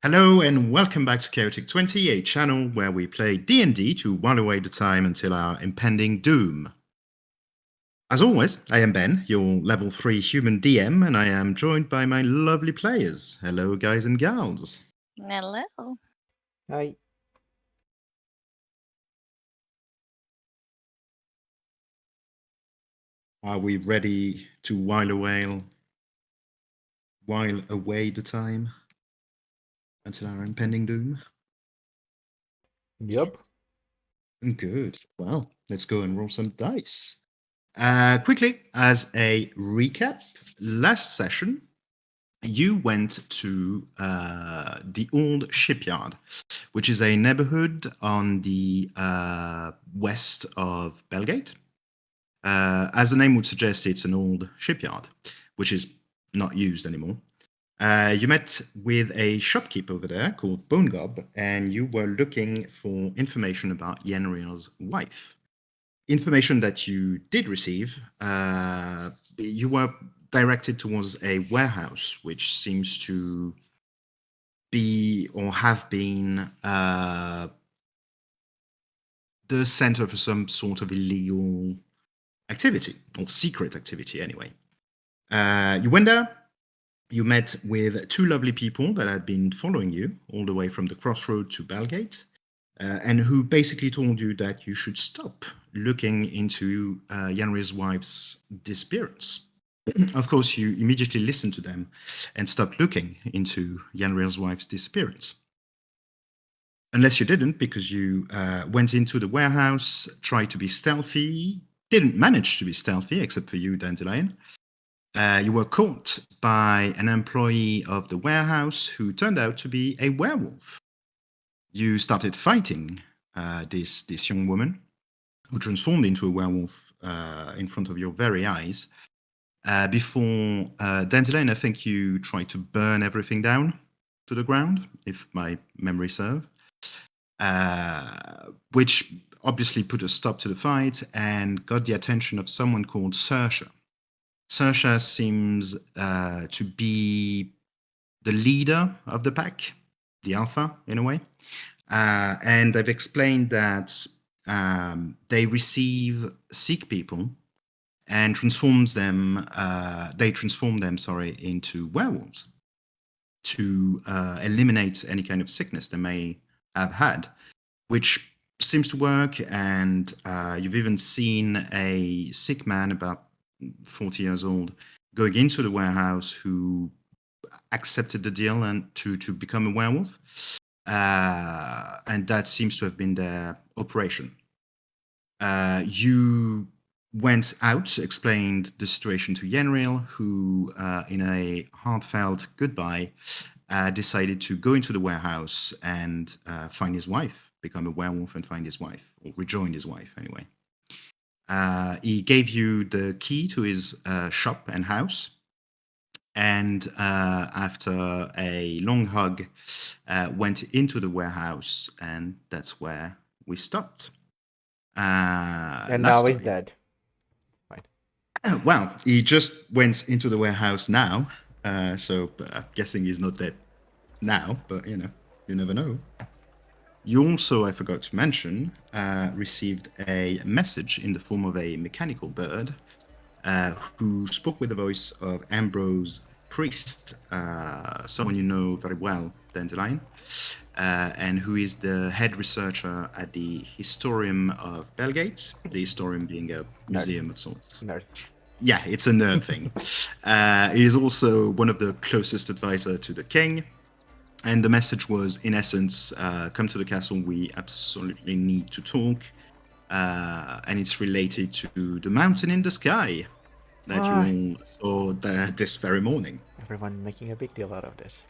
Hello and welcome back to Chaotic 20, a channel where we play D&D to while away the time until our impending doom. As always, I am Ben, your level 3 human DM, and I am joined by my lovely players. Hello, guys and gals. Hello. Hi. Are we ready to while away the time until our impending doom? Yup. Good. Well, let's go and roll some dice. Quickly, as a recap, last session, you went to the Old Shipyard, which is a neighborhood on the west of Bellgate. As the name would suggest, it's an old shipyard, which is not used anymore. You met with a shopkeep over there called Bone Gob, and you were looking for information about Yenril's wife. Information that you did receive, you were directed towards a warehouse, which seems to be or have been the center for some sort of illegal activity, or secret activity anyway. You went there, you met with two lovely people that had been following you all the way from the crossroad to Bellgate, and who basically told you that you should stop looking into Yenril's wife's disappearance. Of course, you immediately listened to them and stopped looking into Yenril's wife's disappearance. Unless you didn't, because you went into the warehouse, tried to be stealthy, didn't manage to be stealthy, except for you, Dandelion. You were caught by an employee of the warehouse who turned out to be a werewolf. You started fighting this young woman, who transformed into a werewolf in front of your very eyes. Before Dandelion, I think you tried to burn everything down to the ground, if my memory serves, which obviously put a stop to the fight and got the attention of someone called Saoirse. Saoirse seems to be the leader of the pack, the alpha in a way. And I've explained that they receive sick people and transform them into werewolves to eliminate any kind of sickness they may have had, which seems to work. And you've even seen a sick man about 40 years old going into the warehouse who accepted the deal and to become a werewolf. And that seems to have been their operation. You went out, explained the situation to Yenril, who, in a heartfelt goodbye, decided to go into the warehouse and find his wife, become a werewolf and find his wife, or rejoin his wife anyway. He gave you the key to his shop and house, and after a long hug, went into the warehouse, and that's where we stopped. And now he's dead. Fine. Well, he just went into the warehouse now, so I'm guessing he's not dead now, but you never know. You also, I forgot to mention, received a message in the form of a mechanical bird who spoke with the voice of Ambrose Priest, someone you know very well, Dandelion, and who is the head researcher at the Historium of Bellgate, the Historium being a museum of sorts. Nerd. Yeah, it's a nerd thing. He is also one of the closest advisor to the king. And the message was, in essence, come to the castle, we absolutely need to talk. And it's related to the mountain in the sky that you all saw this very morning. Everyone making a big deal out of this.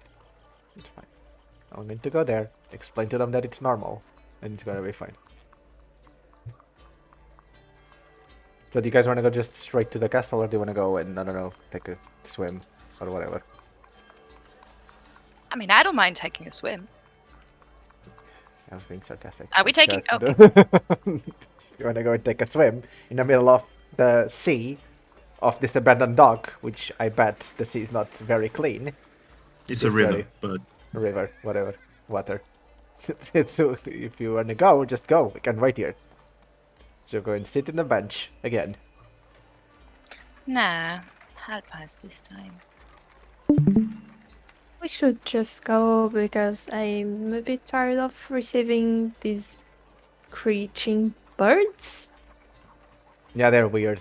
It's fine. I'll need to go there, explain to them that it's normal, and it's gonna be fine. So do you guys want to go just straight to the castle, or do you want to go and, I don't know, take a swim, or whatever? I mean, I don't mind taking a swim. I was being sarcastic. Are we taking... Sure. Okay. You want to go and take a swim in the middle of the sea of this abandoned dock, which I bet the sea is not very clean. It's a river, but river, whatever, water. So if you want to go, just go. We can wait here. So go and sit in the bench again. Nah, I'll pass this time. We should just go because I'm a bit tired of receiving these screeching birds. Yeah, they're weird.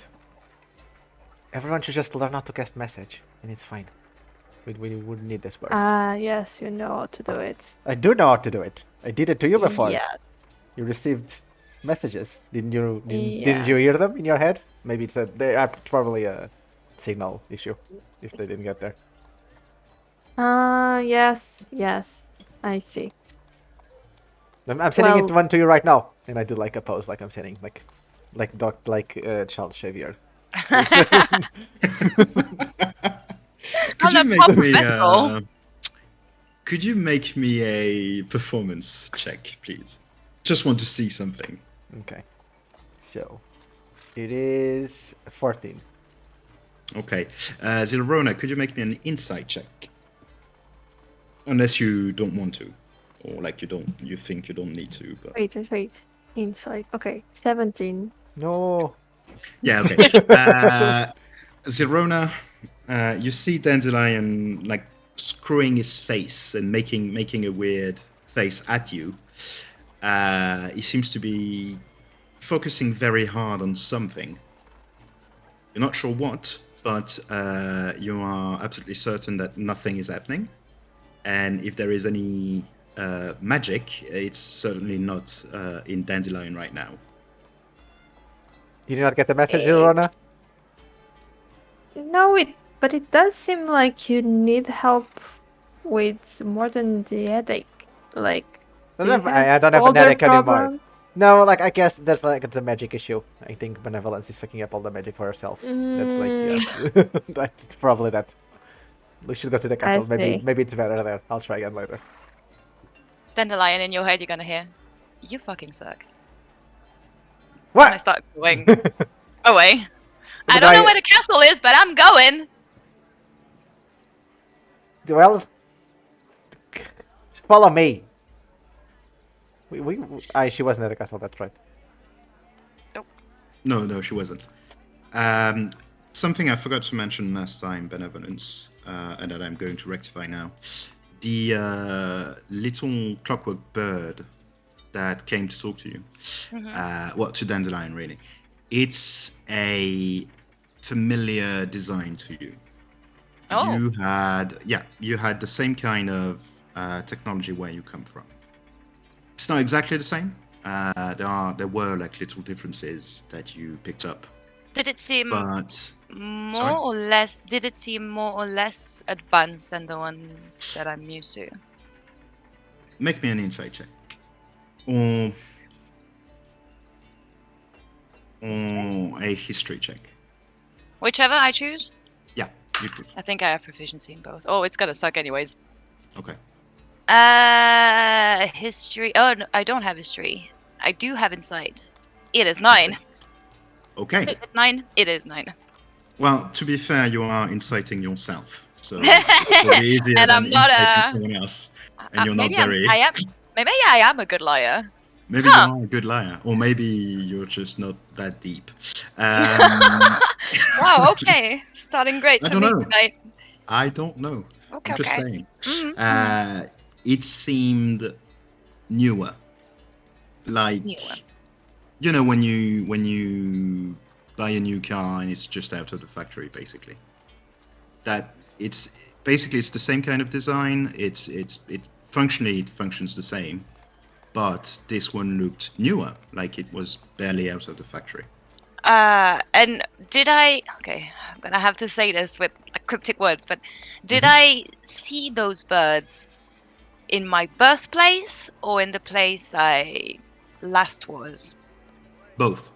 Everyone should just learn how to cast message, and it's fine. We wouldn't need these birds. Ah, yes, you know how to do it. I do know how to do it. I did it to you before. Yes. You received messages. Didn't you hear Yes. them in your head? Maybe it's probably a signal issue if they didn't get there. Yes, I see. I'm sending Well- one to you right now, and I do like a pose, like I'm sending, Charles Xavier. Could you On a make pop me? vessel. Could you make me a performance check, please? Just want to see something. Okay. So, it is 14. Okay, Zylrona, could you make me an insight check? Unless you don't want to, or like you think you don't need to. But Wait. Inside. Okay, 17. No. yeah, okay. Zylrona, you see Dandelion like screwing his face and making a weird face at you. He seems to be focusing very hard on something. You're not sure what, but you are absolutely certain that nothing is happening. And if there is any magic, it's certainly not in Dandelion right now. Did you not get the message, Zylrona? No, but it does seem like you need help with more than the headache. Like, I you don't have a older headache anymore. problem? No, like I guess there's like it's a magic issue. I think Benevolence is sucking up all the magic for herself. That's like yeah. That's probably that. We should go to the castle. see. Maybe it's better there. I'll try again later. Dandelion in your head, you're gonna hear, "You fucking suck." What? And I start going away. But I don't I- know where the castle is, but I'm going. Well, follow me. She wasn't at the castle. That's right. No, she wasn't. Something I forgot to mention last time, Benevolence, and that I'm going to rectify now. The little clockwork bird that came to talk to you, to Dandelion, really. It's a familiar design to you. Oh. You had the same kind of technology where you come from. It's not exactly the same. There were like little differences that you picked up, Did it seem but more sorry? or less? Did it seem more or less advanced than the ones that I'm used to? Make me an insight check, or a history check. Whichever I choose. Yeah, you could. I think I have proficiency in both. Oh, it's gonna suck anyways. Okay. History. Oh, no, I don't have history. I do have insight. It is 9. Okay. Is it 9? It is 9. Well, to be fair, you are inciting yourself, so it's probably easier And than I'm not inciting someone else. And you're not maybe very. Maybe I am a good liar. Maybe Huh. you are a good liar, or maybe you're just not that deep. Wow. Okay. Starting great I for don't me know. tonight. I don't know. Okay. I'm just Okay. saying. Mhm. It seemed newer. Like you know when you buy a new car and it's just out of the factory, basically. That it's the same kind of design. It functions the same, but this one looked newer, like it was barely out of the factory. And did I? Okay, I'm gonna have to say this with like, cryptic words, but did I see those birds in my birthplace or in the place I last was? Both.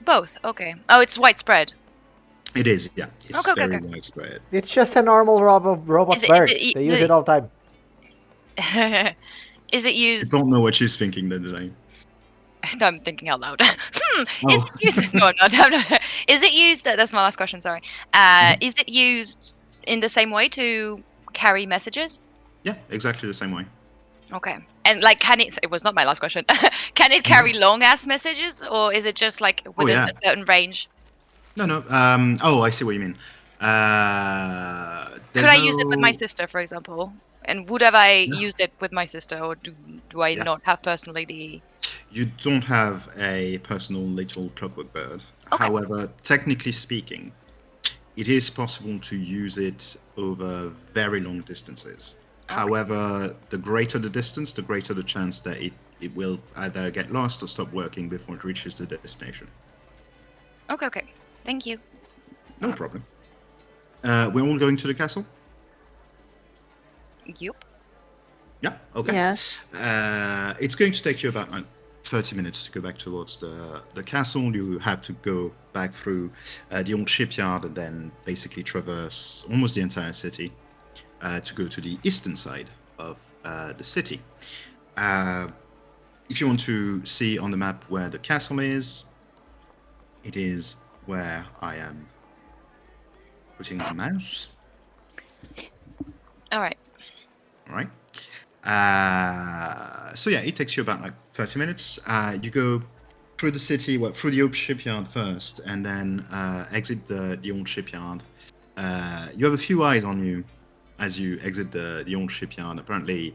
Both. Okay. Oh, it's widespread. It is, yeah. It's Okay, very okay. widespread. It's just a normal robot Is it- bird. is it- They is use it- it all the time. Is it I used? don't know what she's thinking then today. No, I'm thinking out loud. Is Oh. it used? No, I'm not. Is it used? That's my last question. Sorry. Is it used in the same way to carry messages? Yeah, exactly the same way. Okay. And like, can it was not my last question. Can it carry long ass messages, or is it just like within yeah. a certain range? No. Oh, I see what you mean. Could I use it with my sister, for example? And would have I Yeah. used it with my sister, or do I Yeah. not have personally the? You don't have a personal little clockwork bird. Okay. However, technically speaking, it is possible to use it over very long distances. Okay. However, the greater the distance, the greater the chance that it will either get lost or stop working before it reaches the destination. Okay. Thank you. No problem. We're all going to the castle? Yup. Yeah, okay. Yes. It's going to take you about 30 minutes to go back towards the castle. You have to go back through the old shipyard and then basically traverse almost the entire city to go to the eastern side of the city. If you want to see on the map where the castle is, it is where I am putting the mouse. All right. All right. So yeah, it takes you about 30 minutes. You go through the city, through the old shipyard first, and then exit the old shipyard. You have a few eyes on you as you exit the old shipyard. Apparently,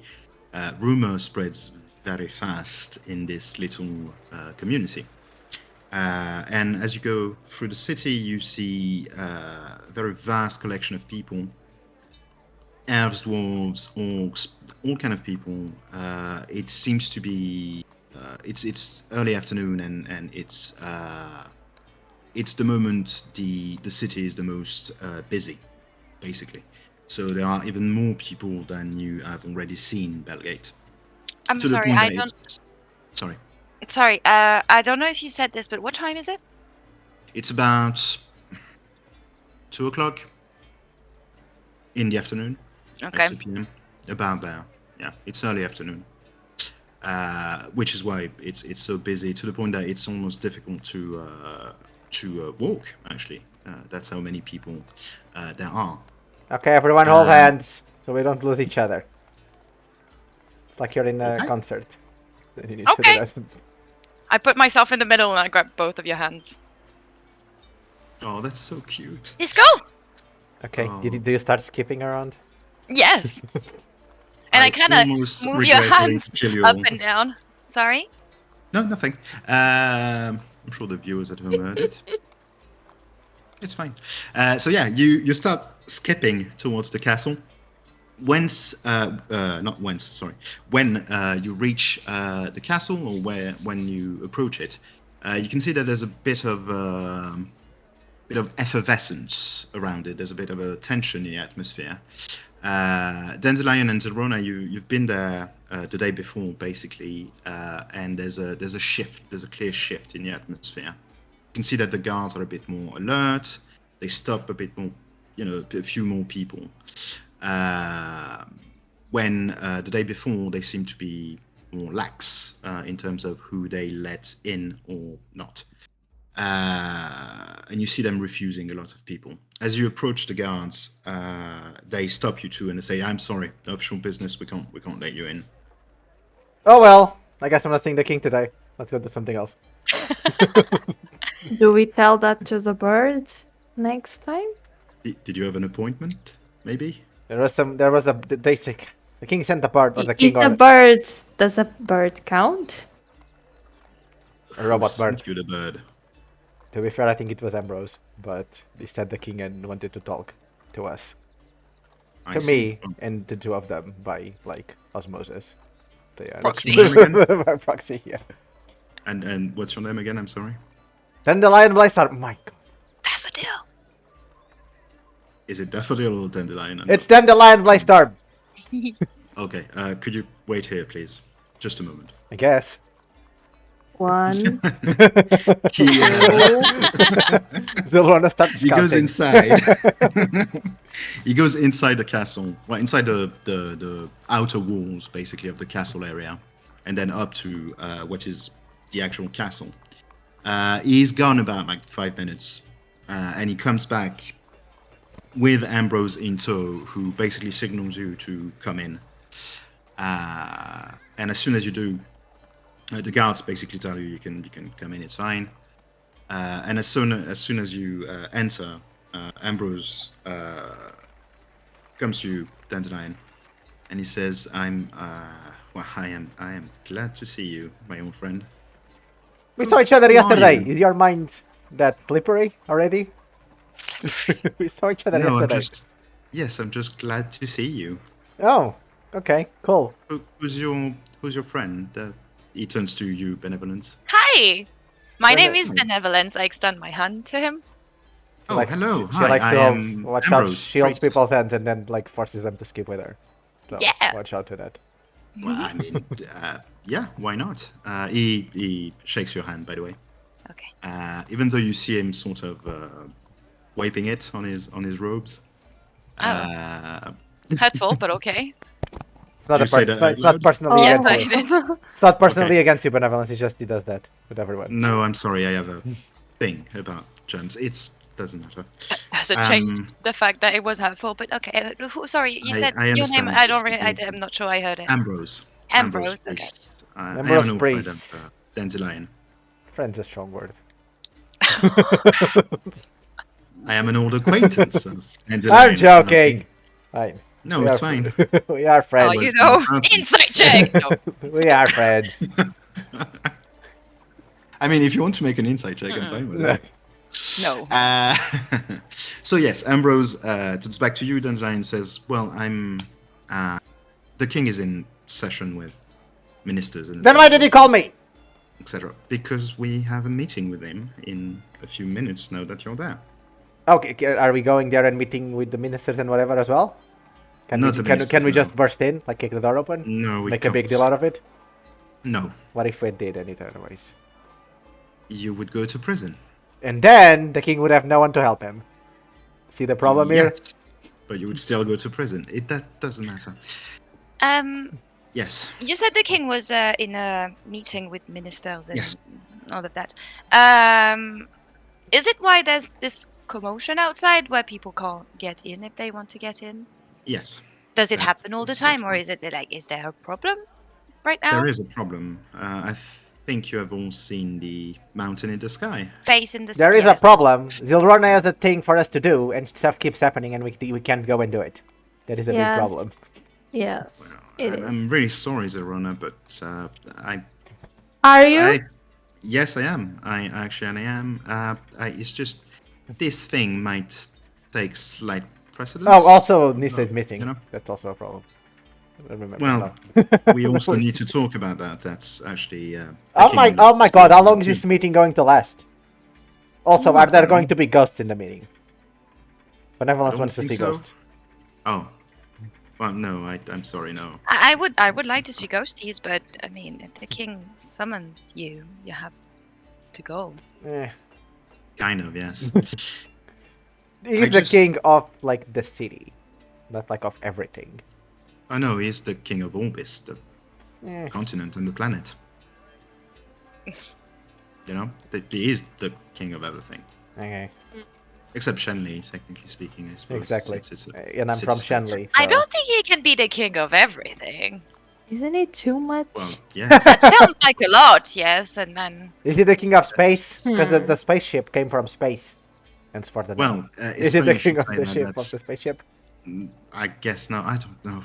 rumor spreads very fast in this little community. And as you go through the city, you see a very vast collection of people. Elves, dwarves, orcs, all kind of people. It seems to be it's early afternoon, and it's the moment the city is the most busy, basically. So there are even more people than you have already seen Bellgate. I'm To the sorry. point I that don't. Sorry. Sorry. I don't know if you said this, but what time is it? It's about 2:00 in the afternoon. Okay. At 2 p.m. About there. Yeah, it's early afternoon. Which is why it's so busy, to the point that it's almost difficult to walk, actually. That's how many people there are. Okay, everyone hold hands so we don't lose each other. It's like you're in a Okay. concert. Then you need Okay. to do that. I put myself in the middle and I grab both of your hands. Oh, that's so cute. Let's go. Okay, Oh. do you start skipping around? Yes. And I kind of almost move your regret hands to kill you up all. and down. Sorry. No, nothing. I'm sure the viewers at home heard it. It's fine. So yeah, you start skipping towards the castle. When you reach the castle, or when you approach it, you can see that there's a bit of effervescence around it. There's a bit of a tension in the atmosphere. Dandelion and Zylrona, you've been there the day before, basically, and there's a shift. There's a clear shift in the atmosphere. You can see that the guards are a bit more alert. They stop a bit more, a few more people. When the day before, they seem to be more lax in terms of who they let in or not. And you see them refusing a lot of people. As you approach the guards, they stop you too, and they say, "I'm sorry, official business. We can't let you in." Oh well, I guess I'm not seeing the king today. Let's go do something else. Do we tell that to the bird next time? Did you have an appointment? Maybe. There was the king sent a bird, or the king Is the ordered bird? Does a bird count? a robot Who bird. sent you the bird? To be fair, I think it was Ambrose, but he said the king and wanted to talk to us. I To see. me, and the two of them by, osmosis. They are Proxy. by proxy, yeah. And what's your name again? I'm sorry. Dandelion Blaster, my god. Daffodil. Is it Daffodil or Dandelion? It's Dandelion Blaster, Okay. Could you wait here, please? Just a moment. I guess. One. Zylrona starts He goes counting. inside. He goes inside the castle, well, inside the outer walls, basically, of the castle area, and then up to what is the actual castle. He's gone about 5 minutes, and he comes back with Ambrose in tow, who basically signals you to come in. And as soon as you do, the guards basically tell you you can come in. It's fine. And as soon as you enter, Ambrose comes to you, Dandelion, and he says, I am glad to see you, my old friend. We saw each other Who are yesterday. you? Is your mind that slippery already? We saw each other No, yesterday. I'm just glad to see you. Oh, okay, cool. Who's your friend? He turns to you, Benevolence. Hi, my name is Hi. Benevolence. I extend my hand to him. She Oh, likes, hello. She Hi, likes I to am watch out. Ambrose, She holds priest. people's hands and then like forces them to skip with her. So Yeah. watch out to that. Well, I mean, yeah, why not? He shakes your hand, by the way. Okay. Even though you see him sort of wiping it on his robes. Hurtful, but okay. It's not Did you say that out it's not loud? personally Yes, against I you. did. It's not personally Okay. against you, Benevolence. It's just he does that with everyone. No, I'm sorry. I have a thing about germs. It doesn't matter. Doesn't change the fact that it was hurtful, but okay. Sorry, you said I your name. understand. I don't really. I'm not sure I heard it. Ambrose. Ambrose. Okay. Priest. I am Ambrose an old friend Priest. of Dandelion. Friend's a strong word. I am an old acquaintance of Dandelion. I'm joking. Fine. No, We it's are fine. We are Oh, friends. you was know, not- inside check. No. We are friends. I mean, if you want to make an insight check, I'm fine with it. No. So yes, Ambrose turns back to you. Dandelion says, "Well, I'm. The king is in session with ministers and Then why did he call me? etc. Because we have a meeting with him in a few minutes. Now that you're there, Okay, are we going there and meeting with the ministers and whatever as well? Can Not we the can ministers, we no. just burst in, like kick the door open, no, we make a big can't. deal out of it? No, What if we did anyways? you would go to prison. And then the king would have no one to help him. See the problem here? Yes, but you would still go to prison. That doesn't matter. Yes. You said the king was in a meeting with ministers and Yes. all of that. Is it why there's this commotion outside where people can't get in if they want to get in? Yes. Does it That's- happen all the that's time, or right. is it like, is there a problem right now? There is a problem. I think you have all seen the mountain in the sky. Face in the There is yes. a problem. Zylrona has a thing for us to do, and stuff keeps happening, and we can't go and do it. That is a big problem. Yes, Well, it I'm is. really sorry, Zylrona, but Are you? yes, I am. I actually am. It's just this thing might take slight precedence. Oh, also Nissa is missing. You know? That's also a problem. I remember Well, now. we also need to talk about that. That's actually. The Oh my king god! How long is too. this meeting going to last? Also, are there going to be ghosts in the meeting? Benevolence I don't wants to think see so. ghosts. Oh, well, no. I'm sorry, no. I would like to see ghosties, but I mean, if the king summons you, you have to go. Eh. Kind of, yes. He's the king of like the city, not like of everything. I know he's the king of Orbis, the Eh. continent and the planet. You know, he is the king of everything, Okay, except Shenley, technically speaking. I suppose. exactly. It's And I'm from city-state. Shenley. I so- don't think he can be the king of everything. Isn't it too much? Well, yes. That sounds like a lot, yes, and then Is he the king of space? Because the spaceship came from space. And for the Well, is he the king of the ship of the spaceship? I guess no. I don't know.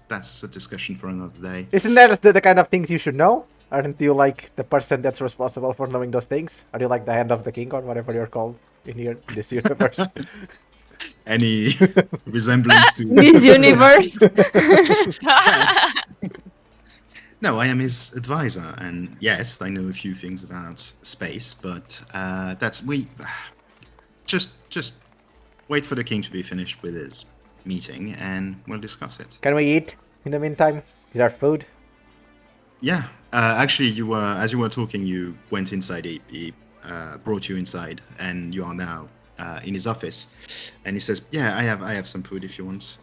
That's a discussion for another day. Isn't that the kind of things you should know? Aren't you like the person that's responsible for knowing those things? Are you like the hand of the king or whatever you're called in here, this universe? Any resemblance to This universe. No, I am his advisor, and yes, I know a few things about space, but just wait for the king to be finished with his meeting, and we'll discuss it. Can we eat in the meantime? Is there food? Yeah, actually, as you were talking, you went inside. He brought you inside, and you are now in his office. And he says, "Yeah, I have some food if you want.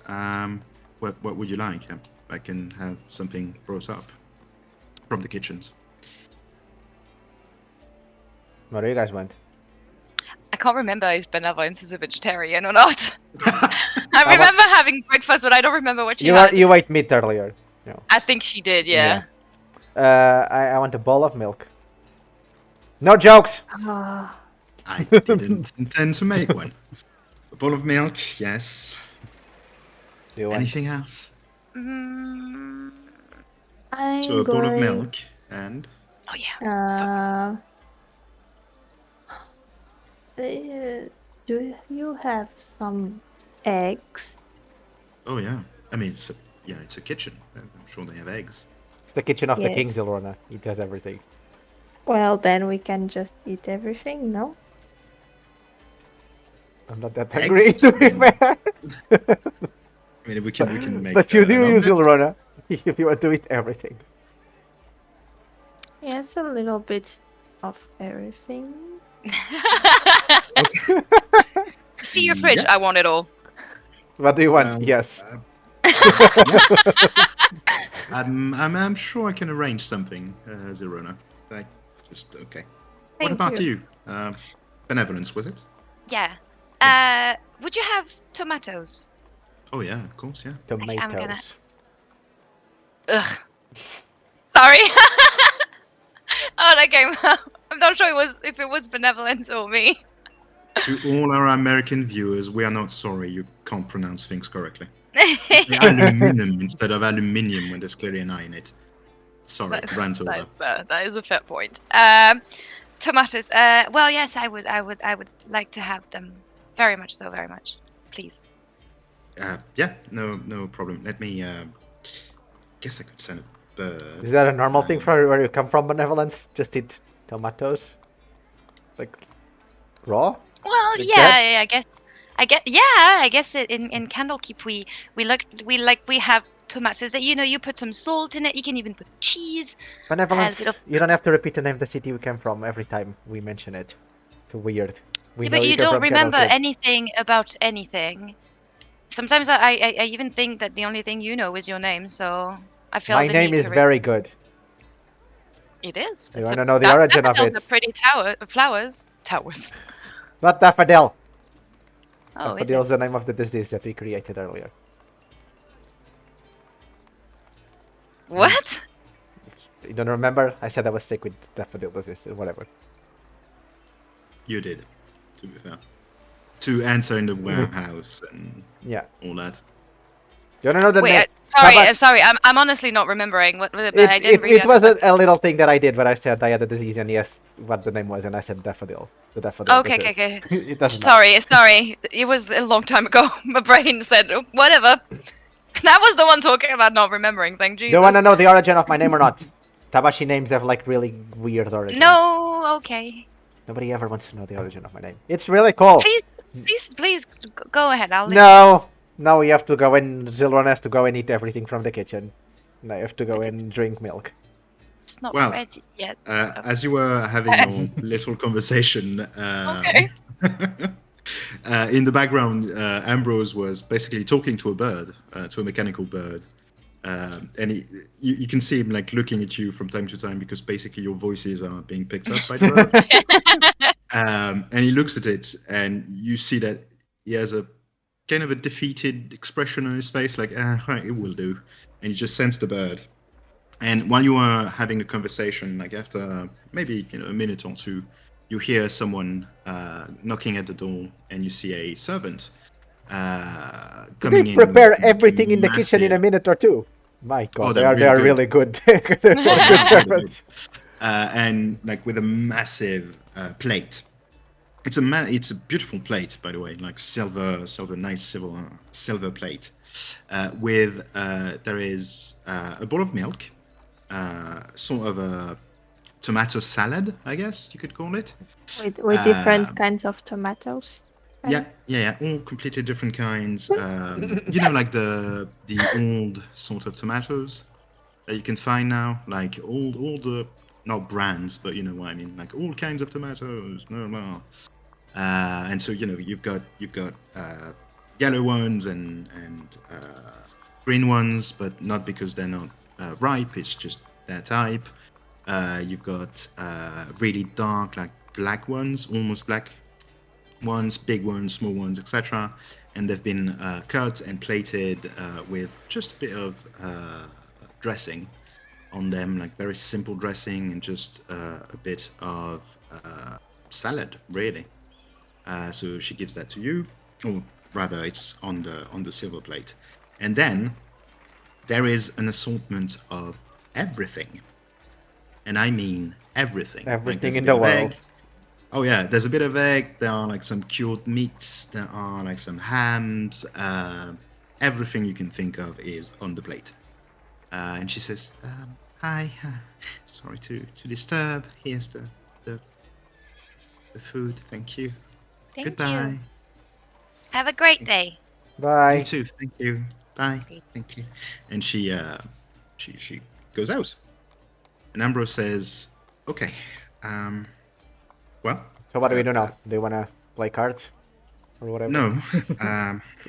What would you like? I can have something brought up from the kitchens." Where do you guys went? can't remember if Benevolence is a vegetarian or not. I remember having breakfast, but I don't remember what she had. You ate meat earlier. No. I think she did, yeah. I want a bowl of milk. No jokes. Ah, I didn't intend to make one. A bowl of milk, yes. Do you want? Anything else? Mm, I'm So a bowl of going. milk and oh yeah. Do you have some eggs? oh yeah. I mean, it's a kitchen. I'm sure they have eggs. It's the kitchen of the king, Yes. Zylrona. It has everything. Well, then we can just eat everything, no? I'm not that Eggs? hungry, to be fair. I mean, we can make. But you do an use omelette. Zylrona if you want to eat everything. Yes, a little bit of everything. See your fridge. Yeah. I want it all. What do you want? Yes. I'm sure I can arrange something, Zylrona. Like, just okay. What Thank about you. you? Benevolence, was it? Yeah. Yes. Would you have tomatoes? Oh yeah, of course, yeah. Tomatoes. I'm gonna- Ugh. Sorry. Oh, that came out. I'm not sure if it was Benevolence or me. To all our American viewers, we are not sorry you can't pronounce things correctly. Say aluminum instead of aluminium when there's clearly an I in it. Sorry, rant over. That's fair. That is a fair point. Tomatoes. Well, yes, I would like to have them. Very much so. Very much. Please. Yeah, no problem. Let me. Guess I could send a bird. Is that a normal thing for where you come from, Benevolence? Just eat tomatoes? Like, raw? Well, Like yeah, that? I guess in Candlekeep we have tomatoes that you put some salt in it. You can even put cheese. Benevolence, bit of- you don't have to repeat the name of the city we came from every time we mention it. It's weird. We Yeah, know but you came don't from remember Candlekeep. anything about anything. Sometimes I even think that the only thing you know is your name. So I feel My the name need is to very good. It is. You It's wanna know the origin of daffodils it? are pretty flowers. Towers. Not daffodil. Oh, is Daffodil is the it? name of the disease that we created earlier. What? You don't remember? I said I was sick with daffodil disease. Whatever. You did, to be fair. To enter in the warehouse and Yeah. all that. You wanna know the Wait, name? sorry, How about- I'm sorry. I'm honestly not remembering what. But I didn't really It was understand. a little thing that I did where I said I had a disease and he asked what the name was and I said daffodil. The daffodil Okay. disease. It doesn't matter. Sorry. It was a long time ago. My brain said whatever. That was the one talking about not remembering thing. Jesus. Do you wanna know the origin of my name or not? Tabashi names have like really weird origins. No. Okay. Nobody ever wants to know the origin of my name. It's really cool. Please go ahead. I'll. No. Now we have to go in. Zylrona has to go and eat everything from the kitchen. And I have to go and drink milk. It's not Well, ready yet. As you were having your little conversation, Okay. in the background, Ambrose was basically talking to a bird, to a mechanical bird, and you can see him like looking at you from time to time because basically your voices are being picked up by the bird. And he looks at it, and you see that he has a kind of a defeated expression on his face, like it will do, and you just sense the bird. And while you are having the conversation, like after maybe a minute or two, you hear someone knocking at the door, and you see a servant coming They in. prepare with everything in the kitchen in a massive- minute or two. My God, Oh, they they're are really really good. They're good servants. And like with a massive plate. It's a beautiful plate, by the way, like nice silver plate. With there is a bowl of milk, sort of a tomato salad, I guess you could call it. With different kinds of tomatoes. right? Yeah, all completely different kinds. Like the old sort of tomatoes that you can find now, like all the not brands, but you know what I mean, like all kinds of tomatoes. No. And so you've got yellow ones and green ones, but not because they're not ripe. It's just their type. You've got really dark, like black ones, almost black, ones, big ones, small ones, etc. And they've been cut and plated with just a bit of dressing on them, like very simple dressing and just a bit of salad, really. So she gives that to you, or rather, it's on the silver plate. And then there is an assortment of everything, and I mean everything. Everything there's a in bit the of world. egg. Oh yeah, there's a bit of egg. There are like some cured meats. There are like some hams. Everything you can think of is on the plate. And she says, "Hi, sorry to disturb. Here's the food. Thank you. Thank Goodbye. you. Have a great day. Bye. You too. Thank you. Bye. Great. Thank you." And she goes out. And Ambrose says, "Okay, well." So what do we do now? Do you wanna play cards or whatever? No.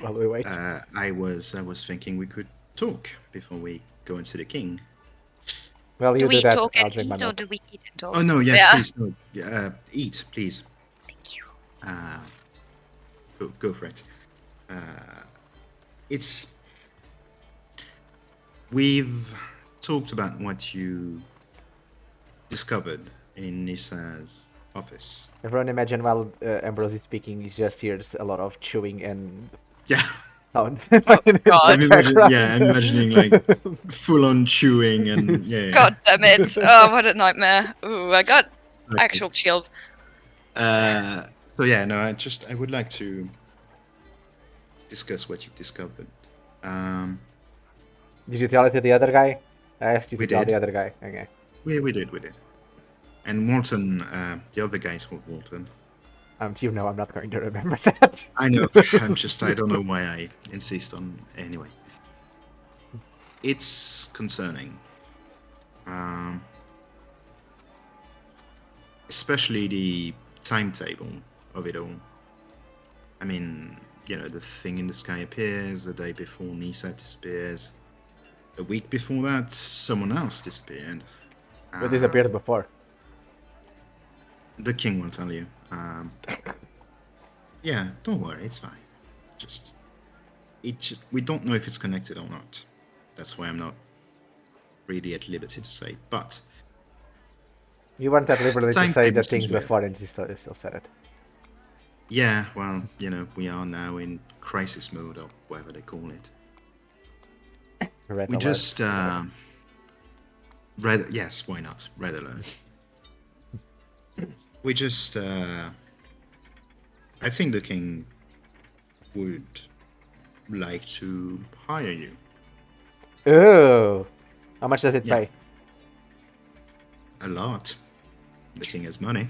While we wait. I was thinking we could talk before we go and see the king. Well, Do you we do that. talk I'll and drink my eat, or milk. do we eat and talk? Oh no, yes, Yeah. please, no. Eat, please. Thank you. Go for it. We've talked about what you discovered in Nissa's office. Everyone imagine while Ambrose is speaking, he just hears a lot of chewing and Yeah, sounds. God. I'm imagining like full-on chewing and yeah. God damn it. Oh, what a nightmare. Ooh, I got actual chills. So yeah, no, I would like to discuss what you've discovered. Did you tell it to the other guy? I asked you to We tell did. the other guy. Okay. We did. And Walton, the other guy's called Walton. You know I'm not going to remember that. I know. I don't know why I insist on. Anyway, it's concerning. Especially the timetable of it all. I mean, the thing in the sky appears the day before Nissa disappears. A week before that, someone else disappeared. Who disappeared before? The king will tell you. Yeah, don't worry, it's fine. We don't know if it's connected or not. That's why I'm not really at liberty to say. But You weren't at liberty to say the Timetables things is weird. before, and you still said it. yeah, well, we are now in crisis mode or whatever they call it. Red We alert. just yes, why not? Red alert. We just I think the king would like to hire you. Oh, how much does it Yeah. pay? A lot. The king has money.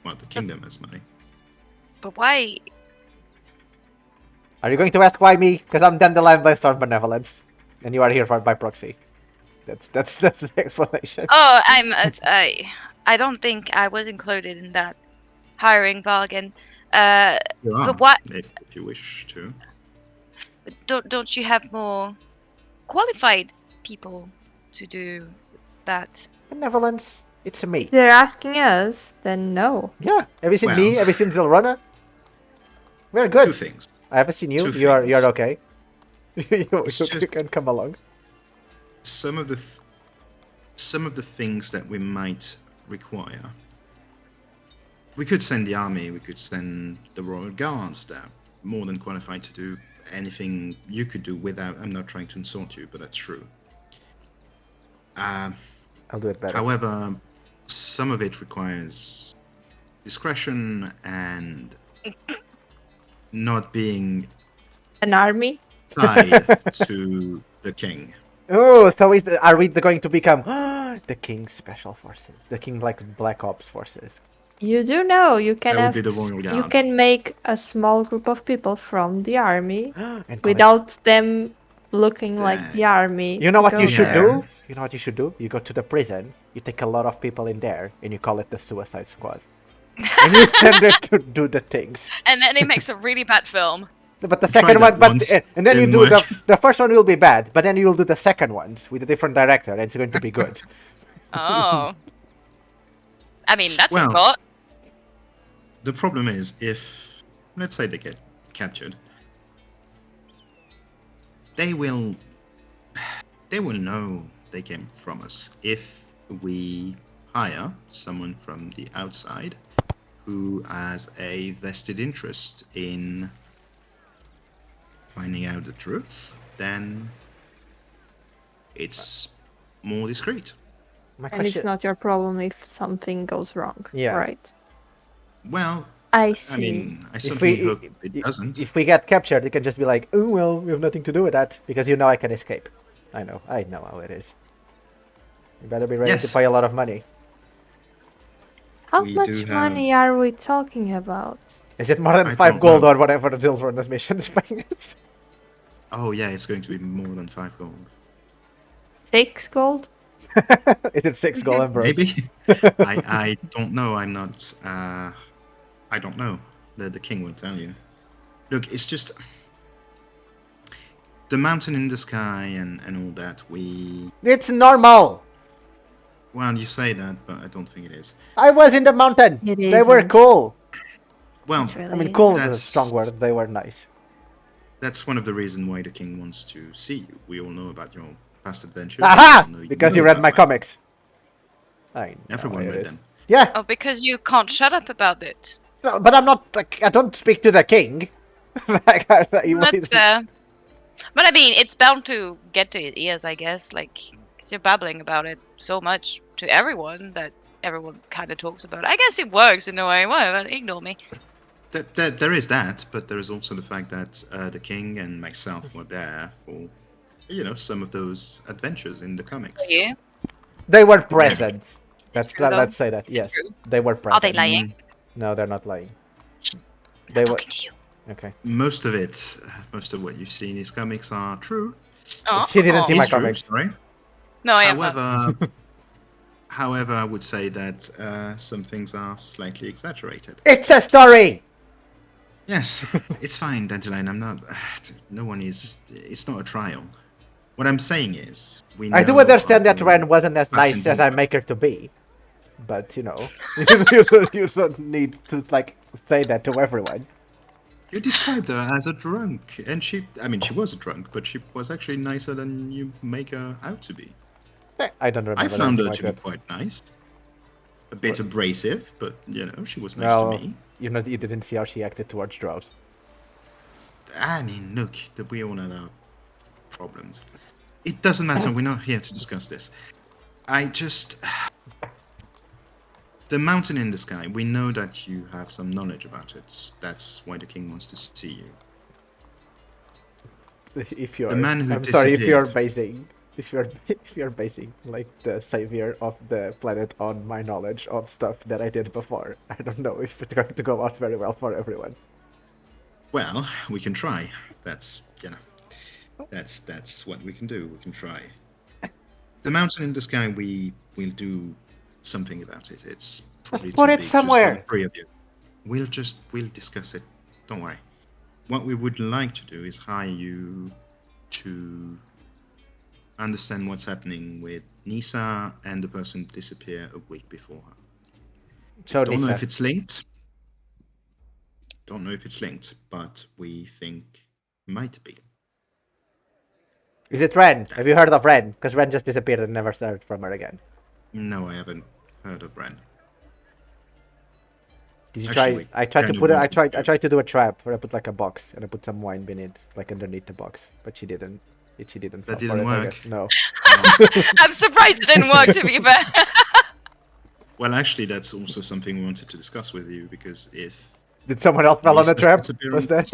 Well, the kingdom has money. But why? Are you going to ask why me? Because I'm Dandelion based on Benevolence, and you are here by proxy. That's the explanation. Oh, I don't think I was included in that hiring bargain. You are, But what? if you wish to. Don't you have more qualified people to do that? Benevolence, it's me. If they're asking us, then no. Yeah, have you seen Well- me? Have you seen Zylrona? We're Two good. things. I haven't seen you. Two You're things. okay. you It's just- can come along. Some of the things that we might require. We could send the army. We could send the royal guards. They're more than qualified to do anything you could do without. I'm not trying to insult you, but that's true. I'll do it better. However, some of it requires discretion and not being An army? tied to the king. Oh, so are we going to become the King's Special Forces? The King Black Ops Forces. You do know you can That would ask. be the royal You guards. can make a small group of people from the army And collect- without them looking like the army. You know what go you should there. do? You know what you should do? You go to the prison, you take a lot of people in there, and you call it the Suicide Squad. And you send it to do the things. And then it makes a really bad film. But the Try second that one, but once, and then you didn't do work. the first one will be bad, but then you will do the second ones with a different director, and it's going to be good. Oh. I mean, that's Well, a thought. The problem is if let's say they get captured, they will know they came from us if we hire someone from the outside who has a vested interest in finding out the truth. Then it's more discreet. My And it's question. not your problem if something goes wrong. Yeah. Right. Well, I I see. mean, I If certainly we hope it doesn't. if we get captured, you can just be like, oh well, we have nothing to do with that because you know I can escape. I know how it is. You better be ready to Yes. pay a lot of money. How We much do money are we talking about? Is it more than I 5 don't gold know. or whatever the Zylrona mission is paying it? Oh yeah, it's going to be more than 5 gold. 6 gold? Is it 6 gold and bros? Maybe. I don't know. I'm not. I don't know. The king will tell you. Look, it's just the mountain in the sky and all that. It's normal. Well, you say that, but I don't think it is. I was in the mountain. It They were isn't. cool. Well, It really I mean, isn't. cool is a That's- strong word. They were nice. that's one of the reasons why the king wants to see you. We all know about your past adventures. Aha! We all know Because know you read about my mine. comics. I know Everyone it read is. them. Yeah, Oh, because you can't shut up about it. no, but I'm not. Like, I don't speak to the king. Like, That's fair. But I mean, it's bound to get to his ears, I guess. Like, 'cause you're babbling about it so much to everyone that everyone kind of talks about it. I guess it works in a way. Whatever, ignore me. There is that, but there is also the fact that the king and myself were there for, some of those adventures in the comics. For you? They were present. true, though? Let's say that. Is it Yes, true? they were Are present. they lying? No, they're not lying. I'm They not were talking to you. okay. Most of what you see in these comics are true. Oh, She didn't see my Is true, comics. sorry. No, I am not. However, I would say that some things are slightly exaggerated. It's a story. Yes, it's fine, Dandelion. I'm not. No one is. It's not a trial. What I'm saying is, I do know understand of that your Ren wasn't as past nice as I involvement. make her to be, but you don't need to like say that to everyone. You described her as a drunk, and she was a drunk, but she was actually nicer than you make her out to be. I don't remember I found anything her like to that. be quite nice. A bit abrasive, but she was nice Well, to me. you didn't see how she acted towards Drows. I mean, look, we all have our problems. It doesn't matter. We're not here to discuss this. The mountain in the sky. We know that you have some knowledge about it. That's why the king wants to see you. If you're, The man who I'm sorry, if you're disappeared. basing like the savior of the planet on my knowledge of stuff that I did before, I don't know if it's going to go out very well for everyone. Well, we can try. That's that's what we can do. We can try. The mountain in the sky. We will do something about it. It's probably put too it big just somewhere. for the three of you. We'll discuss it. Don't worry. What we would like to do is hire you to understand what's happening with Nisa and the person who disappeared a week before her. So Don't know Nisa, if it's linked. Don't know if it's linked, but we think it might be. is it Ren? Have you heard of Ren? Because Ren just disappeared and never heard from her again. No, I haven't heard of Ren. Did you Actually, try? I tried to kind of put it. wanted I to. tried to do a trap where I put like a box and I put some wine beneath, like underneath the box, but she didn't. She didn't. That fall for didn't it, I work. guess. No. I'm surprised it didn't work, to be fair. Well, actually, that's also something we wanted to discuss with you because if Did someone else fall on the Nisa's trap? disappearance- Was that?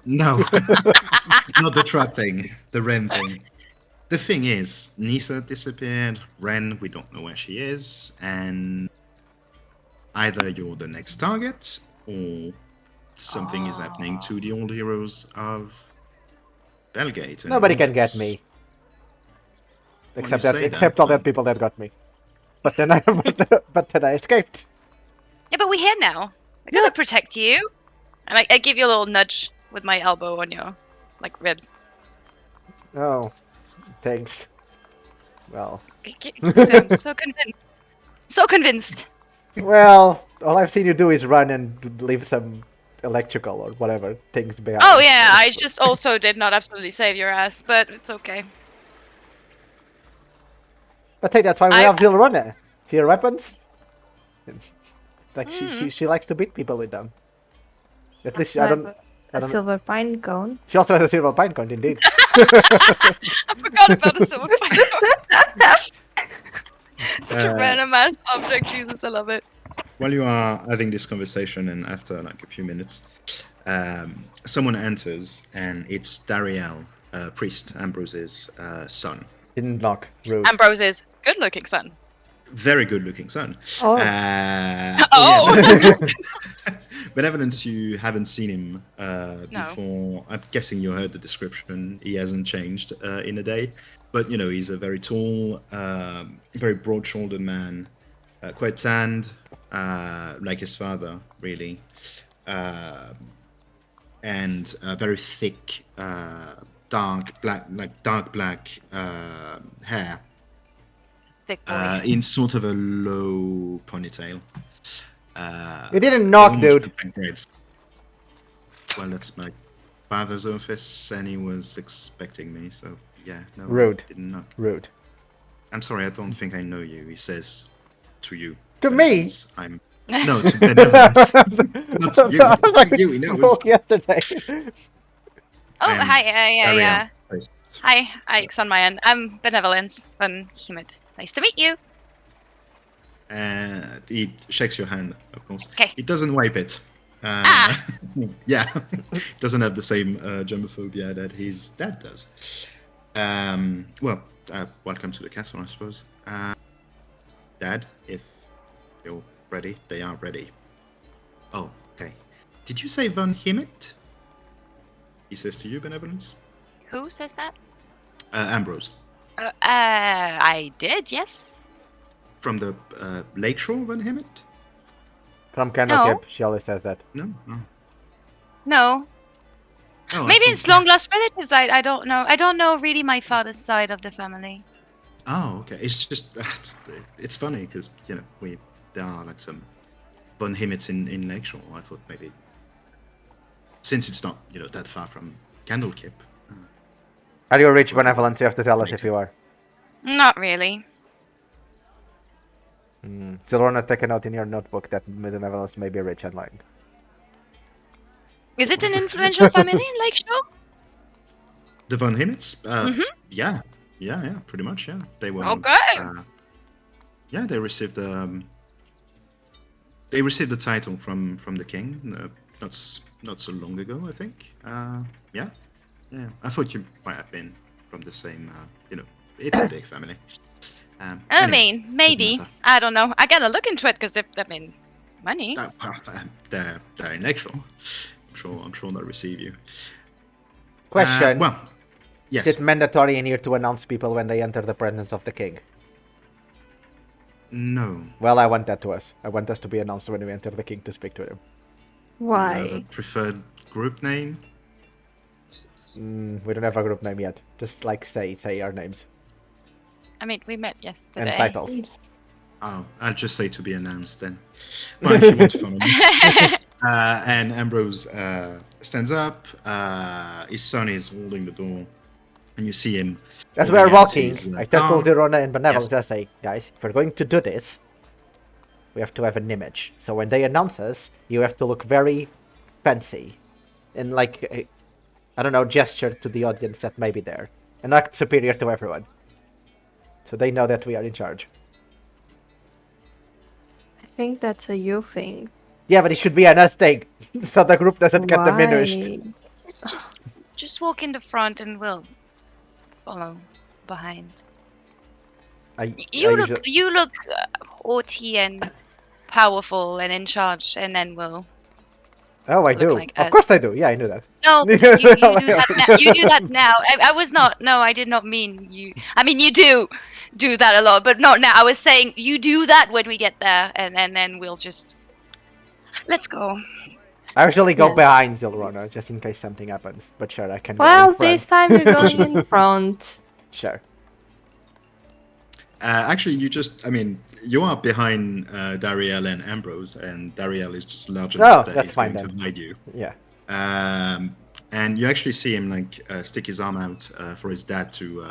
No, not the trap thing, the Ren thing. The thing is, Nisa disappeared. Ren, we don't know where she is, and either you're the next target or something is happening to the old heroes of Bellgate. and Nobody can get Orbis. me. Well, Except you that, say except all the but people that got me. But then I, but then I escaped. Yeah, but we're here now. I gotta protect you. And I give you a little nudge with my elbow on your, like, ribs. Oh, thanks. Well, I'm so convinced. So convinced. well, all I've seen you do is run and leave some electrical or whatever things behind. Oh yeah, I just also did not absolutely save your ass, but it's okay. But hey, that's why we I- have Zylrona. See her weapons? Like she likes to beat people with them. At least I don't. A silver pine cone. She also has a silver pine cone, indeed. I forgot about the silver pine. Such a random ass object, Jesus, I love it. While you are having this conversation, and after like a few minutes, someone enters, and it's Dariel, priest Ambrose's son. Didn't knock. Rude. Ambrose's good-looking son. Very good-looking son. Oh. Oh. Benevolence, you haven't seen him before. I'm guessing you heard the description. He hasn't changed in a day, but you know he's a very tall, very broad-shouldered man, quite tanned, like his father, really, and very thick, dark black hair. Thick boy. In sort of a low ponytail. You didn't knock, almost dude. with braids. Well, that's my father's office, and he was expecting me, so yeah. No, Rude. I didn't knock. Rude. I'm sorry, I don't think I know you. He says to you. To me? I'm no to Benevolence. Not to you. Like To you, we he knows. spoke yesterday. Oh, I'm hi, yeah. Ariel. Nice. Hi, Ike's on my end. I'm Benevolence von Humid. Nice to meet you. He shakes your hand, of course. 'Kay. He doesn't wipe it. Yeah, doesn't have the same germophobia that his dad does. Welcome to the castle, I suppose. Dad, if you're ready, they are ready. Oh, okay. Did you say Von Himmet? He says to you, Benevolence. Who says that? Ambrose. I did, yes. From the Lakeshore, Von Himmet? From Candlekeep, No. she always says that. No. Oh. No. Oh, I Maybe thought- it's long lost relatives. I don't know. I don't know really my father's side of the family. Oh, okay. It's just it's funny because you know there are like some Von Himmets in Lakeshore. I thought maybe since it's not that far from Candlekeep. Are you rich, Benevolence? You have to tell us if you are. Not really. Zylrona, take a note in your notebook that Benevolence may be rich and lying. Is it an influential family in Lakeshore? The Von Himmets? Mhm. Yeah, pretty much. Yeah, they were. Okay. Yeah, they received the title from the king. Not so long ago, I think. Yeah. I thought you might have been from the same. It's a big family. I Anyway, mean, maybe. matter. I don't know. I gotta look into it because money. They're in Lakeshore. I'm sure they'll receive you. Question. Yes. Is it mandatory in here to announce people when they enter the presence of the king? No. Well, I want that to us. I want us to be announced when we enter the king to speak to him. You have a Why? preferred group name? We don't have a group name yet. Just like say our names I mean, we met yesterday. and titles. Oh, I'll just say to be announced then. Well, if you want to follow me. And Ambrose stands up. His son is holding the door, and you see him. As holding we are out walking, his, I tell arm. Zylrona and Benevolence, Yes. I say, guys, if we're going to do this, we have to have an image. So when they announce us, you have to look very fancy. And like, I don't know, gesture to the audience that may be there. And act superior to everyone. So they know that we are in charge. I think that's a you thing. Yeah, but it should be an us thing. So the group doesn't get diminished. Why? Just walk in the front and we'll follow behind. You look haughty and powerful and in charge, and then we'll. Oh, I look do. like Of us. course I do. Yeah, I knew that. No, you do that now. You do that now. I was not. No, I did not mean you. I mean, you do that a lot, but not now. I was saying you do that when we get there, and then we'll just. Let's go. I usually go Yes. behind Zylrona, just in case something happens. But sure, I can go Well, in front. this time you're going in front. Sure. Actually, you are behind Dariel and Ambrose, and Dariel is just large Oh, enough that that's he's fine going then. to hide you. Yeah. And you actually see him stick his arm out for his dad to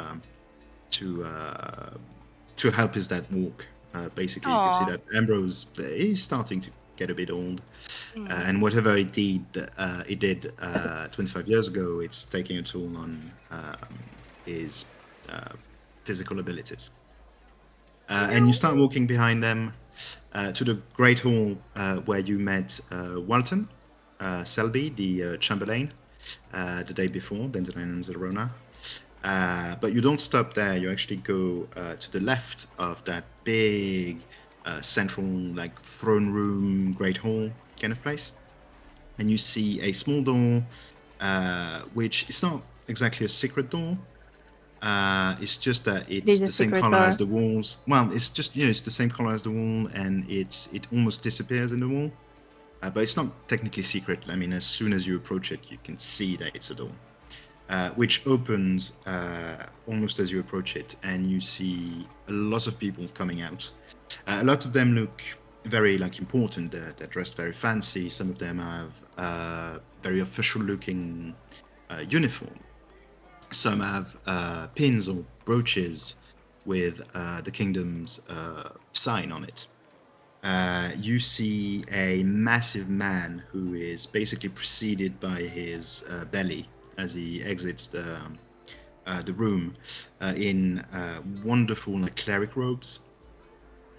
help his dad walk. Basically, you can see Aw. that Ambrose is starting to get a bit old, Mm. and whatever he did 25 years ago, it's taking a toll on his physical abilities. And you start walking behind them to the Great Hall where you met Walton Selby, the Chamberlain, the day before, Dandelion and Zylrona. But you don't stop there. You actually go to the left of that big central, throne room, Great Hall kind of place, and you see a small door, which is not exactly a secret door. It's just that it's There's a the same secret color door. as the walls. Well, it's just it's the same color as the wall, and it almost disappears in the wall. But it's not technically secret. I mean, as soon as you approach it, you can see that it's a door, which opens almost as you approach it, and you see a lot of people coming out. A lot of them look very important. They're dressed very fancy. Some of them have very official-looking uniform. Some have pins or brooches with the kingdom's sign on it. You see a massive man who is basically preceded by his belly as he exits the room in wonderful cleric robes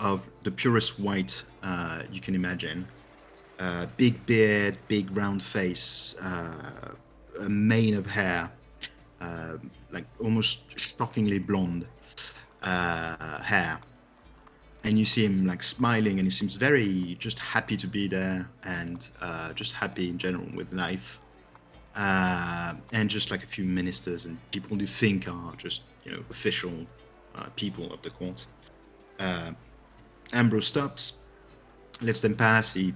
of the purest white you can imagine. Big beard, big round face, a mane of hair, almost shockingly blonde hair. And you see him smiling, and he seems very just happy to be there, and just happy in general with life. And just a few ministers and people you think are just official people of the court. Ambrose stops, lets them pass. He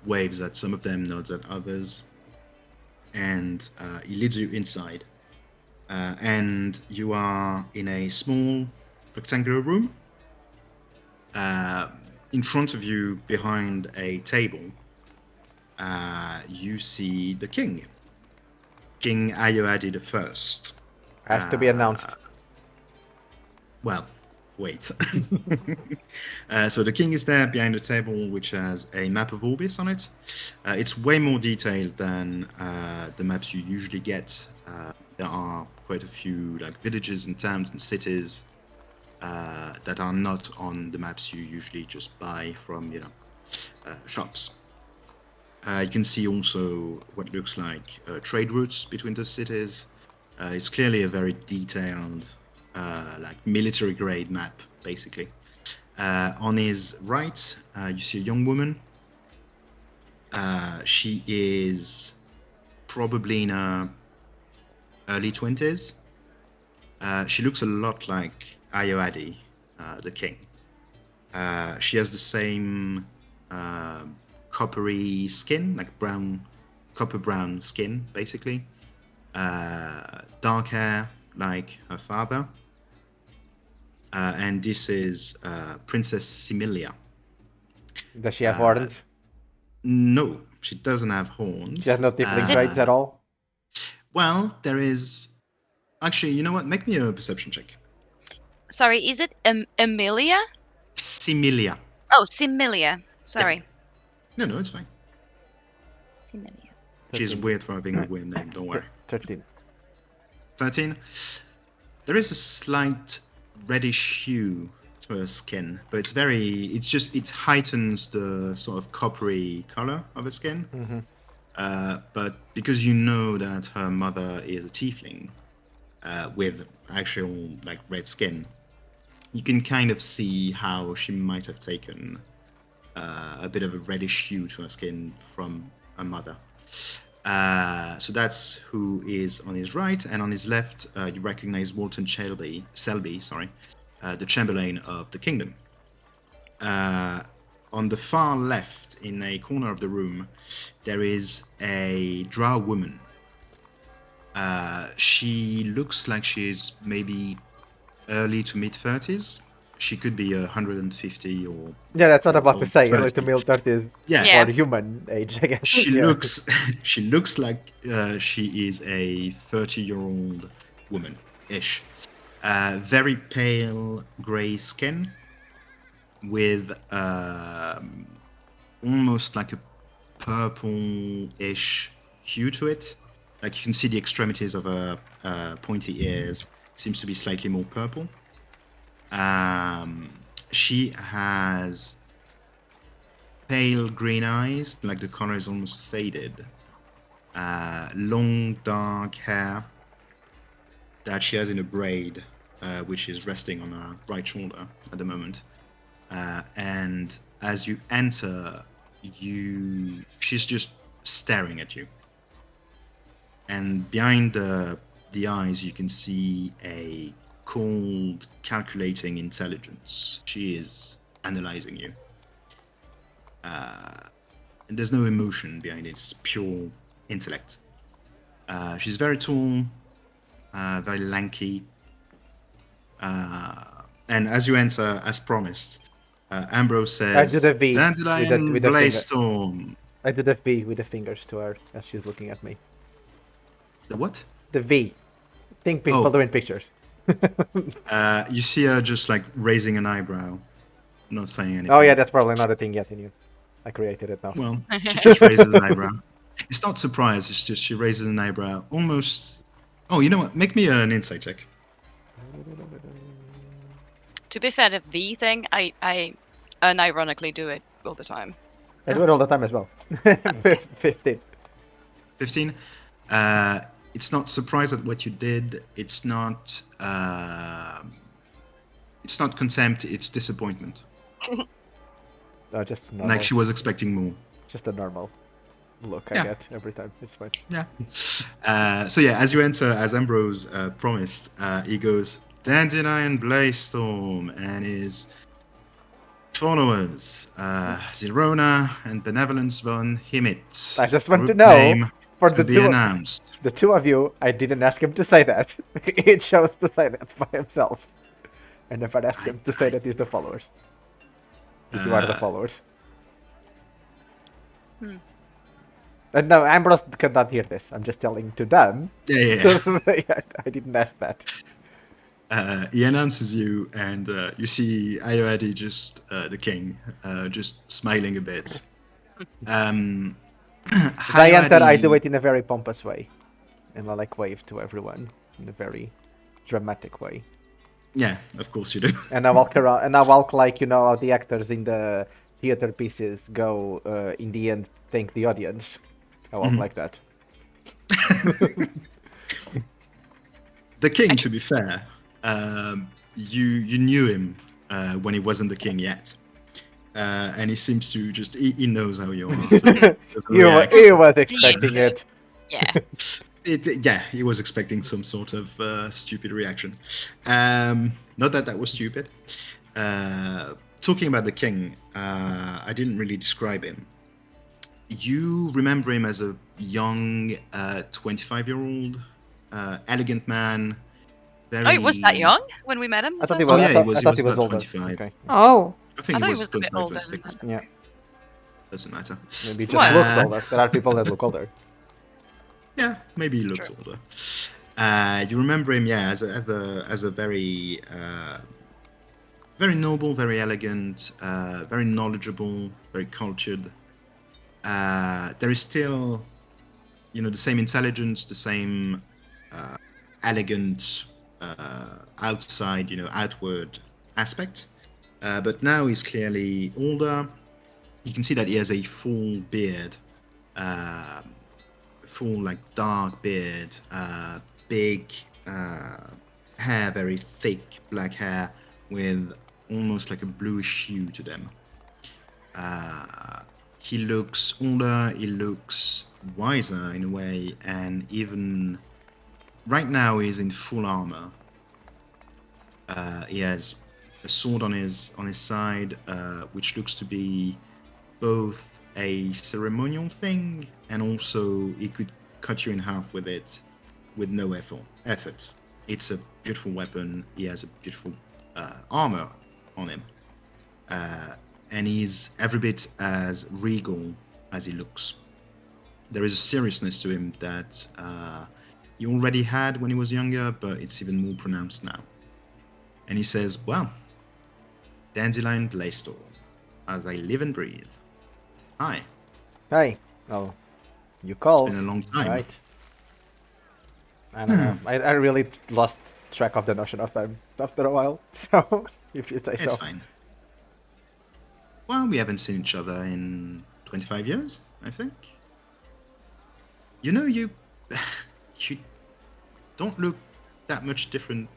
waves at some of them, nods at others, and he leads you inside. And you are in a small rectangular room. In front of you, behind a table, you see the king, King Ayoade the First. Has to be announced. Well, wait. So the king is there behind the table, which has a map of Orbis on it. It's way more detailed than the maps you usually get. There are quite a few villages and towns and cities that are not on the maps you usually just buy from shops. You can see also what looks like trade routes between the cities. It's clearly a very detailed, military grade map, basically. On his right, you see a young woman. She is probably in her early 20s. She looks a lot like Ayoade, the king. She has the same coppery skin, copper brown skin, basically. Dark hair, like her father. And this is Princess Similia. Does she have horns? No, she doesn't have horns. She has no tiefling traits at all? Well, there is... Actually, you know what? Make me a perception check. Sorry, is it Amelia? Similia. Oh, Similia. Sorry. No, it's fine. Similia. She's 13. weird for having a weird name, don't worry. 13. 13. There is a slight reddish hue to her skin, but it heightens the sort of coppery color of her skin. Mm-hmm. But because you know that her mother is a tiefling with actual red skin, you can kind of see how she might have taken a bit of a reddish hue to her skin from her mother. So that's who is on his right, and on his left, you recognize Walton Selby, the Chamberlain of the kingdom. On the far left, in a corner of the room, there is a drow woman. She looks like she's maybe early to mid 30s. She could be 150 or Yeah, that's what I'm about or to say. 30. Early to middle 30s Yeah. for human age, I guess. She Yeah. looks she looks like she is a 30-year-old woman ish. Very pale gray skin with almost like a purple-ish hue to it. Like you can see the extremities of her pointy ears seems to be slightly more purple. She has pale green eyes, like the color is almost faded. Long dark hair that she has in a braid, which is resting on her right shoulder at the moment. And as you enter, she's just staring at you. And behind the eyes, you can see a cold, calculating intelligence. She is analyzing you. And there's no emotion behind it. It's pure intellect. She's very tall, very lanky. And as you enter, as promised, Ambrose I says, do the V Dandelion with the Blaze finger. Storm. I do the V with the fingers to her as she's looking at me. The what? The V. Think people Oh. doing pictures. You see her just like raising an eyebrow, not saying anything. Oh yeah, that's probably not a thing yet in you. I created it now. Well, she just raises an eyebrow. It's not surprise, it's just she raises an eyebrow almost... Oh, you know what? Make me an insight check. To be fair, the V thing, I unironically do it all the time. I do it all the time as well. 15. 15. It's not surprise at what you did. It's not contempt. It's disappointment. No, just normal. Like she was expecting more. Just a normal look I Yeah. get every time. It's fine. Yeah. So yeah, as you enter, as Ambrose promised, he goes, Dandelion Blaze Storm, and his followers, Zylrona and Benevolence von Himit. I just want to Group know, name for to the be two, announced. the two of you, I didn't ask him to say that. He chose to say that by himself. And if I asked him to say that he's the followers. If you are the followers. And no, Ambrose cannot hear this. I'm just telling to them. Yeah. I didn't ask that. He announces you, and you see Ayoade, just the king, just smiling a bit. If I enter, I do it in a very pompous way. And I like wave to everyone in a very dramatic way. Yeah, of course you do. And I walk around, and I walk like, you know, how the actors in the theater pieces go, in the end, thank the audience. I walk like that. The king, to be fair, you knew him when he wasn't the king yet. And he seems to just, he knows how you are. So he doesn't react. He was expecting it. Yeah. Yeah, he was expecting some sort of stupid reaction. Not that was stupid. Talking about the king, I didn't really describe him. You remember him as a young 25-year-old, elegant man. Very... Oh, he was that young when we met him? I thought he first was. time? Oh, yeah, I thought he was about older. 25. Okay. Oh, I think I thought he he was was a bit 25, older. 26. Yeah. Doesn't matter. Maybe he just Well, looked older. There are people that look older. Yeah, maybe he looks True. older. You remember him, yeah, as a very, very noble, very elegant, very knowledgeable, very cultured. There is still, the same intelligence, the same elegant outside, outward aspect. But now he's clearly older. You can see that he has a full beard. Full like dark beard, big hair, very thick black hair with almost like a bluish hue to them. He looks older, he looks wiser in a way, and even right now he's in full armor. He has a sword on his side, which looks to be both a ceremonial thing, and also he could cut you in half with it with no effort. It's a beautiful weapon. He has a beautiful armor on him. And he's every bit as regal as he looks. There is a seriousness to him that he already had when he was younger, but it's even more pronounced now. And he says, well, Dandelion Blaystore, as I live and breathe. Hi. Hey. Oh, you called. It's been a long time. Right. I don't know. I really lost track of the notion of time after a while. So, if you say It's so. fine. Well, we haven't seen each other in 25 years, I think. You know, you don't look that much different.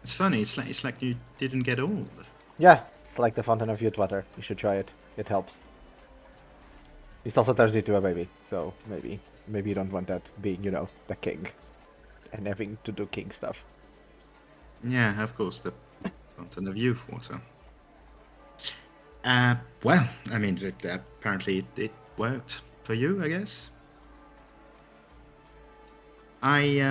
It's funny. It's like you didn't get old. Yeah, it's like the fountain of youth water. You should try it. It helps. It also turns you into a baby, so maybe you don't want that being, you know, the king and having to do king stuff. Yeah, of course, the fountain of youth water. Well, I mean, apparently it worked for you, I guess. You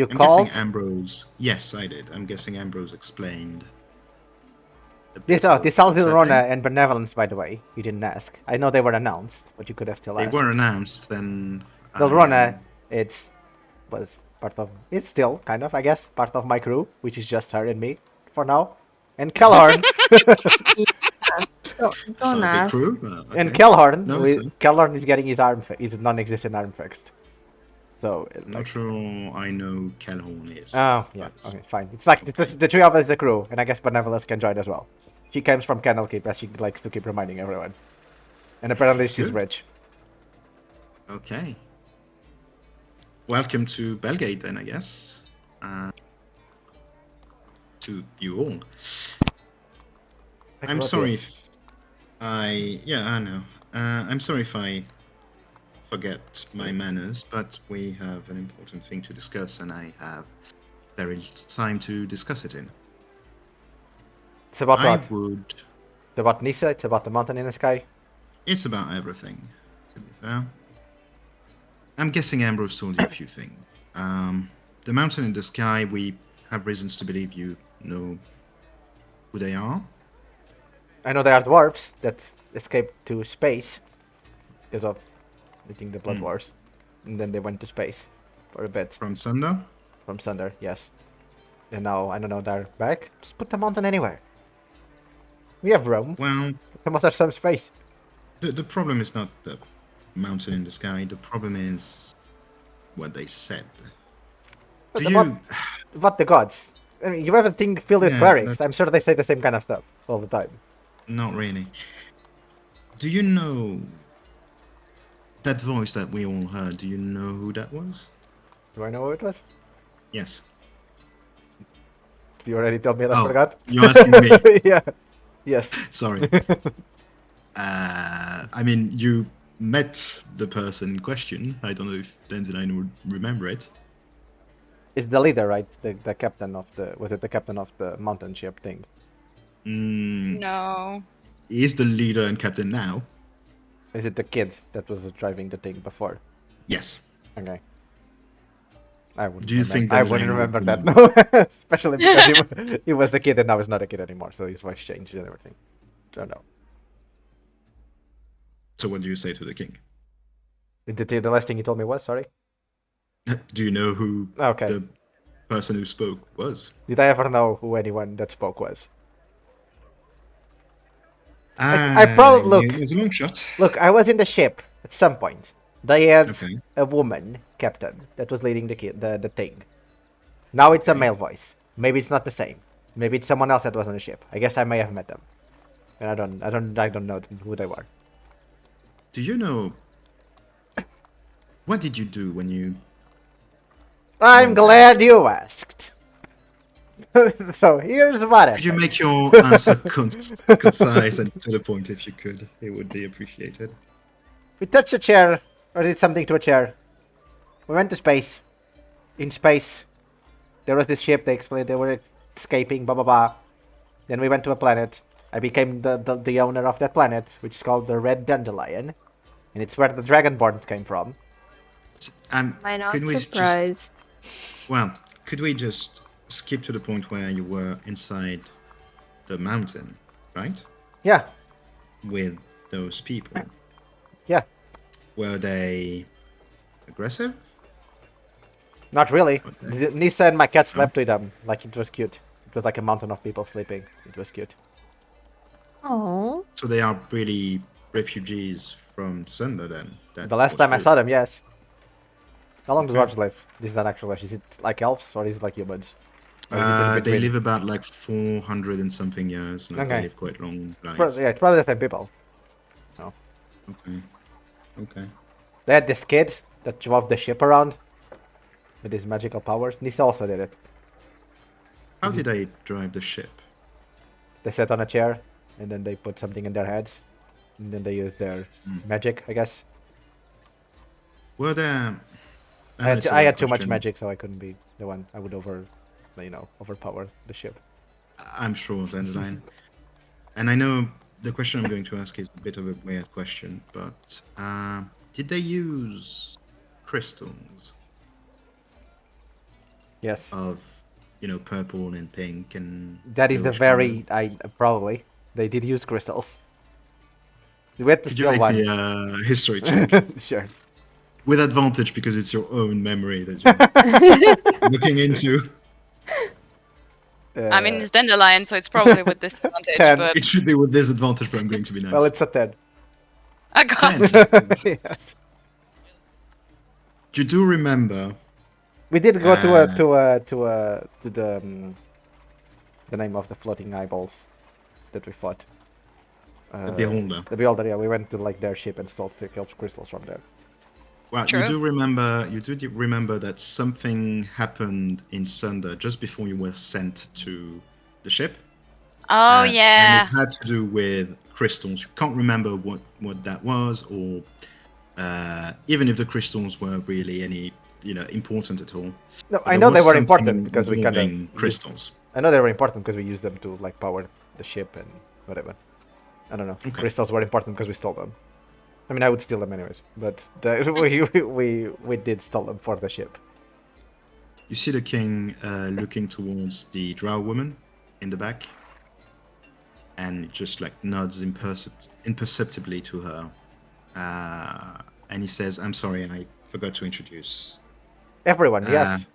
I'm called? guessing Ambrose. Yes, I did. I'm guessing Ambrose explained. This what's Zylrona happening. and Benevolence, by the way. You didn't ask. I know they were announced, but you could have still They asked. were announced, then. Zylrona, it's still kind of, I guess, part of my crew, which is just her and me for now. And Kelhorn, Don't ask. Crew, and okay. Kelhorn, No, it's fine. Kelhorn is getting his non-existent arm fixed. So, Not sure I know Kelhorn is. oh, yeah, okay, fine. It's like the three of us is a crew, and I guess Benevolence can join as well. She comes from Kennelkeep, as she likes to keep reminding everyone. And apparently she's Good. rich. Okay. Welcome to Bellgate, then, I guess. To you all. I'm sorry if I... Yeah, I know. I'm sorry if I forget my manners, but we have an important thing to discuss, and I have very little time to discuss it in. It's about I what? would... It's about Nissa, it's about the mountain in the sky. It's about everything, to be fair. I'm guessing Ambrose told you a few things. The mountain in the sky, we have reasons to believe you know who they are. I know there are dwarves that escaped to space because of, I think, the Blood Wars. And then they went to space for a bit. From Sunder? From Sunder, yes. And now, I don't know, they're back. Just put the mountain anywhere. We have room. Well, Put the mountain some space. the problem is not the mountain in the sky. The problem is what they said. But Do the you... What the gods? I mean, you have a thing filled with Yeah, clerics. that's- I'm sure they say the same kind of stuff all the time. Not really. Do you know that voice that we all heard? Do you know who that was? Do I know who it was? Yes. You already told me and I Oh, forgot. you're asking me. Yeah. Yes. Sorry. I mean, you met the person in question. I don't know if Dandelion would remember it. It's the leader, right? The captain of the... Was it the captain of the mountain ship thing? No. He is the leader and captain now. Is it the kid that was driving the thing before? Yes. Okay. I wouldn't. Do you think I that wouldn't Lane would remember that. remember? No, especially because he was the kid and now he's not a kid anymore, so his voice changed and everything. So no. So what do you say to the king? The last thing he told me was sorry. Do you know who Okay. the person who spoke was? Did I ever know who anyone that spoke was? I probably- look. It was a long shot. Look, I was in the ship at some point. They had Okay. a woman captain that was leading the thing. Now it's a male voice. Maybe it's not the same. Maybe it's someone else that was on the ship. I guess I may have met them. And I don't know who they were. Do you know what did you do when you... I'm glad you asked. So here's what Could you happened. make your answer concise and to the point if you could? It would be appreciated. We touched a chair, or did something to a chair. We went to space. In space, there was this ship. They explained they were escaping. Blah blah blah. Then we went to a planet. I became the owner of that planet, which is called the Red Dandelion, and it's where the Dragonborn came from. Am I not Could we surprised? Well, could we just skip to the point where you were inside the mountain, right? Yeah, With those people. yeah. Were they aggressive? Not really. Okay. Nisa and my cat No? slept with them. Like, it was cute. It was like a mountain of people sleeping. It was cute. Oh. So they are really refugees from Sunder then? That The last was time I good. saw them, yes. How long do Okay. dwarves live? This is an actual question. Is it like elves or is it like humans? Or is it in They between? live about like 400 and something years. No, Okay. they live quite long lives. Yeah, it's probably the same people. Okay. Okay. They had this kid that drove the ship around with his magical powers. Nisa also did it. How did they drive the ship? They sat on a chair and then they put something in their heads. And then they used their magic, I guess. Were there... I had too much magic, so I couldn't be the one. I would overpower the ship. I'm sure, Dandelion. And I know the question I'm going to ask is a bit of a weird question, but did they use crystals Yes. of, purple and pink and... That is the bluish very... colors? Probably. They did use crystals. We had to Could you steal make one. me a history check? Sure. With advantage, because it's your own memory that you're looking into. I mean, it's Dandelion, so it's probably with disadvantage, 10. but It should be with disadvantage, but I'm going to be nice. Well, it's a 10. I 10. can't. Yes. You do remember... We did go to the name of the floating eyeballs that we fought. The Beholder. The Beholder, yeah. We went to like their ship and stole crystals from there. Well, True. you do remember that something happened in Sunder just before you were sent to the ship. Oh, And yeah. it had to do with crystals. You can't remember what that was, or even if the crystals were really any important at all. No, But I there know they was were something important because we kind involving of crystals. I know they were important because we used them to like power the ship and whatever. I don't know. Okay. Crystals were important because we stole them. I mean, I would steal them anyways, but we did steal them for the ship. You see the king looking towards the drow woman in the back, and just like nods imperceptibly to her, and he says, "I'm sorry, I forgot to introduce." Everyone, yes.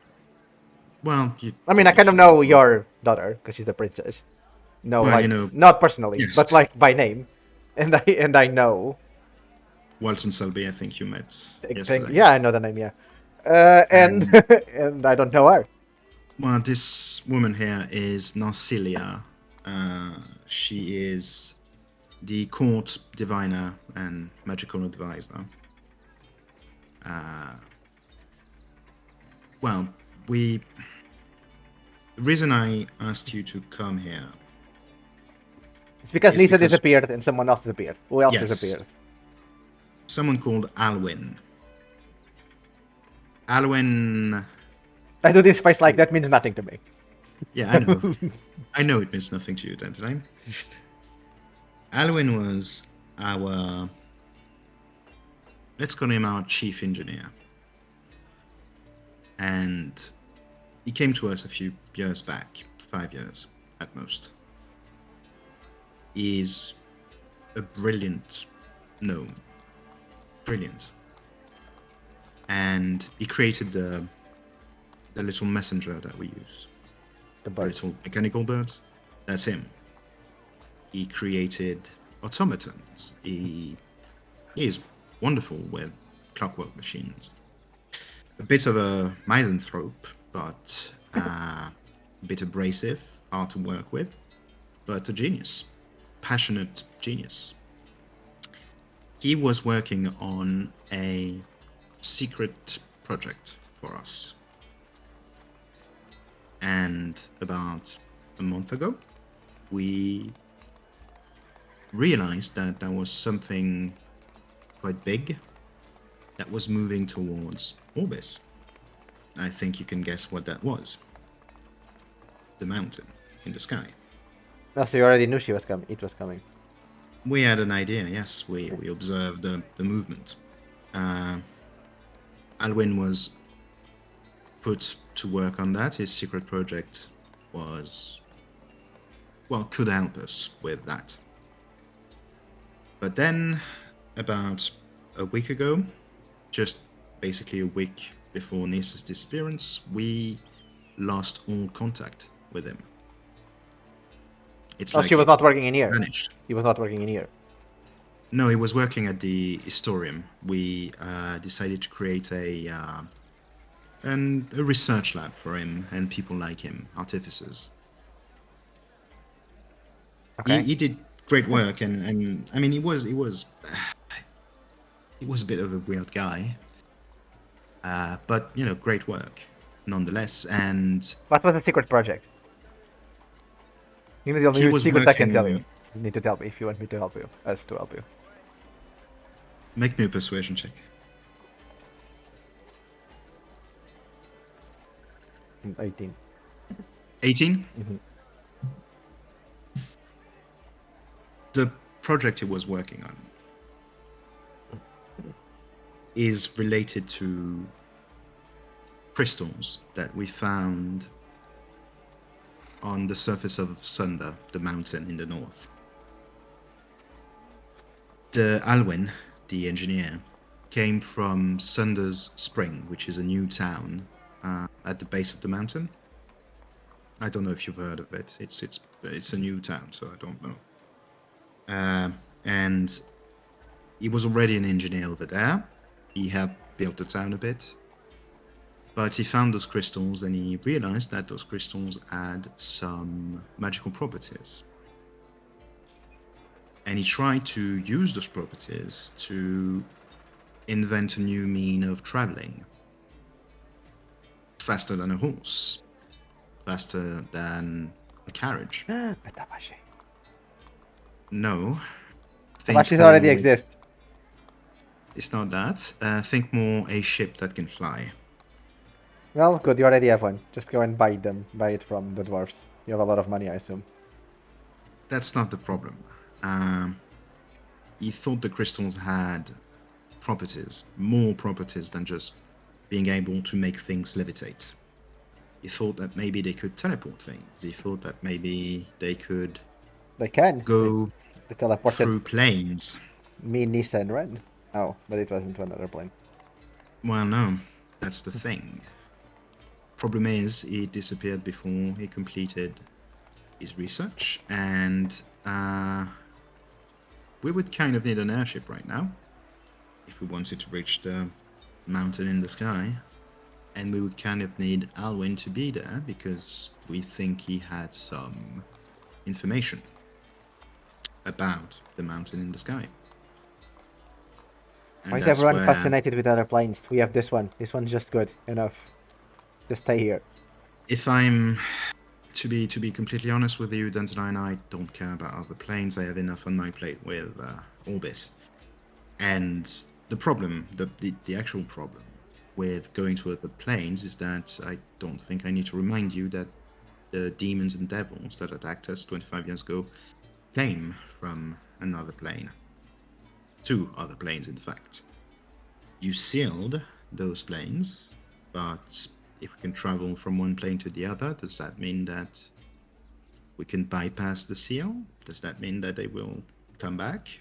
Well, I mean, I kind of know your daughter because she's the princess. No, Well, like not personally, yes. but like by name, and I know. Walton Selby, I think you met I yesterday. think, yeah, I know the name. Yeah, and and I don't know her. Well, this woman here is Narcilia. She is the court diviner and magical advisor. Well, the reason I asked you to come here... It's because It's Lisa because- disappeared and someone else disappeared. Who else Yes. disappeared? Someone called Alwin. Alwin... I do this face like that means nothing to me. Yeah, I know. I know it means nothing to you, Dandelion. Alwin was our... Let's call him our chief engineer. And he came to us a few years back, 5 years at most. He's a brilliant gnome. Brilliant. And he created the little messenger that we use. The The bird. little mechanical birds. That's him. He created automatons. He is wonderful with clockwork machines. A bit of a misanthrope, but a bit abrasive, hard to work with, but a genius. Passionate genius. He was working on a secret project for us. And about a month ago, we realized that there was something quite big that was moving towards Orbis. I think you can guess what that was. The mountain in the sky. No, so you already knew she was coming. It was coming. We had an idea, yes. We observed the movement. Alwin was put to work on that. His secret project could help us with that. But then, about a week ago, just basically a week before Nisa's disappearance, we lost all contact with him. It's Oh, like she was not working in here. vanished. He was not working in here. No, he was working at the Historium. We decided to create a research lab for him and people like him, artificers. Okay. He did great work, and I mean, he was a bit of a weird guy, but you know, great work nonetheless. And What was the secret project? You need to tell me He which was secret I can tell you. working- You need to tell me if you want me to help you. Us to help you. make me a persuasion check. 18. 18? Mhm. The project he was working on is related to crystals that we found on the surface of Sunder, the mountain in the north. The Alwin, the engineer, came from Sunder's Spring, which is a new town at the base of the mountain. I don't know if you've heard of it. It's a new town, so I don't know. And he was already an engineer over there. He had built the town a bit. But he found those crystals and he realized that those crystals had some magical properties. And he tried to use those properties to invent a new mean of traveling. Faster than a horse. Faster than a carriage. Metabashi. No. Metabashi already more- exist. It's not that. Think more a ship that can fly. Well, good, you already have one. Just go and buy them. Buy it from the dwarves. You have a lot of money, I assume. That's not the problem. He thought the crystals had properties, more properties than just being able to make things levitate. He thought that maybe they could teleport things. He thought that maybe they could They can. go They teleported through planes. me, Nisa, and Ren. Oh, but it wasn't to another plane. Well, no, that's the thing. Problem is, he disappeared before he completed his research, and we would kind of need an airship right now if we wanted to reach the mountain in the sky. And we would kind of need Alwin to be there because we think he had some information about the mountain in the sky. And Why is that's everyone where- fascinated with other planes? We have this one. This one's just good enough. Just stay here. If I'm to be completely honest with you, Dandelion, I don't care about other planes. I have enough on my plate with Orbis. And the problem, the actual problem with going to other planes is that I don't think I need to remind you that the demons and devils that attacked us 25 years ago came from another plane. 2 other planes, in fact. You sealed those planes, but if we can travel from one plane to the other, does that mean that we can bypass the seal? Does that mean that they will come back?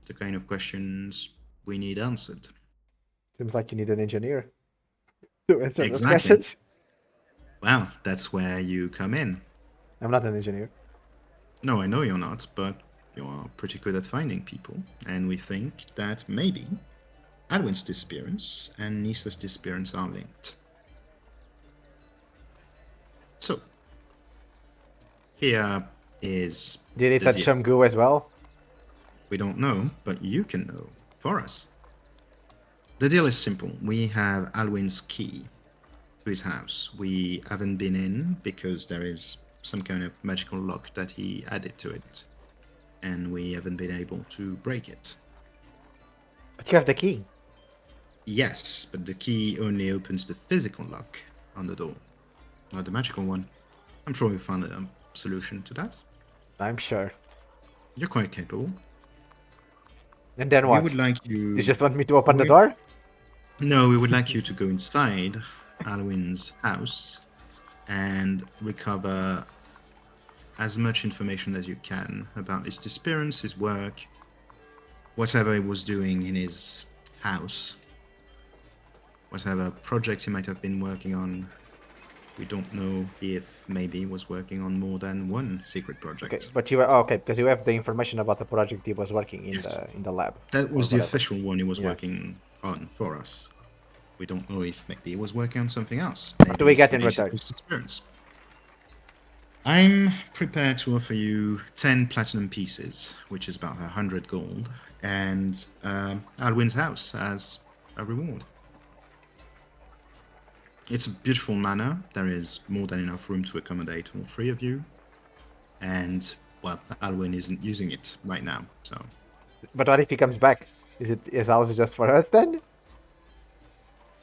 The kind of questions we need answered. Seems like you need an engineer to answer those Exactly. questions. Well, that's where you come in. I'm not an engineer. No, I know you're not, but you're pretty good at finding people, and we think that maybe Alwin's disappearance and Nisa's disappearance are linked. So, here is... Did he the touch deal. some goo as well? We don't know, but you can know for us. The deal is simple. We have Alwin's key to his house. We haven't been in because there is some kind of magical lock that he added to it, and we haven't been able to break it. But you have the key. Yes, but the key only opens the physical lock on the door, not the magical one. I'm sure we found a solution to that. I'm sure. You're quite capable. And then We what? would like you... You just want me to open the We- door? No, we would like you to go inside Alwin's house and recover as much information as you can about his disappearance, his work, whatever he was doing in his house, whatever project he might have been working on. We don't know if maybe he was working on more than one secret project. Okay, but you because you have the information about the project he was working in the lab. That was or the whatever. official one he was Yeah. working on for us. We don't know if maybe he was working on something else. What do we Maybe get in it's return? just experience. I'm prepared to offer you 10 platinum pieces, which is about 100 gold, and Alwin's house as a reward. It's a beautiful manor. There is more than enough room to accommodate all three of you. And, well, Alwin isn't using it right now, so... But what if he comes back? Is ours just for us then?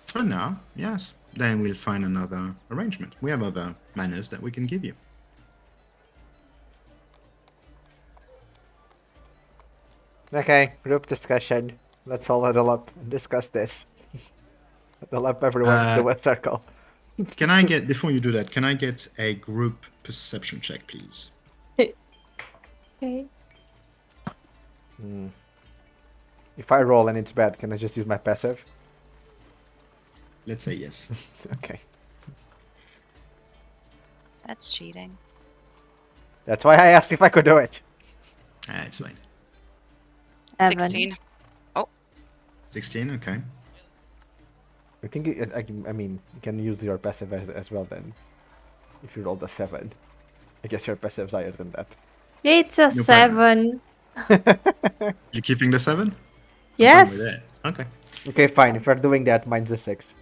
For now, yes. Then we'll find another arrangement. We have other manors that we can give you. Okay, group discussion. Let's all huddle up and discuss this. Huddle up everyone into a circle. Can I get, before you do that, can I get a group perception check, please? Okay. If I roll and it's bad, can I just use my passive? Let's say yes. Okay. That's cheating. That's why I asked if I could do it. It's fine. 16. 16, okay. I think I mean you can use your passive as well then. If you rolled a 7, I guess your passive's higher than that. It's a No problem. 7. You keeping the 7? I'm fine Yes. with it. Okay. Okay, fine. If we're doing that, mine's a 6.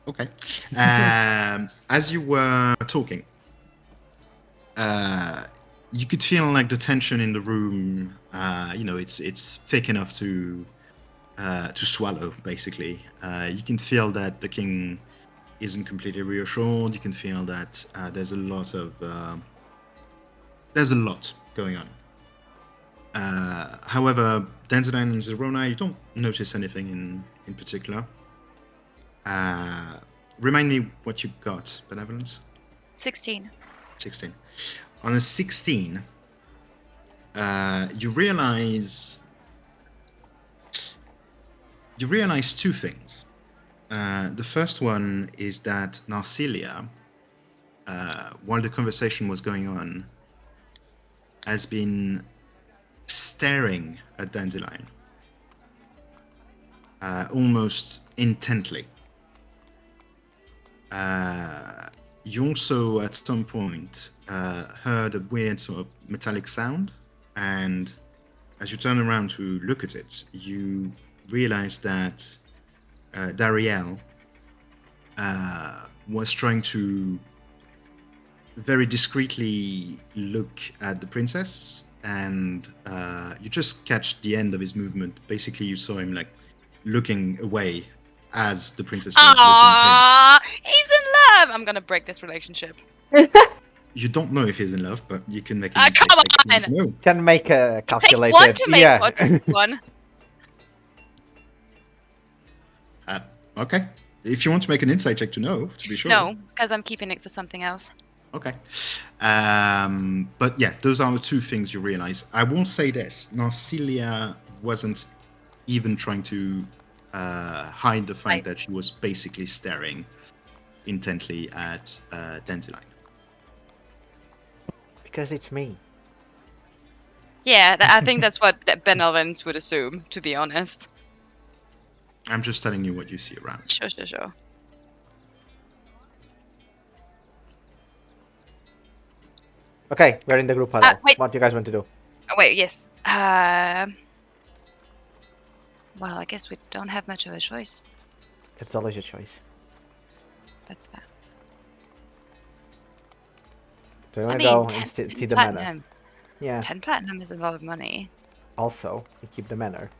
Okay. As you were talking, you could feel like the tension in the room. It's thick enough to swallow. Basically, you can feel that the king isn't completely reassured. You can feel that there's a lot going on. However, Dandelion and Zylrona, you don't notice anything in particular. Remind me what you got, Benevolence? 16. 16. On a 16, you realize two things. The first one is that Narcilia, while the conversation was going on, has been staring at Dandelion, almost intently. You also, at some point, heard a weird sort of metallic sound, and as you turn around to look at it, you realize that Dariel was trying to very discreetly look at the princess, and you just catch the end of his movement. Basically, you saw him like looking away as the princess was looking at him. He's in love! I'm gonna break this relationship. You don't know if he's in love, but you can make Ah, insight come check to on! know. Can make a Takes calculated. one to make yeah. one. Okay. If you want to make an insight check to know, to be sure. No, because I'm keeping it for something else. Okay. But yeah, those are the two things you realize. I will say this. Narcilia wasn't even trying to hide the fact Right. that she was basically staring intently at Dandelion. Because it's me. Yeah, I think that's what Benevolence would assume, to be honest. I'm just telling you what you see around. Sure. Okay, we're in the group huddle. wait. What do you guys want to do? Oh, wait, yes. Well, I guess we don't have much of a choice. It's always your choice. That's fair. Do you I want to mean, go 10 and see 10 the manor? platinum. Yeah. 10 platinum is a lot of money. Also, we keep the manor.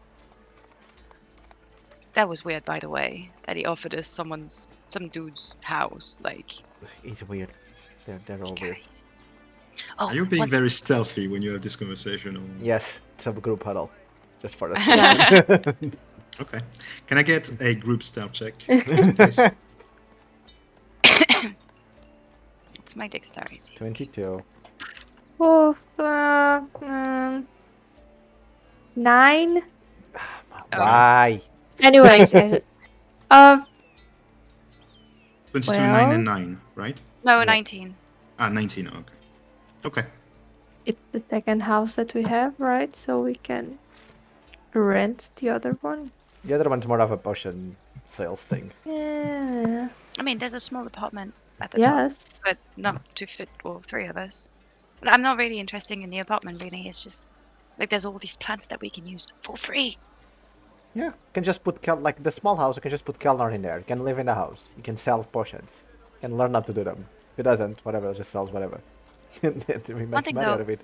That was weird, by the way, that he offered us some dude's house. Like, It's weird. They're all weird. oh, Are you being what- very stealthy when you have this conversation? Or... Yes, it's a group huddle. Just for us. Okay. Can I get a group stealth check? It's my dexterity. 22. Oh, 9. Why? Anyways, yes. 22, 9, Well- and 9, right? No, Yeah. 19. 19. Okay. Okay. It's the second house that we have, right? So we can rent the other one. The other one's more of a potion sales thing. Yeah. I mean, there's a small apartment at the top, Yes. but not to fit all three of us. But I'm not really interested in the apartment, really. It's just like there's all these plants that we can use for free. Yeah, you can just put like the small house. You can just put Kelnar in there. You can live in the house. You can sell potions. You can learn how to do them. If it doesn't, whatever, just sells whatever. We make thing, money though- out of it.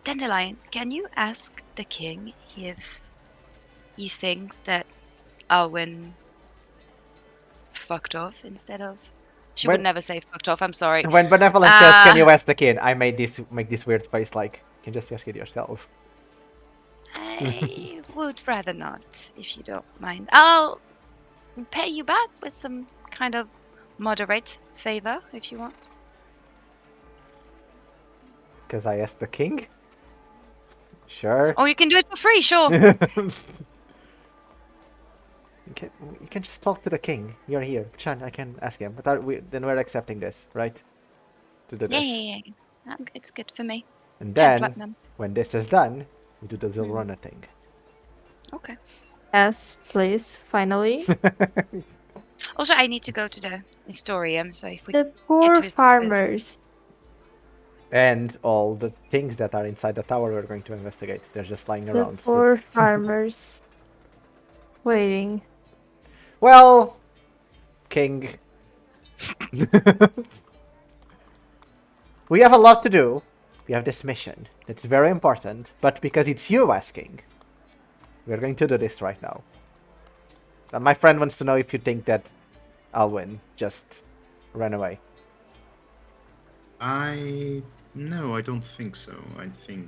Dandelion, can you ask the king if he thinks that Alwin fucked off instead of? She would When- never say fucked off. I'm sorry. When Benevolence says, "Can you ask the king?" I make this weird face like, "You can just ask it yourself." I would rather not, if you don't mind. I'll pay you back with some kind of moderate favor if you want. Because I asked the king. Sure. Or you can do it for free, sure. you can just talk to the king. You're here, Chan. I can ask him. But then we're accepting this, right? To do Yeah, this. yeah, yeah. It's good for me. And 10 then platinum. when this is done, we do the Zylrona thing. Okay. Yes, please. Finally. Also, I need to go to the Historium, so if we The poor his- farmers. And all the things that are inside the tower we're going to investigate. They're just lying The around. poor farmers. Waiting. Well, king. We have a lot to do. We have this mission. That's very important. But because it's you asking, we're going to do this right now. And my friend wants to know if you think that Alwin just ran away. No, I don't think so. I think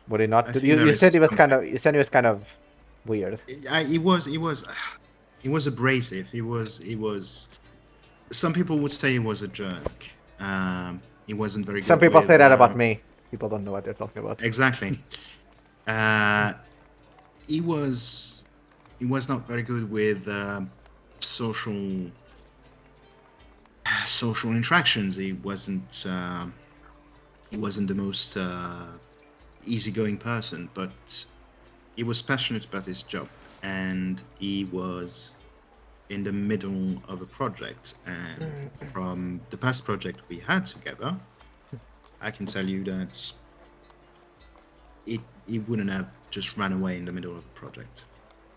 Would he not? I think You there said is he was some- kind of. You said he was kind of weird. it was abrasive. It was. Some people would say he was a jerk. He wasn't very good. Some people with, say that about me. People don't know what they're talking about. Exactly. He was not very good with social interactions. He wasn't the most easygoing person, but he was passionate about his job, and he was in the middle of a project. And from the past project we had together, I can tell you that he wouldn't have just run away in the middle of the project.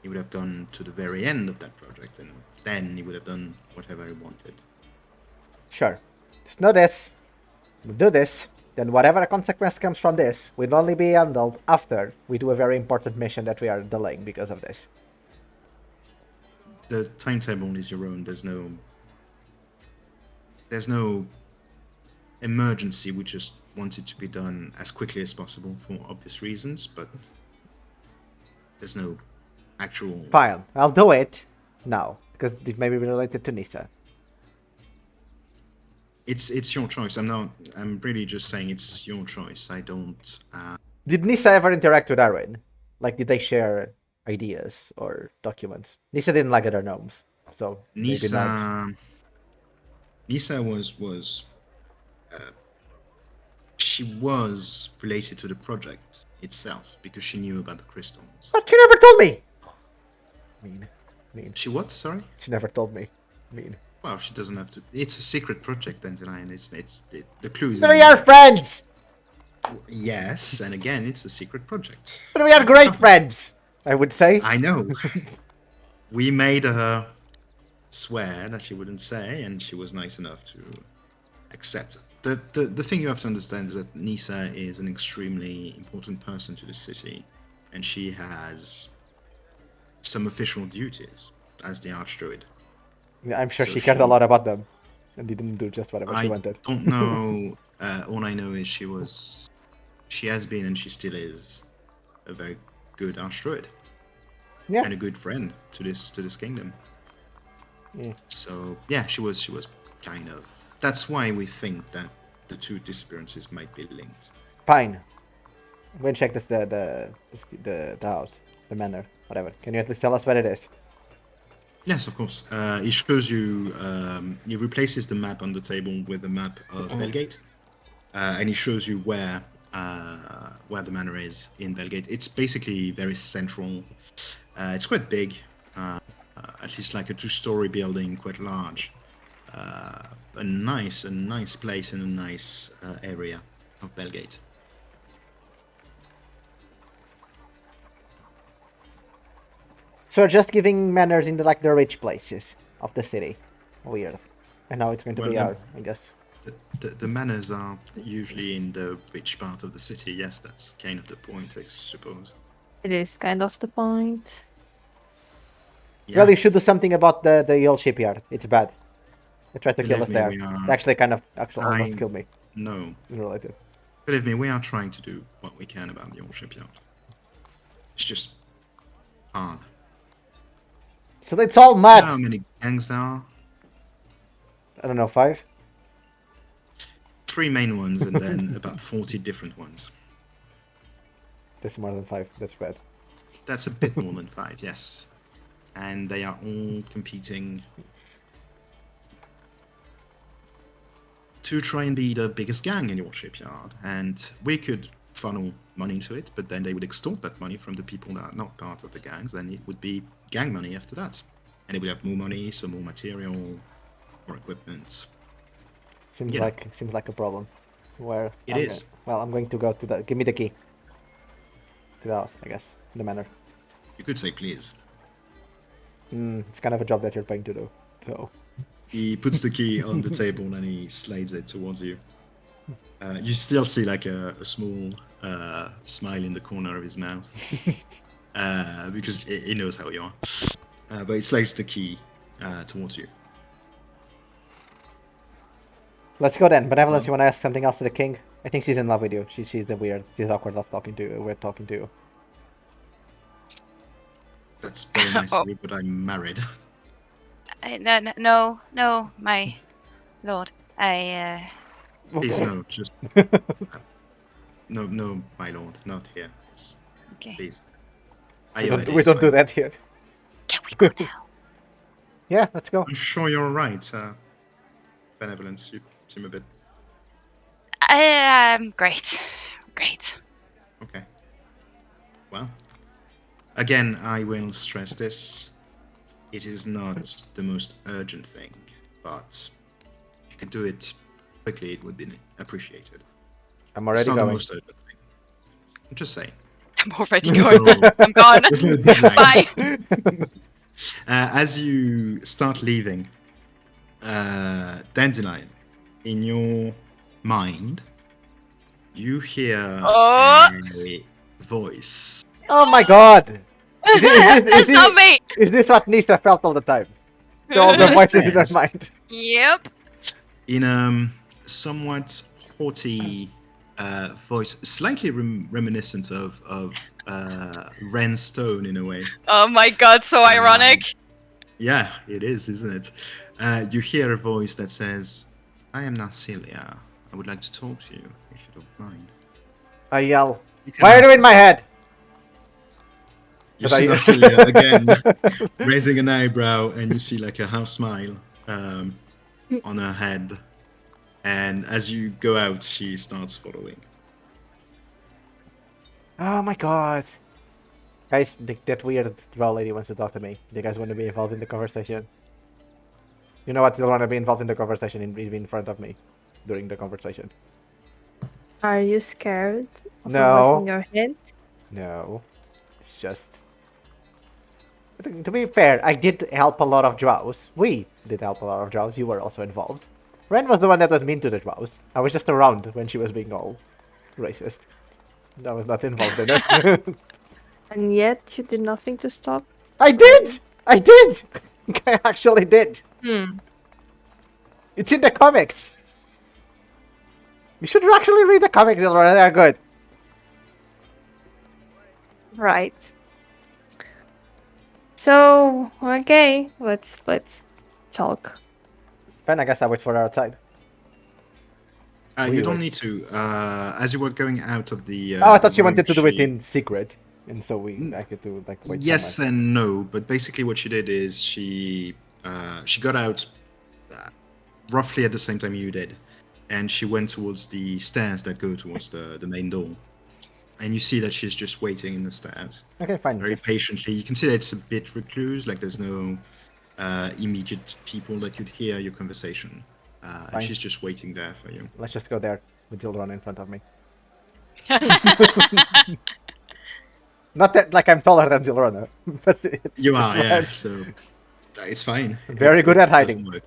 He would have gone to the very end of that project, and then he would have done whatever he wanted. Sure. Just know this. We do this, then whatever consequence comes from this will only be handled after we do a very important mission that we are delaying because of this. The timetable is your own. There's no emergency. We just want it to be done as quickly as possible for obvious reasons, but there's no actual... Fine, I'll do it now, because it may be related to Nisa. It's your choice. I'm really just saying it's your choice. I don't... Did Nisa ever interact with Arwen? Like, did they share ideas or documents? Nisa didn't like other gnomes, so maybe not. Nisa was she was related to the project itself because she knew about the crystals. But she never told me! Mean. She what? Sorry? She never told me. Mean. Well, she doesn't have to. It's a secret project, Dandelion. The clue is. But we are friends! Yes, and again, it's a secret project. But we are great friends! I would say. I know. We made her swear that she wouldn't say, and she was nice enough to accept. The thing you have to understand is that Nisa is an extremely important person to the city, and she has some official duties as the Archdruid. I'm sure So she cared a she- lot about them. And didn't do just whatever she I wanted. don't know. All I know is she has been, and she still is, a very good Archdruid. Yeah. and a good friend to this kingdom. Yeah. So yeah, she was kind of. That's why we think that the two disappearances might be linked. Fine. I'm going to check this the house, the manor, whatever. Can you at least tell us where it is? Yes, of course. He shows you. He replaces the map on the table with the map of Bellgate, and he shows you where the manor is in Bellgate. It's basically very central. It's quite big, at least like a two-story building, quite large. A nice place in a nice area of Bellgate. So we're just giving manors in the rich places of the city. Weird. And now it's going to be Well, our, I guess. The manors are usually in the rich part of the city. Yes, that's kind of the point, I suppose. It is kind of the point. Yeah. Well, you should do something about the old shipyard. It's bad. They tried to kill Believe us me, there. we are They actually almost trying- killed me. No, Relative. believe me, we are trying to do what we can about the old shipyard. It's just hard. So it's all You mad. know how many gangs there are? I don't know, 5? 3 main ones and then about 40 different ones. That's more than 5. That's bad. That's a bit more than 5, yes. And they are all competing to try and be the biggest gang in your shipyard. And we could funnel money into it, but then they would extort that money from the people that are not part of the gangs. Then it would be gang money after that. And it would have more money, so more material, more equipment. Seems Yeah. like a problem. Where It is. Well, I'm going to go to the. Give me the key. To the house, I guess. The manor. You could say please. It's kind of a job that you're paying to do. So. He puts the key on the table and he slides it towards you. You still see like a small smile in the corner of his mouth because he knows how you are. But he slides the key towards you. Let's go then. Benevolence, you want to ask something else to the king? I think she's in love with you. She's a weird. She's awkward of talking to you. We're talking to you. That's very nice of you, but I'm married. No, my lord. Please no, just no, my lord, not here. It's, Okay. please. We don't do that here. Can we go now? Yeah, let's go. I'm sure you're right, Benevolence. You seem a bit Great. okay. Well, again, I will stress this. It is not the most urgent thing, but if you could do it quickly, it would be appreciated. I'm It's already not the going. most urgent thing. I'm just saying. I'm already There's going. no- I'm gone. there's no deadline. Bye. As you start leaving, Dandelion, in your mind, you hear Oh. a voice. Oh my god! That's not me. Is this what Nisa felt all the time? All the voices in her mind. Yep. In somewhat haughty voice, slightly reminiscent of Ren's tone in a way. Oh my god, so ironic. Yeah, it is, isn't it? You hear a voice that says, "I am Narcilia. I would like to talk to you, if you don't mind." I yell. You can Why are you ask- in my head? You But see I- Narcilia again raising an eyebrow, and you see like a half smile on her head. And as you go out, she starts following. Oh my god. Guys, that weird drow lady wants to talk to me. Do you guys want to be involved in the conversation? You know what? You'll want to be involved in the conversation in front of me during the conversation. Are you scared of No. a voice in your head? No. It's just... I think, to be fair, I did help a lot of drows. We did help a lot of drows. You were also involved. Ren was the one that was mean to the drows. I was just around when she was being all racist. I was not involved in it. And yet you did nothing to stop? I did! I did! I actually did. Hmm. It's in the comics. You should actually read the comics, Zylrona. They are good. Right. So okay, let's talk. Then I guess I wait for her outside. Will You you don't wait? need to. As you were going out of the. Oh, I thought she room, wanted to do it in secret, and so I could do like wait Yes somewhere. and no, but basically what she did is she got out roughly at the same time you did, and she went towards the stairs that go towards the main door, and you see that she's just waiting in the stairs Okay, fine. very Just, patiently. You can see that it's a bit recluse, like there's no immediate people that could hear your conversation, and Fine. she's just waiting there for you. let's just go there with Zylrona in front of me. Not that like I'm taller than Zylrona, but You are, yeah. fine. So it's fine. Very good at doesn't hiding. work.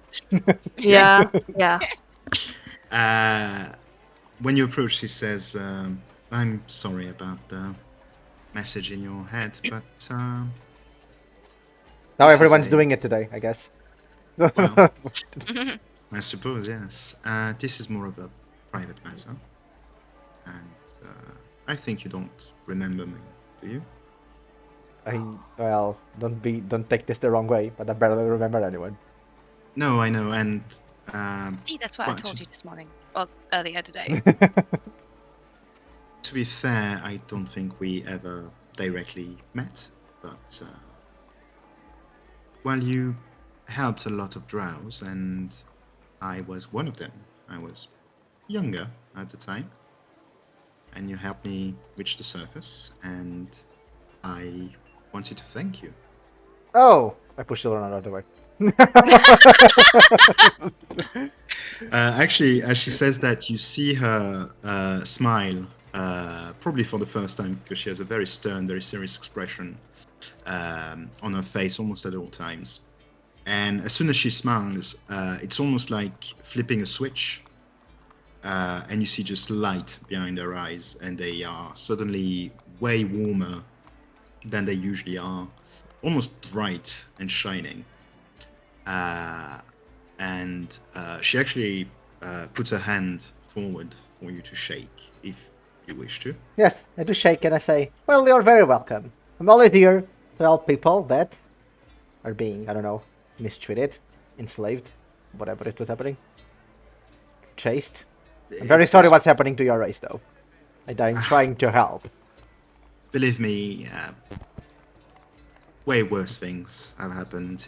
Yeah, yeah. When you approach, she says, "I'm sorry about the message in your head, but Now this is everyone's a- doing it today, I guess. well, I suppose yes. This is more of a private matter, and I think you don't remember me, do you?" Well, don't take this the wrong way, but I barely remember anyone. No, I know, and See, that's what I Well, told to- you this morning. Well, earlier today. to be fair, I don't think we ever directly met, but well, you helped a lot of drows, and I was one of them. I was younger at the time, and you helped me reach the surface, and I wanted to thank you. Oh, I pushed Zylrona out of the way. Actually, as she says that, you see her smile, probably for the first time, because she has a very stern, very serious expression on her face almost at all times. And as soon as she smiles, it's almost like flipping a switch, and you see just light behind her eyes, and they are suddenly way warmer than they usually are, almost bright and shining. And she actually puts her hand forward for you to shake, if you wish to. Yes, I do shake and I say, well, you're very welcome. I'm always here to help people that are being, I don't know, mistreated, enslaved, whatever it was happening. Chased. I'm very It sorry was- what's happening to your race, though. I'm trying to help. Believe me, way worse things have happened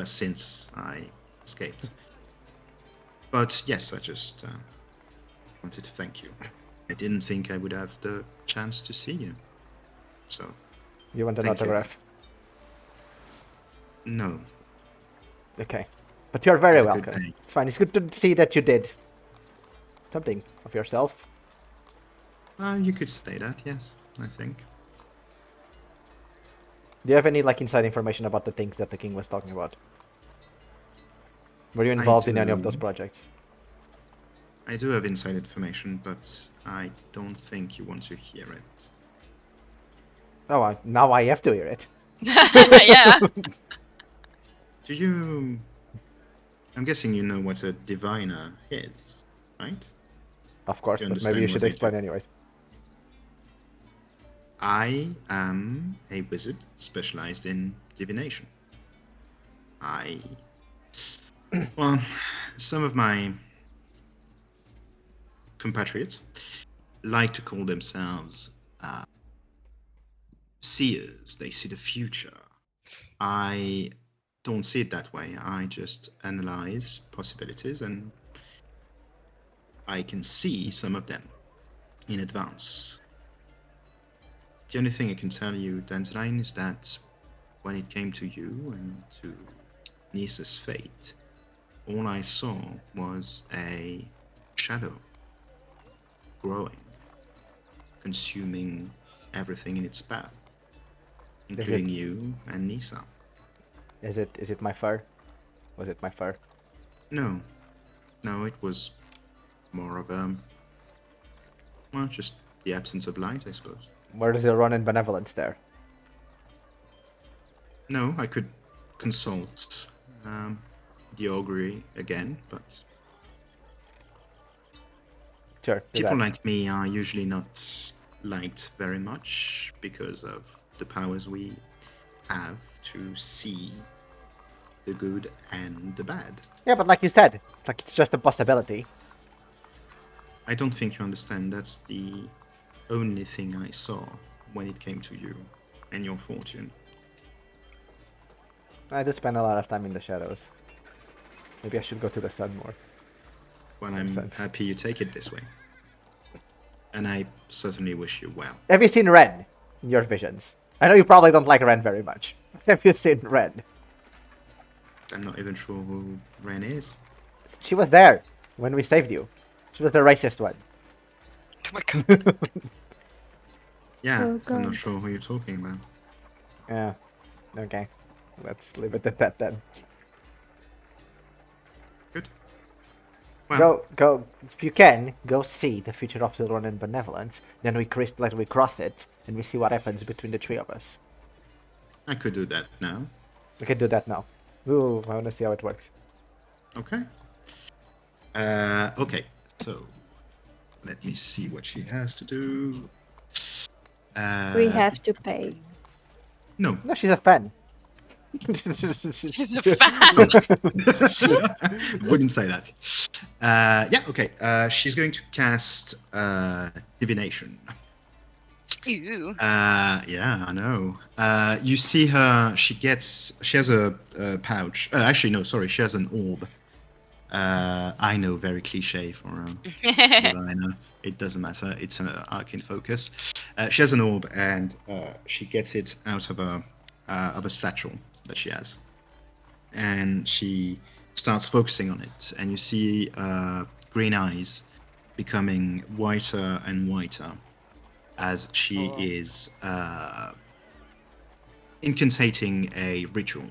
since I escaped. But yes, I just wanted to thank you. I didn't think I would have the chance to see you. So, You want an Thank you. autograph? no. Okay. But you're very Have a good welcome. day. It's fine. It's good to see that you did something of yourself. You could say that, yes, I think. Do you have any like inside information about the things that the king was talking about? Were you I involved in any of those do. projects? I do have inside information, but I don't think you want to hear it. Oh, now I have to hear it. Yeah. Do you... I'm guessing you know what a diviner is, right? Of course, You but maybe you understand should what I explain do. anyways. I am a wizard specialized in divination. Well, some of my compatriots like to call themselves seers. They see the future. I don't see it that way. I just analyze possibilities, and I can see some of them in advance. The only thing I can tell you, Dandelion, is that when it came to you and to Nisa's fate, all I saw was a shadow growing, consuming everything in its path, including you and Nisa. Is it my fur? Was it my fur? No, it was more of well, just the absence of light, I suppose. Where is Zylrona and Benevolence there? No, I could consult the augury again, but Sure. do people that. like me are usually not liked very much because of the powers we have to see the good and the bad. Yeah, but like you said, it's just a possibility. I don't think you understand. That's the only thing I saw when it came to you and your fortune. I do spend a lot of time in the shadows. Maybe I should go to the sun more. Well, Makes I'm sense. happy you take it this way. And I certainly wish you well. Have you seen Ren in your visions? I know you probably don't like Ren very much. Have you seen Ren? I'm not even sure who Ren is. She was there when we saved you. She was the racist one. Oh my god. Yeah, Oh, I'm not God. sure who you're talking about. Yeah. Okay. Let's leave it at that then. Good. Well, Go. If you can, go see the future of Zylrona and Benevolence. Then we cross it, and we see what happens between the three of us. I could do that now. We can do that now. Ooh, I want to see how it works. Okay. Okay, so let me see what she has to do. We have to pay. No. No, she's a fan. She's a fan. Wouldn't say that. Yeah, okay. She's going to cast Divination. Ew. Yeah, I know. You see her, she has a pouch. Actually, no, sorry, she has an orb. I know, very cliche for what I know. It doesn't matter. It's an arcane focus. She has an orb, and she gets it out of a satchel that she has, and she starts focusing on it. And you see green eyes becoming whiter and whiter as she is incantating a ritual.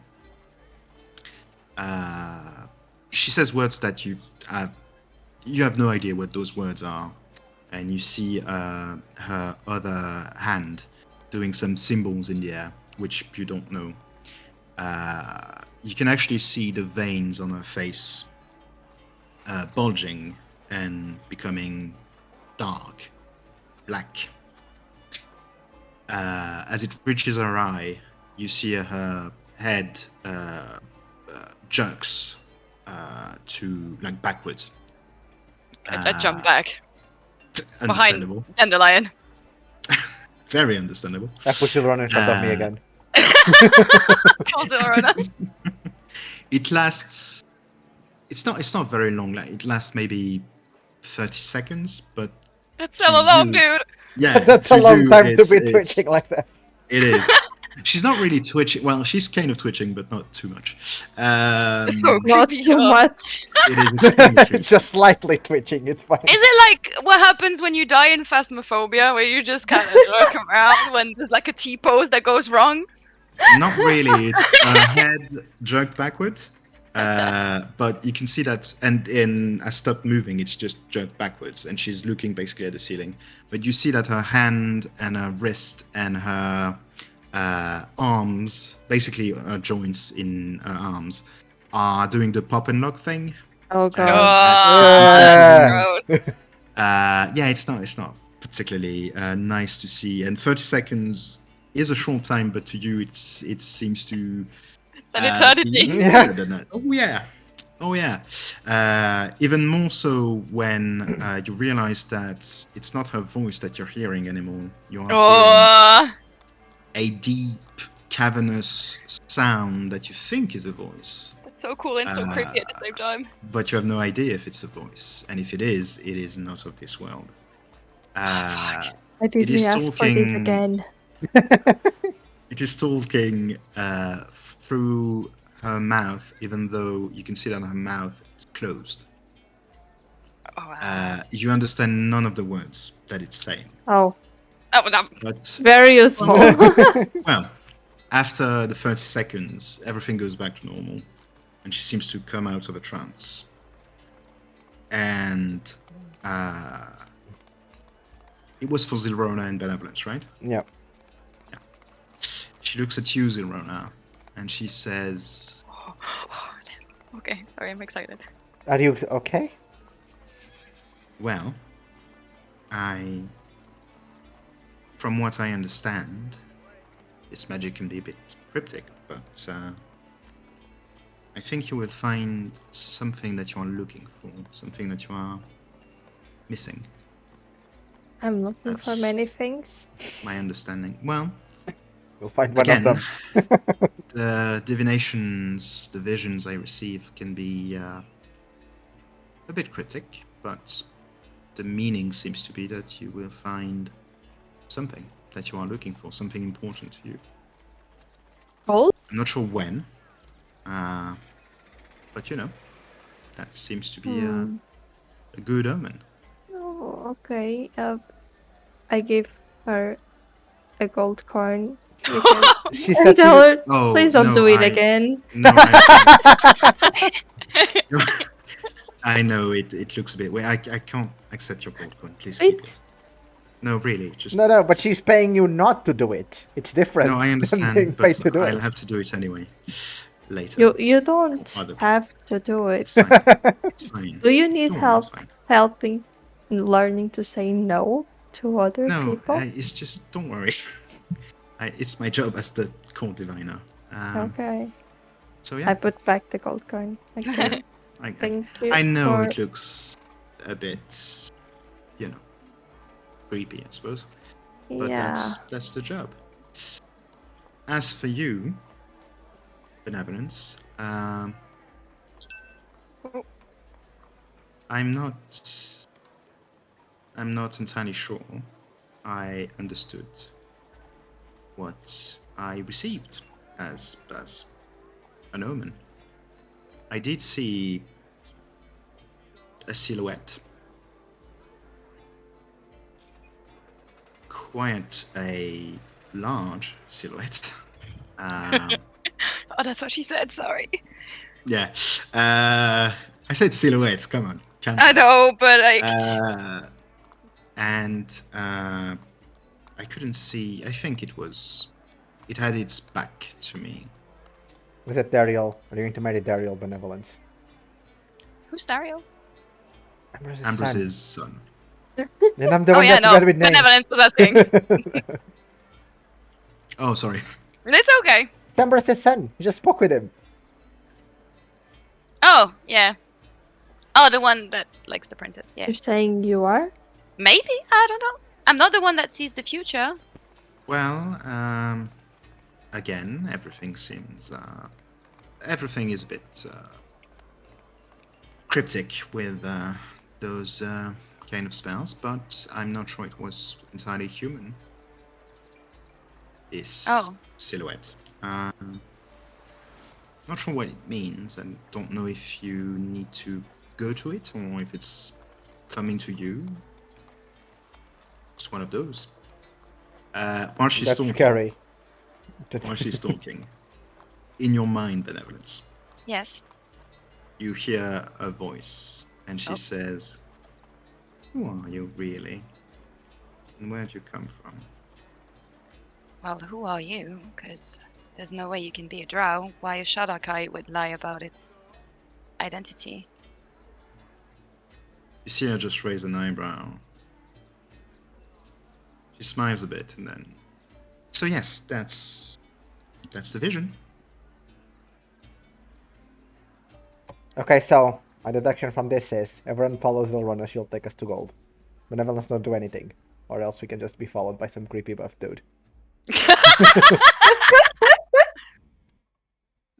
She says words that you have no idea what those words are, and you see her other hand doing some symbols in the air, which you don't know. You can actually see the veins on her face bulging and becoming dark, black. As it reaches her eye, you see her head jerks to backwards. I jump back Understandable. behind Dandelion. Very understandable. I push Zylrona in front of me again. Call Zylrona. It lasts. It's not very long. It lasts maybe 30 seconds, but That's so long, you- dude. yeah, That's a to long you, time to it's- be it's- twitching like that. It is. She's not really twitching. Well, she's kind of twitching, but not too much. It's so Not creepy. too huh? much. It is extremely creepy. Just slightly twitching, it's fine. Is it like what happens when you die in Phasmophobia, where you just kind of jerk around when there's like a T-pose that goes wrong? Not really. It's her head jerked backwards. But you can see that, and I stopped moving. It's just jerked backwards, and she's looking basically at the ceiling. But you see that her hand and her wrist and her arms, basically her joints in her arms, are doing the pop and lock thing. Oh Oh, Yeah. gross. Yeah, it's not particularly nice to see. And 30 seconds is a short time, but to you, it seems to. It's an eternity. Yeah. Longer than that. Oh yeah. Even more so when you realize that it's not her voice that you're hearing anymore. You are hearing Oh, a deep, cavernous sound that you think is a voice, that's so cool and so creepy at the same time. but you have no idea if it's a voice. And if it is not of this world. Fuck. I did It is ask for this talking- again. It is talking through her mouth, even though you can see that her mouth is closed. Oh, wow. You understand none of the words that it's saying. Oh, Oh, no. But, very useful. well, after the 30 seconds, everything goes back to normal, and she seems to come out of a trance. And it was for Zylrona and Benevolence, right? Yeah. She looks at you, Zylrona, and she says, Okay, sorry, I'm excited. Are you okay? well, from what I understand, its magic can be a bit cryptic, but I think you will find something that you are looking for, something that you are missing. I'm looking for That's- many things. My understanding. Well, You'll find one again, of them. the divinations, the visions I receive can be a bit cryptic, but the meaning seems to be that you will find something that you are looking for, something important to you. Gold? I'm not sure when, but you know, that seems to be a good omen. Oh, okay. I gave her a gold coin. You can She and said tell you... her, Oh, please don't no, do it again. No, I know it looks a bit weird. I can't accept your gold coin. Please keep Wait. it. No, really, just No, but she's paying you not to do it. It's different no. I than understand, being paid but to do I'll it. have to do it anyway later. You don't Other have to do it. It's fine. It's fine. Do you need Don't worry, it's help fine. helping learning to say no to other No, people? it's just don't worry. It's my job as the court diviner. Okay. So I yeah, put back the gold coin. Okay. Thank you. I know for... it looks a bit, creepy, I suppose. But Yeah. that's the job. As for you, Benevolence, I'm not entirely sure I understood what I received as an omen. I did see a silhouette, quite a large silhouette. Oh, that's what she said. Sorry. Yeah, I said silhouettes. Come on, I know, but like, and I couldn't see. I think it had its back to me. Was it Dariel? Are you going to marry Dariel Benevolence? who's Dario? Ambrose's son. Then I'm the Oh one yeah, that's no. better with names. Benevolence was asking. Oh, sorry. It's okay. It's Ambrose's son. You just spoke with him. Oh yeah. Oh, the one that likes the princess. Yeah. You're saying you are? Maybe, I don't know. I'm not the one that sees the future. Well, again, everything is a bit cryptic with those kind of spells, but I'm not sure it was entirely human. This silhouette. Not sure what it means, and don't know if you need to go to it or if it's coming to you. It's one of those. While she's That's talking, scary. while she's talking, in your mind, Benevolence, Yes. you hear a voice, and she Oh. says, "Who are you really? And where'd you come from?" Well, who are you? Because there's no way you can be a drow. Why a Shadakai would lie about its identity? You see her just raise an eyebrow. She smiles a bit, and then, so yes, that's the vision. Okay, so my deduction from this is everyone follows Zylrona, she'll take us to gold. Benevolence don't do anything, or else we can just be followed by some creepy buff dude.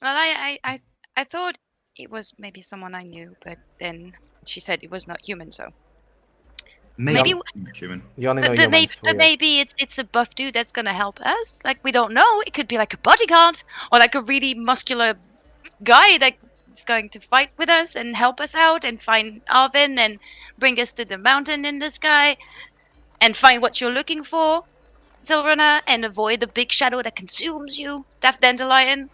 Well, I thought it was maybe someone I knew, but then she said it was not human, so Maybe Maybe- human. You only know but humans. weird. maybe it's a buff dude that's gonna help us. Like, we don't know. It could be like a bodyguard or like a really muscular guy that's going to fight with us and help us out and find Alwin and bring us to the mountain in the sky and find what you're looking for, Zylrona, and avoid the big shadow that consumes you, Daft Dandelion.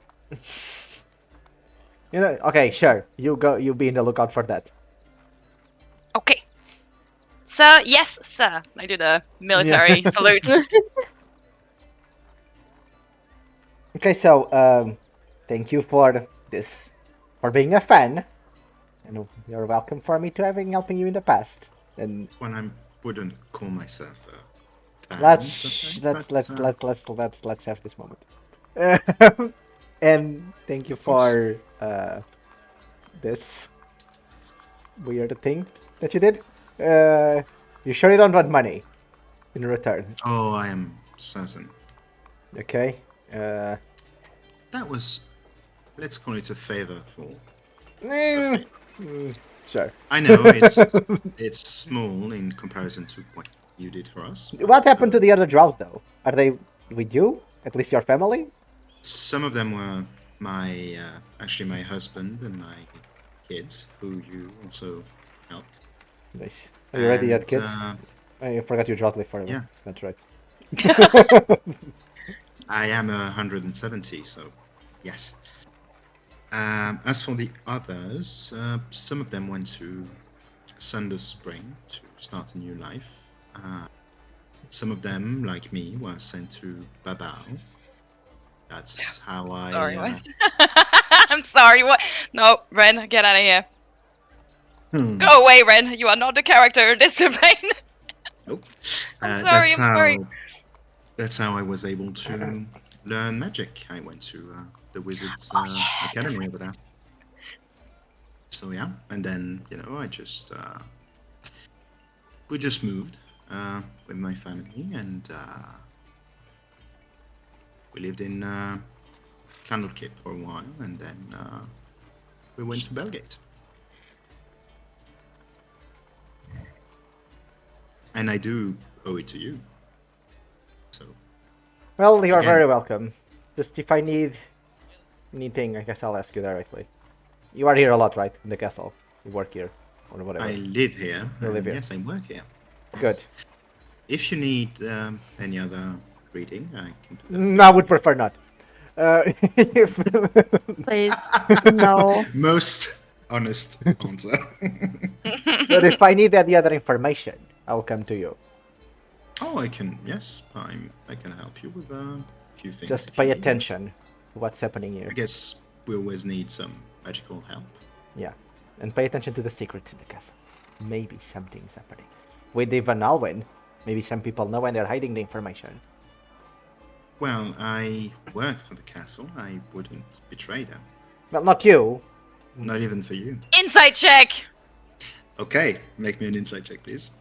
You know, okay, sure. You go. You be in the lookout for that. Okay. Sir, yes, sir. I do the military salute. Okay, so thank you for this, for being a fan, and you're welcome for me to having helping you in the past. And When I wouldn't call myself a Let's but, let's have this moment. And thank you for this weird thing that you did. You sure you don't want money in return? oh, I am certain. Okay. That was, let's call it a favor for. Sure. I know it's small in comparison to what you did for us. What but, happened to the other drows, though? Are they with you? At least your family? Some of them were my actually my husband and my kids, who you also helped. Nice. Are you ready yet, And, kids? I forgot you dropped forever. Yeah. That's right. I am 170, so yes. As for the others, some of them went to Sunder Spring to start a new life. Some of them, like me, were sent to Babao. That's how I. Sorry, what? I'm sorry. What? No, Ren, get out of here. Go away, Ren. You are not the character in this campaign. Nope. I'm sorry. I'm sorry. That's how I was able to learn magic. I went to the Wizards Academy over there. So yeah, and then I just we just moved with my family, and we lived in Candlekeep for a while, and then we went to Bellgate. And I do owe it to you. So. Well, you are Again. very welcome. Just if I need anything, I guess I'll ask you directly. You are here a lot, right? In the castle. You work here, or whatever. I live here. You live here. Yes, I work here. Good. If you need any other reading, I can do that. No, I would prefer not. If... Please, no. Most honest answer. But if I need any other information, I'll come to you. Oh, I can. Yes, I can help you with a few things. Just if you pay need. attention to what's happening here. I guess we always need some magical help. Yeah, and pay attention to the secrets in the castle. Maybe something's happening. With even Alwin, maybe some people know and they're hiding the information. Well, I work for the castle. I wouldn't betray them. Well, not you. Not even for you. Insight check. Okay, make me an insight check, please.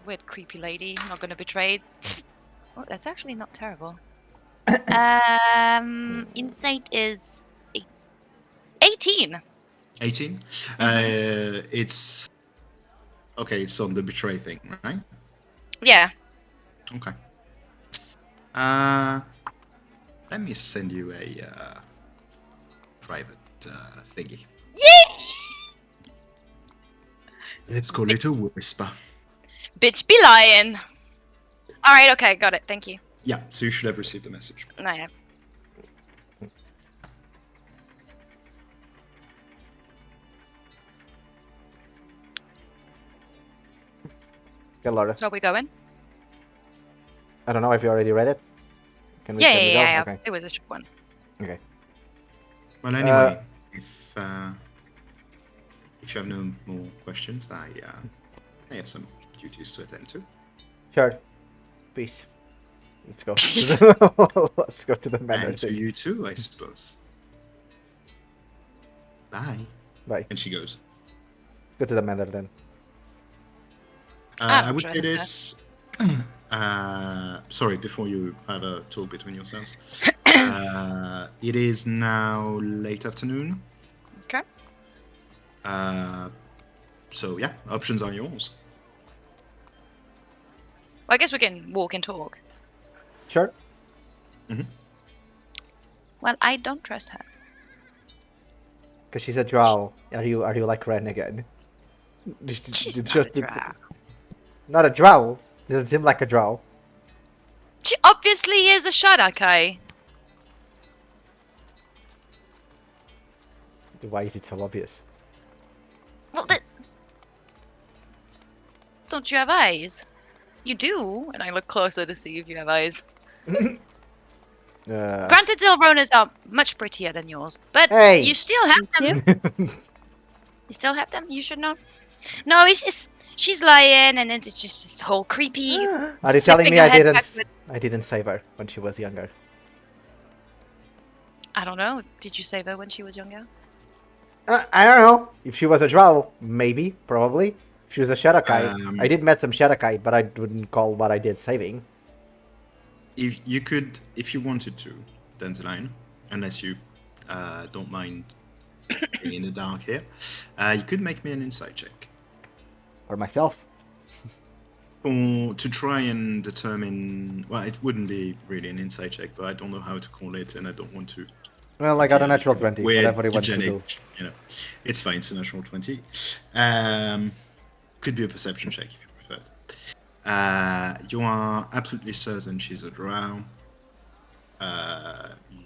Weird, creepy lady. Not gonna betray. Oh, that's actually not terrible. Insight is 18. 18. It's okay. It's on the betray thing, right? Yeah. Okay. Let me send you a private thingy. Yay! Let's call it a whisper. Bitch be lying. All right. Okay. Got it. Thank you. Yeah. So you should have received the message. I have. Okay, Laura. So are we going? I don't know if you already read it. Can we Yeah, can we yeah, go? yeah, yeah. Okay. It was a short one. Okay. Well, anyway, if you have no more questions, I have some duties to attend to. Sure. Peace. Let's go. Let's go to the manor. And to you too, I suppose. Bye. Bye. And she goes. Let's go to the manor then. I would say interesting. this. Sorry, before you have a talk between yourselves. It is now late afternoon. Okay. So yeah, options are yours. Well, I guess we can walk and talk. Sure. Well, I don't trust her. Because she's a drow. Are you like Ren again? She's not a drow. Not a drow. Doesn't seem like a drow. She obviously is a Shadakai. Why is it so obvious? Well, don't you have eyes? You do, and I look closer to see if you have eyes. Granted, Zylronas are much prettier than yours, but Hey! you still have them. Yeah. You still have them. You should know. No, it's just she's lying, and then it's just this whole creepy. Are you telling flipping me her I head didn't? backwards. I didn't save her when she was younger. I don't know. Did you save her when she was younger? I don't know. If she was a drow, maybe, probably. If she was a Shadowkai, I did met some Shadowkai, but I wouldn't call what I did saving. If you could, if you wanted to, Dandelion, unless you don't mind being in the dark here, you could make me an insight check. For myself. Or to try and determine, well, it wouldn't be really an insight check, but I don't know how to call it, and I don't want to. Well, I got a natural 20, whatever you want to do. You know, it's fine. It's a natural 20. Could be a perception check if you prefer. You are absolutely certain she's a drow.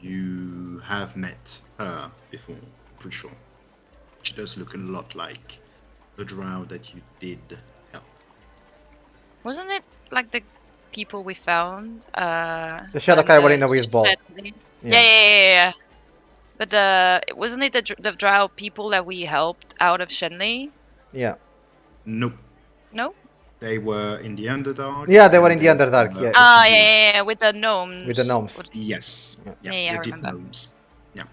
You have met her before, for sure. She does look a lot like the drow that you did help. Wasn't it like the people we found? The Shadowkai were in a weird ball. Yeah. But wasn't it the drow people that we helped out of Shenley? Yeah. Nope. No? They were in the Underdark. Yeah, they were in the Underdark, yeah. Yeah, with the gnomes. With the gnomes. Yes. Yeah, I the deep remember. gnomes. Yeah.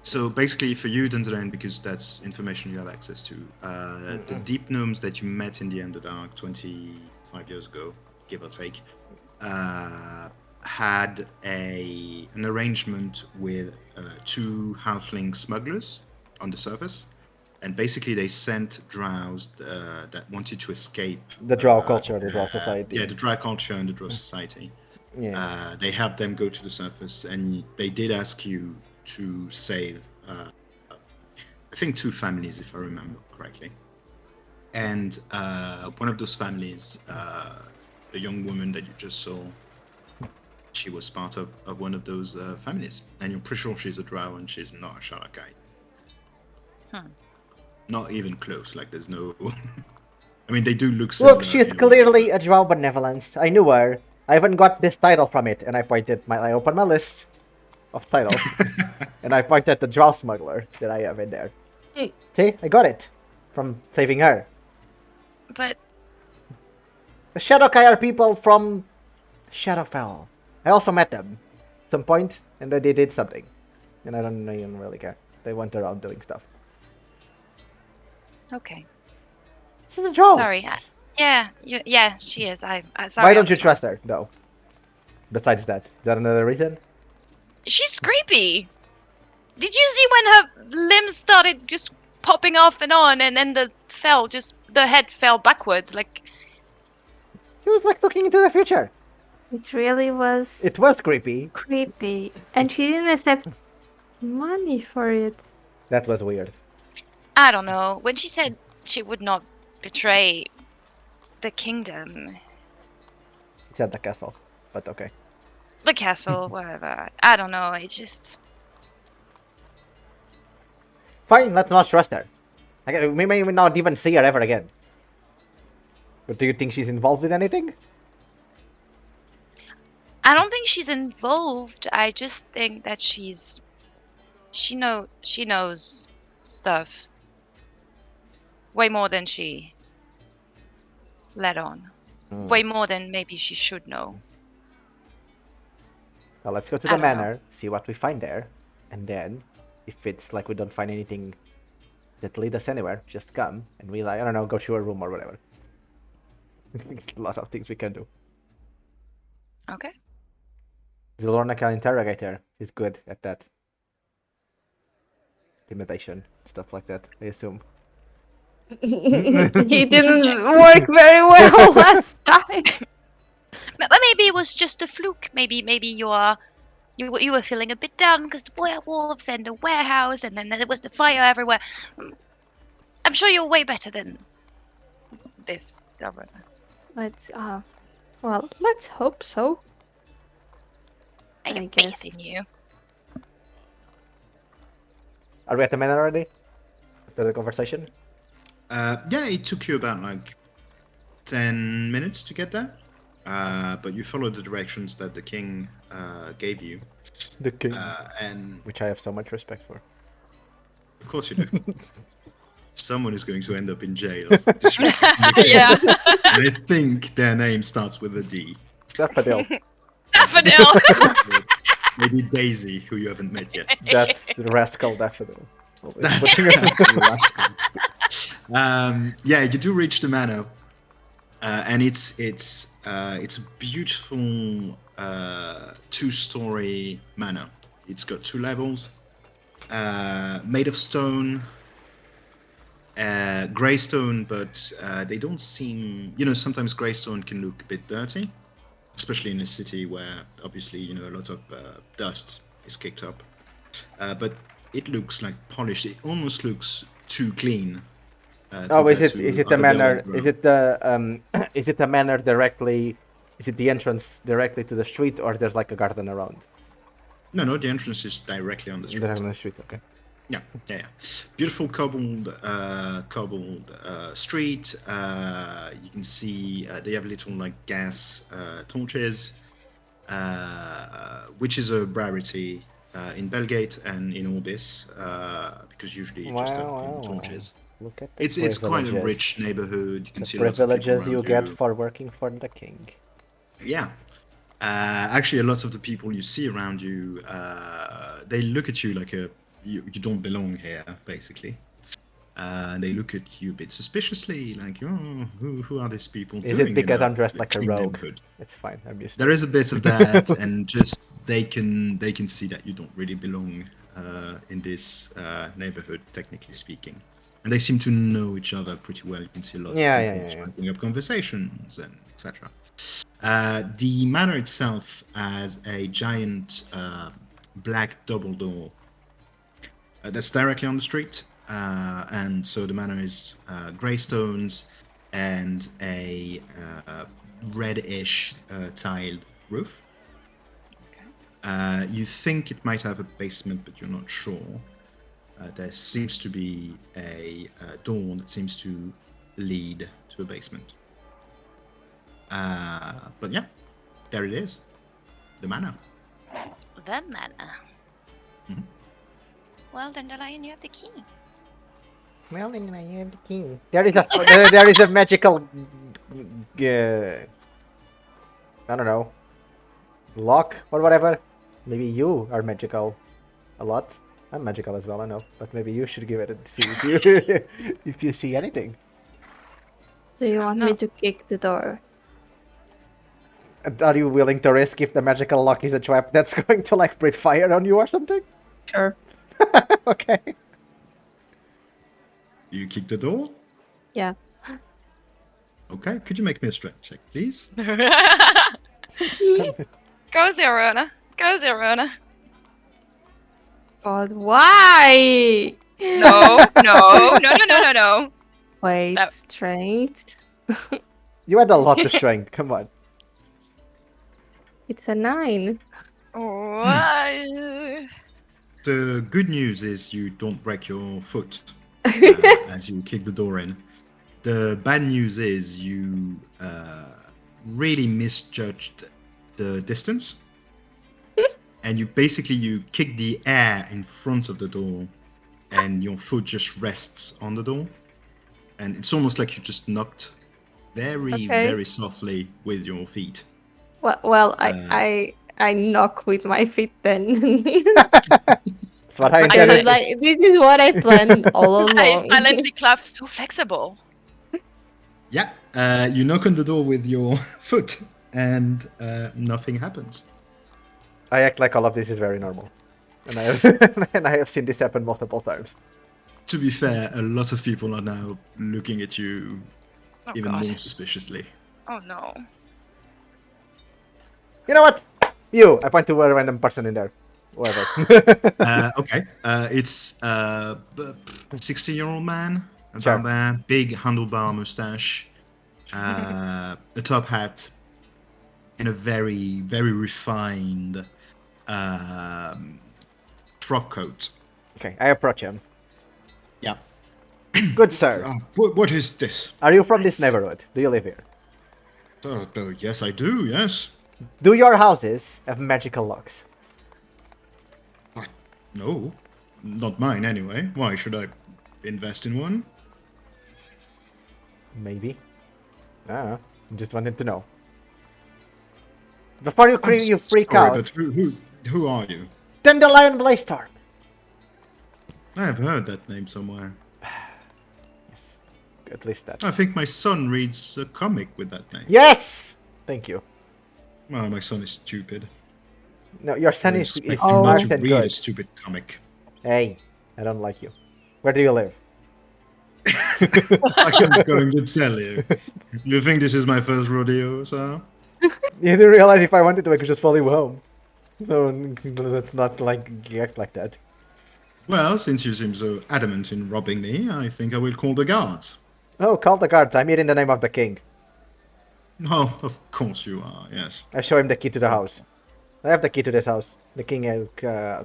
So basically, for you, Dandelion, because that's information you have access to, the deep gnomes that you met in the Underdark 25 years ago, give or take, had an arrangement with two halfling smugglers on the surface, and basically they sent drows that wanted to escape The drow culture, the drow society. Yeah, the drow culture and the drow society. Yeah. They helped them go to the surface, and they did ask you to save, I think, 2 families, if I remember correctly. And one of those families, the young woman that you just saw, she was part of one of those families. And you're pretty sure she's a drow and she's not a Shalakai. Not even close, like there's no... I mean, they do look similar. Look, she's clearly a drow benevolence. I knew her. I even got this title from it, and I opened my list of titles, and I pointed at the drow smuggler that I have in there. Hey. See, I got it from saving her. But The Shadowkai are people from Shadowfell. I also met them at some point, and they did something, and I don't even really care. They went around doing stuff. okay. This is a drow. Sorry. Yeah, she is. Sorry. Why don't you trust her, though? Besides that, is that another reason? She's creepy. Did you see when her limbs started just popping off and on, and then the head fell backwards? Like, She was like looking into the future. It really was It was creepy. creepy. And she didn't accept money for it. That was weird. I don't know. When she said she would not betray the kingdom, It's at the castle, but okay. the castle, whatever. I don't know. It just. Fine, let's not trust her. We may not even see her ever again. But do you think she's involved with anything? I don't think she's involved. I just think that she knows stuff way more than she let on. Way more than maybe she should know. Well, let's go to I the don't know. manor, see what we find there, and then, if it's like we don't find anything that lead us anywhere, just come and we I don't know, go to a room or whatever. A lot of things we can do. Okay. Zylrona can interrogate her. She's good at that. Intimidation, stuff like that, I assume. He didn't work very well last time. But maybe it was just a fluke. Maybe you were feeling a bit down because the werewolves and the warehouse, and then there was the fire everywhere. I'm sure you're way better than this, Zylrona. Let's hope so. I I have guess. faith in you. Are we at the manor already? After the conversation? Yeah, it took you about like 10 minutes to get there. But you followed the directions that the king gave you. The king. And Which I have so much respect for. of course you do. someone is going to end up in jail. for disrespecting the Yeah. king. And I think their name starts with a D. Daffodil. Daffodil. Maybe Daisy, who you haven't met yet. That's the rascal Daffodil. Always That's putting it- rascal. Yeah, you do reach the manor, and it's a beautiful two-story manor. It's got 2 levels, made of stone, grey stone, but they don't seem. Sometimes grey stone can look a bit dirty, especially in a city where obviously a lot of dust is kicked up. But it looks like polished. It almost looks too clean. Oh, is compared it to the other manor? buildings Is around. it the is it the manor directly? Is it the entrance directly to the street, or there's like a garden around? No, the entrance is directly on the street. Directly on the street. Okay. Yeah. Beautiful cobbled street. You can see they have little like gas torches, which is a rarity in Bellgate and in Orbis, because usually you just have torches. Look at the It's quite a privileges. rich neighborhood. You can The see lots of people privileges you around get for working for the king. Yeah. Actually, a lot of the people you see around you, they look at you like you don't belong here, basically. They look at you a bit suspiciously, like, oh, who are these people? Is doing it in because a I'm dressed like a clean rogue? neighborhood? It's fine. I'm used to There it. is a bit of that, and just they can see that you don't really belong in this neighborhood, technically speaking. And they seem to know each other pretty well. You can see a lot of people striking up conversations and etc. The manor itself has a giant black double door that's directly on the street, and so the manor is grey stones and a reddish tiled roof. You think it might have a basement, but you're not sure. There seems to be a door that seems to lead to a basement. But yeah, there it is. The manor. The manor. Mhm. Well, Dandelion, you have the key. Well, then I am the king. There is a there is a magical. I don't know. Lock or whatever. Maybe you are magical. A lot. I'm magical as well, I know. But maybe you should give it a see if you if you see anything. Do you want No. me to kick the door? And are you willing to risk if the magical lock is a trap that's going to like breathe fire on you or something? Sure. Okay. Do you kick the door? Yeah. Okay. Could you make me a strength check, please? Go, Zylrona. Go, Zylrona. God, why? No. Wait, That- strength. You had a lot of strength. Come on. It's a 9. Oh, The good news is you don't break your foot as you kick the door in. The bad news is you really misjudged the distance, and you kick the air in front of the door, and your foot just rests on the door, and it's almost like you just knocked very, very softly with your feet. Well, I knock with my feet then. That's what I I intended. said, like, this is what I planned all along. I silently clap. So flexible. Yeah, you knock on the door with your foot, and nothing happens. I act like all of this is very normal. And I have and I have seen this happen multiple times. To be fair, a lot of people are now looking at you Oh, even God. more suspiciously. Oh, no. You know what? You! I point to a random person in there. Whoever. Okay, it's a 60-year-old man, about Sure. there, big handlebar mustache, a top hat, and a very, very refined frock coat. Okay, I approach him. Yeah. Good sir. What is this? Are you from this neighborhood? Do you live here? Yes, I do, yes. Do your houses have magical locks? No, not mine anyway. Why should I invest in one? Maybe. I don't know. Just wanted to know. Before you freak Sorry, out, but who are you? Dandelion Blaze-Storm. I have heard that name somewhere. Yes, at least that. I think my son reads a comic with that name. Yes! Thank you. Well, my son is stupid. No, your son I is expect him not smart to and read a good. stupid comic. Hey, I don't like you. Where do you live? I am going to tell you. You think this is my first rodeo, sir? You didn't realize if I wanted to, I could just follow you home. So let's not act like that. Well, since you seem so adamant in robbing me, I think I will call the guards. Oh, call the guards. I'm here in the name of the king. Oh, of course you are, yes. I show him the key to the house. I have the key to this house. The king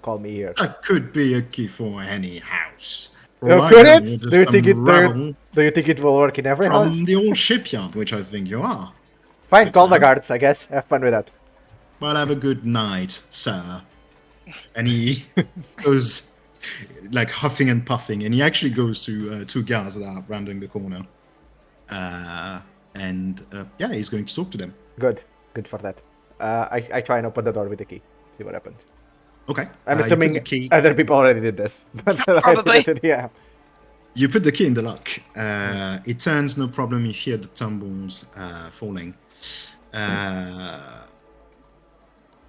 called me here. That could be a key for any house. For Oh, all I could know, it? you're just Do you some think it? rabble Do you think it will work in every house? from the old shipyard, which I think you are. Fine, Good call the sir. guards. I guess. Have fun with that. Well, have a good night, sir. And he goes like huffing and puffing, and he actually goes to two guards that are rounding the corner. Yeah, he's going to talk to them. Good. Good for that. I try and open the door with the key. See what happens. Okay. I'm you put assuming the key. other people already did this. But Probably. yeah. You put the key in the lock. It turns, no problem. You hear the tumbles falling.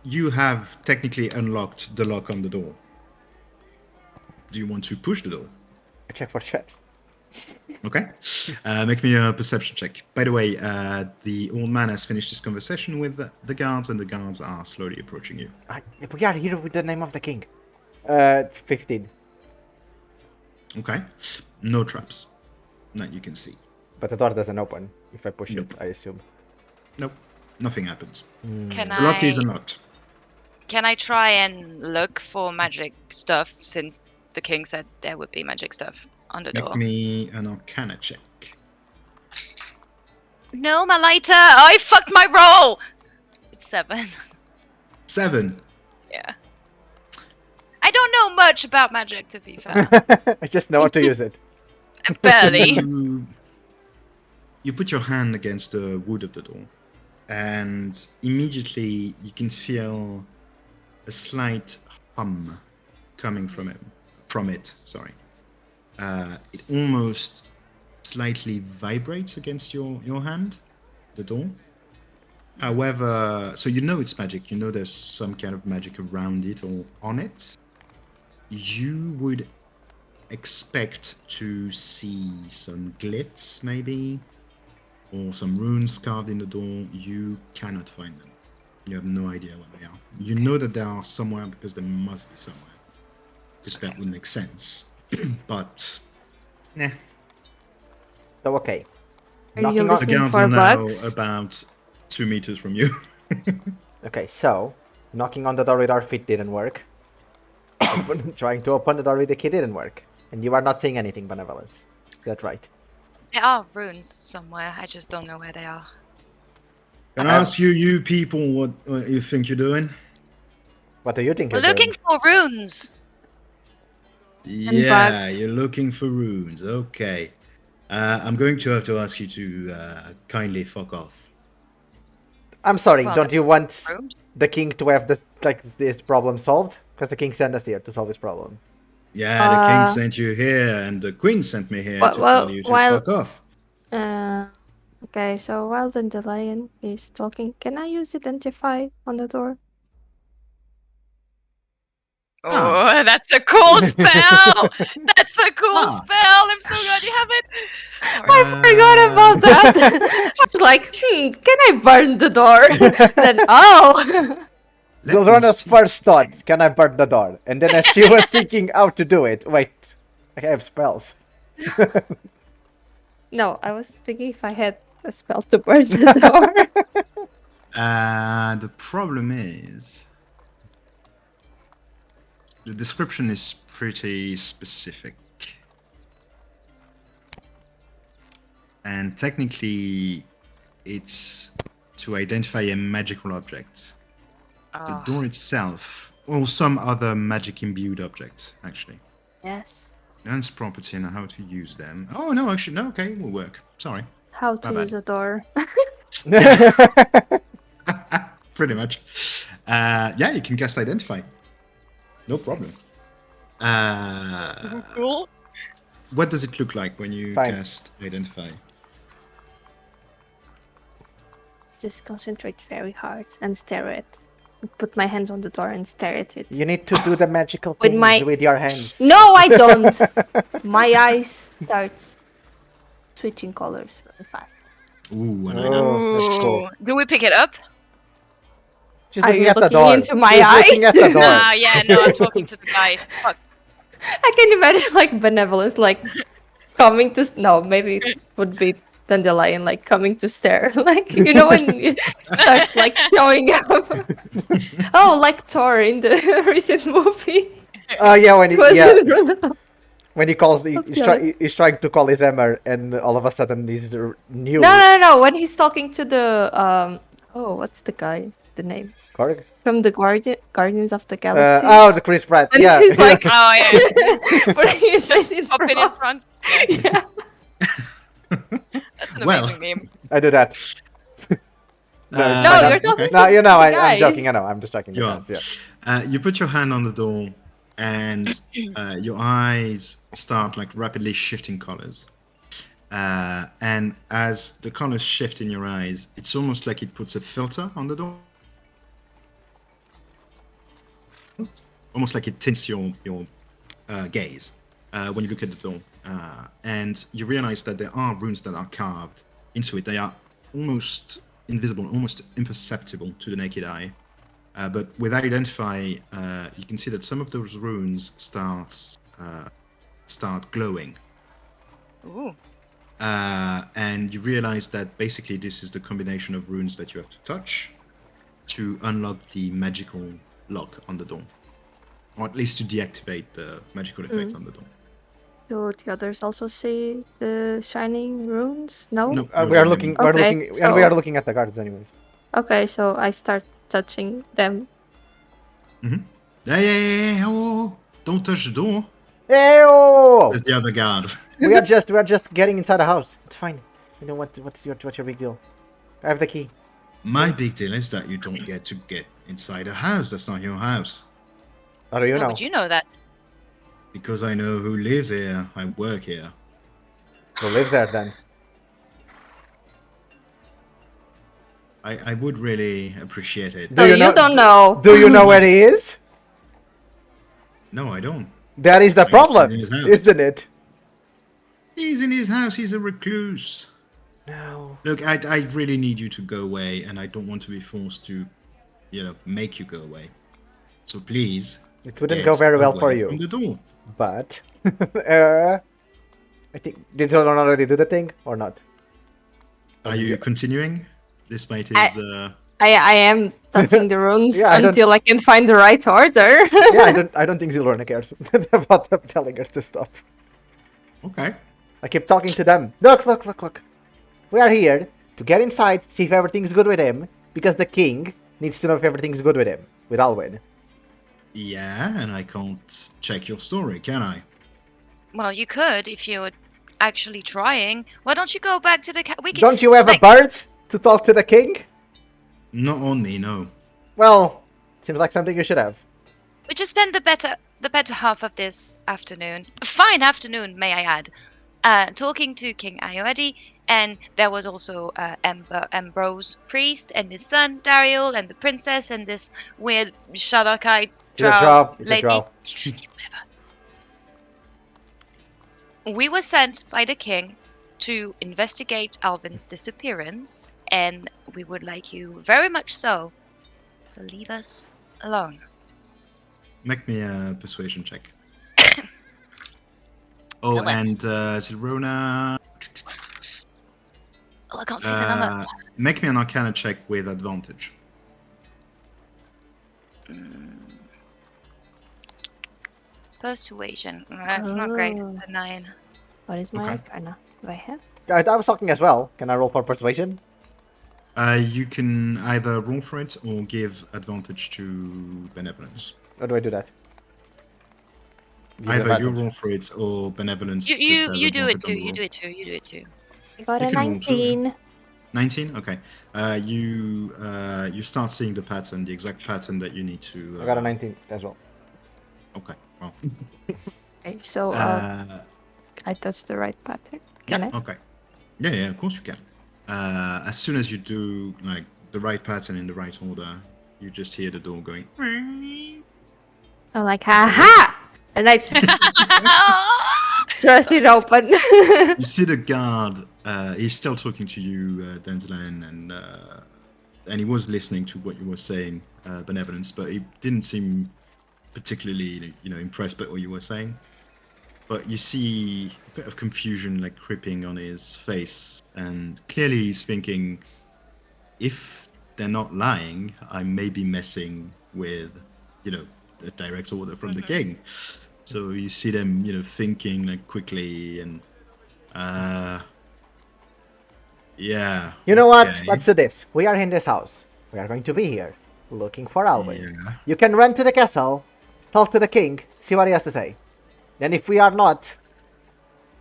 You have technically unlocked the lock on the door. Do you want to push the door? I check for traps. Okay. Make me a perception check. By the way, the old man has finished his conversation with the guards, and the guards are slowly approaching you. We are here with the name of the king. 15. Okay. No traps that you can see. But the door doesn't open if I push Nope. it, I assume. Nope. Nothing happens. Can The lock is I unlocked. can I try and look for magic stuff since the king said there would be magic stuff on the Make door? me an Arcana check. No, my lighter! I fucked my roll! It's 7. 7. Yeah. I don't know much about magic, to be fair. I just know how to use it. Barely. You put your hand against the wood of the door, and immediately you can feel a slight hum coming from it. Sorry. It almost slightly vibrates against your hand, the door. However, so you know it's magic. You know there's some kind of magic around it or on it. You would expect to see some glyphs, maybe, or some runes carved in the door. You cannot find them. You have no idea what they are. You know that they are somewhere because they must be somewhere. Because that would make sense. But, nah. So, okay. Are you Knocking on- The listening guards for are now bugs? about 2 meters from you. Okay, so, knocking on the door with our feet didn't work. Trying to open the door with the key didn't work. And you are not seeing anything, Benevolence. Is that right? There are runes somewhere. I just don't know where they are. Can I ask you people, what you think you're doing? What do you think We're you're looking doing? for runes. Yeah, bugs. you're looking for runes. Okay. I'm going to have to ask you to kindly fuck off. I'm sorry, Well, don't you want Runes? the king to have this problem solved? Because the king sent us here to solve this problem. Yeah, the king Uh, sent you here, and the queen sent me here well- to well, tell you to while- fuck off. Okay, so while Dandelion is talking, can I use Identify on the door? Oh, that's a cool spell! That's a cool Ah. spell! I'm so glad you have it! Sorry. I forgot about that. I was like, can I burn the door? Then, oh! Let me Zylrona's see. first thought, can I burn the door? And then as she was thinking how to do it, wait, I have spells. No, I was thinking if I had a spell to burn the door. The problem is, the description is pretty specific. And technically, it's to identify a magical object. The Oh, door itself, or some other magic imbued object, actually. Yes. Learns property and how to use them. Oh, no, actually, no, okay, it will work. Sorry. how to My use a door. Pretty much. Yeah, you can cast Identify. No problem. Cool. What does it look like when you Fine. cast Identify? Just concentrate very hard and stare at. Put my hands on the door and stare at it. You need to do the magical With things my- with your hands. No, I don't. My eyes start switching colors very fast. Ooh, I like that. Oh, that's cool. Ooh. Do we pick it up? She's Are looking you at the looking door. into my She's looking eyes? at the door. Ah, yeah, no, I'm talking to the guy. Fuck. I can imagine like Benevolence like coming to no, maybe it would be Dandelion like coming to stare. Like you know when you start like showing up. Oh, like Thor in the recent movie. Oh yeah, when he, Was yeah, it- when he calls, he's, Okay. he's trying to call his Emmer, and all of a sudden he's new. No. When he's talking to the oh, what's the guy? The name Korg? from the Guardians of the Galaxy. Oh, the Chris Pratt. And Yeah. he's like- Oh, yeah. But he's facing Pop it in front. front. Yeah. That's an Well. amazing name. I do that. No, I you're don't- talking. No, you know, to the I'm guys. joking. I know, I'm just joking. You are. Yeah. You put your hand on the door, and your eyes start like rapidly shifting colors. And as the colors shift in your eyes, it's almost like it puts a filter on the door. Almost like it tints your gaze when you look at the door. And you realize that there are runes that are carved into it. They are almost invisible, almost imperceptible to the naked eye. But with Identify, you can see that some of those runes start glowing. Ooh. And you realize that basically this is the combination of runes that you have to touch to unlock the magical lock on the door. Or at least to deactivate the magical effect on the door. Do the others also see the shining runes? No. No, We are looking. We're Okay, looking, and we so- are looking at the guards, anyways. Okay, so I start touching them. Hey, oh, don't touch the door. Ew! There's the other guard. we are just getting inside the house. It's fine. You know what's your big deal? I have the key. My big deal is that you don't get to get inside a house. That's not your house. How do you How know? would you know that? Because I know who lives here. I work here. Who lives there then? I would really appreciate it. Do So you you know- don't know. Do you know where he is? No, I don't. That is the He's problem, in his house. isn't it? He's in his house. He's a recluse. No. Look, I really need you to go away, and I don't want to be forced to, make you go away. So please. It wouldn't get go very well for away you. From the door. But I think did you already do the thing or not? Are you continuing? Despite I- his. I am touching the runes Yeah, I don't- until I can find the right order. Yeah, I don't think Zylrona cares about them telling her to stop. Okay. I keep talking to them. Look. We are here to get inside, see if everything's good with him, because the king needs to know if everything's good with him, with Alwin. Yeah, and I can't check your story, can I? Well, you could if you were actually trying. Why don't you go back to the we can, Don't you have a bird to talk to the king? Not on me, no. Well, seems like something you should have. we just spend the better half of this afternoon, a fine afternoon, may I add, talking to King Ayoedi, and there was also Ambrose priest and his son Dariel and the princess and this weird Shadowkai It's a drow. It's a lady. drow. Whatever. We were sent by the king to investigate Alvin's disappearance, and we would like you very much so to leave us alone. Make me a persuasion check. Oh, Hello. and Zylrona. Oh, I can't see the number. Make me an Arcana check with advantage. Persuasion. That's not great. It's a 9. What is my Okay. arcana? Do I have? I was talking as well. Can I roll for persuasion? You can either roll for it or give advantage to Benevolence. How do I do that? Give Either you advantage. roll for it or Benevolence. You just has do it advantage too. on the You roll. do it too. You do it too. I got You a can roll too, yeah. 19. 19. Okay. You start seeing the pattern, the exact pattern that you need to. I got a 19 as well. Okay. Well. Okay, so I touched the right pattern. Can I? Okay. Yeah. Of course you can. As soon as you do like the right pattern in the right order, you just hear the door going. I'm like, haha! And I thrust it open. You see the guard. He's still talking to you, Dandelion, and he was listening to what you were saying, Benevolence, but he didn't seem particularly, impressed by what you were saying. But you see a bit of confusion, like creeping on his face, and clearly he's thinking, if they're not lying, I may be messing with, a direct order from the king. So you see them, thinking like quickly and, yeah. You know what? okay. Let's do this. We are in this house. We are going to be here, looking for Alwin. Yeah. You can run to the castle, talk to the king, see what he has to say. Then if we are not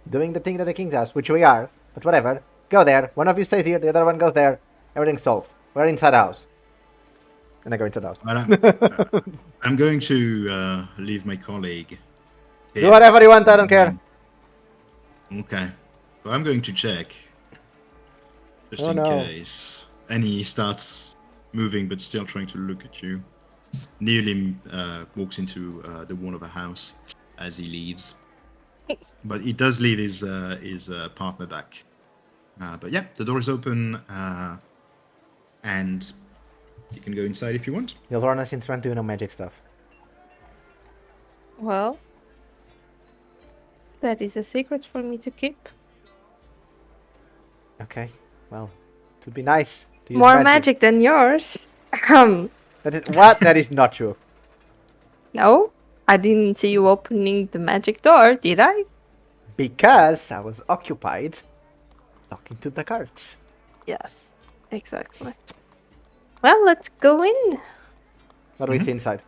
doing the thing that the king does, which we are, but whatever, go there. One of you stays here, the other one goes there. Everything's solved. We're inside the house. And I go inside the house. But I'm going to leave my colleague here. Do whatever you want, I don't care. Okay. Well, I'm going to check. Just Oh, in no. case. And he starts moving, but still trying to look at you. Nearly walks into the wall of a house as he leaves. But he does leave his partner back. But yeah, the door is open. And you can go inside if you want. Zylrona seems to do no magic stuff. Well, that is a secret for me to keep. Okay, well, it would be nice to use More magic than yours. That is what? That is not true. No, I didn't see you opening the magic door, did I? Because I was occupied talking to the cards. Yes, exactly. Well, let's go in. What do we see inside?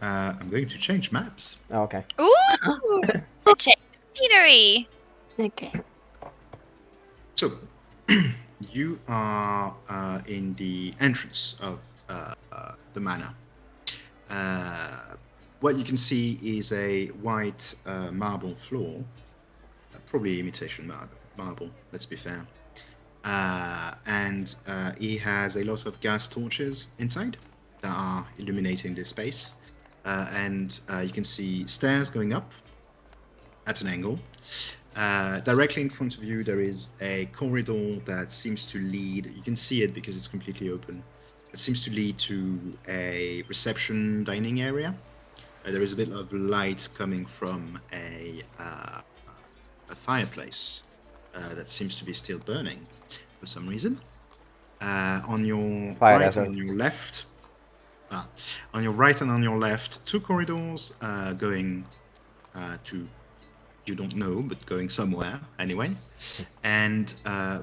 I'm going to change maps. Oh, okay. Ooh, the change of scenery. Okay. So, you are in the entrance of the manor. What you can see is a white marble floor, probably imitation marble, let's be fair. And he has a lot of gas torches inside that are illuminating this space. And you can see stairs going up at an angle. Directly in front of you, there is a corridor that seems to lead. You can see it because it's completely open. It seems to lead to a reception dining area. There is a bit of light coming from a fireplace that seems to be still burning for some reason. On your right and on your left, on your right and on your left, two corridors going to, you don't know, but going somewhere anyway. And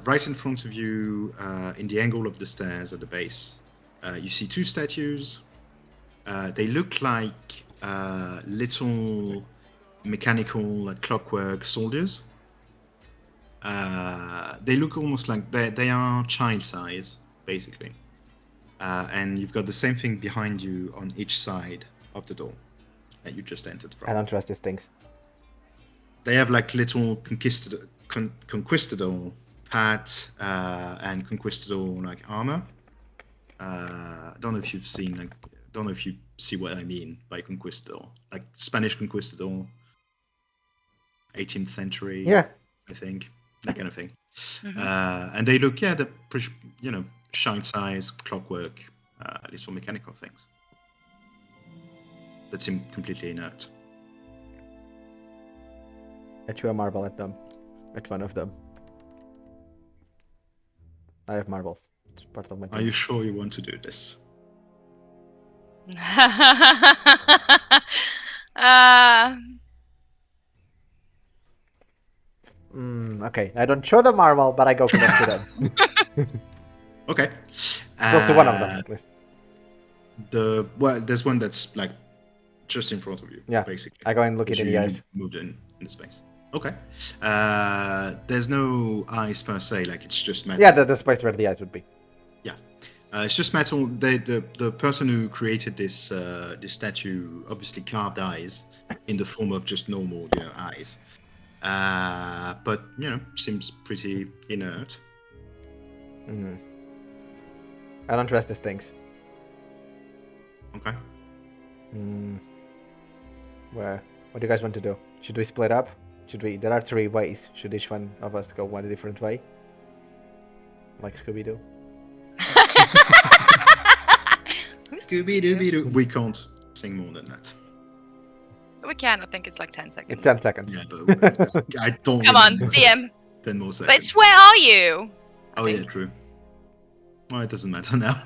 right in front of you, in the angle of the stairs at the base, you see two statues. They look like little mechanical clockwork soldiers. They look almost like they are child size, basically. And you've got the same thing behind you on each side of the door that you just entered from. I don't trust these things. They have like little conquistador hat and conquistador like armor. Don't know if you've seen don't know if you see what I mean by conquistador, like Spanish conquistador, 18th century. Yeah, I think that kind of thing. And they look, they're pretty, shine size, clockwork, little mechanical things that seem completely inert. I threw a marble at them. At one of them. I have marbles. It's part of my team. Are you sure you want to do this? Okay, I don't throw the marble, but I go close to them. Okay. Close to one of them, at least. There's one that's like just in front of you. Yeah, basically. I go and look it in the eyes. Moved in the space. Okay. There's no eyes per se, like it's just metal. Yeah, the space where the eyes would be. It's just metal. The person who created this this statue obviously carved eyes in the form of just normal, eyes. But seems pretty inert. I don't trust these things. Okay. What do you guys want to do? Should we split up? There are 3 ways. Should each one of us go one different way? Like Scooby-Doo? Scooby-Doo. We can't sing more than that. We can. I think it's like 10 seconds. It's 10 seconds. Yeah, but I don't. Come on, remember DM. 10 more seconds. But it's where are you? Oh yeah, true. Well, it doesn't matter now.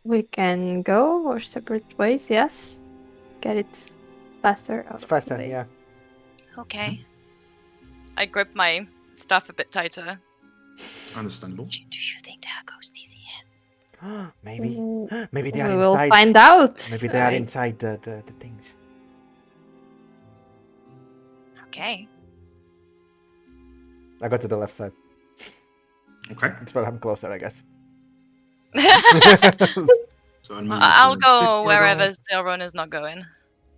We can go our separate ways, yes. Get it faster. It's faster, yeah. Okay. I grip my stuff a bit tighter. Understandable. Do you think there are ghosties here? Maybe. Maybe they are We will inside. find out. Maybe they are inside the things. Okay. I go to the left side. Okay. It's where I'm closer, I guess. So I'll move I'll into this go wherever corridor. Zylrona's not going.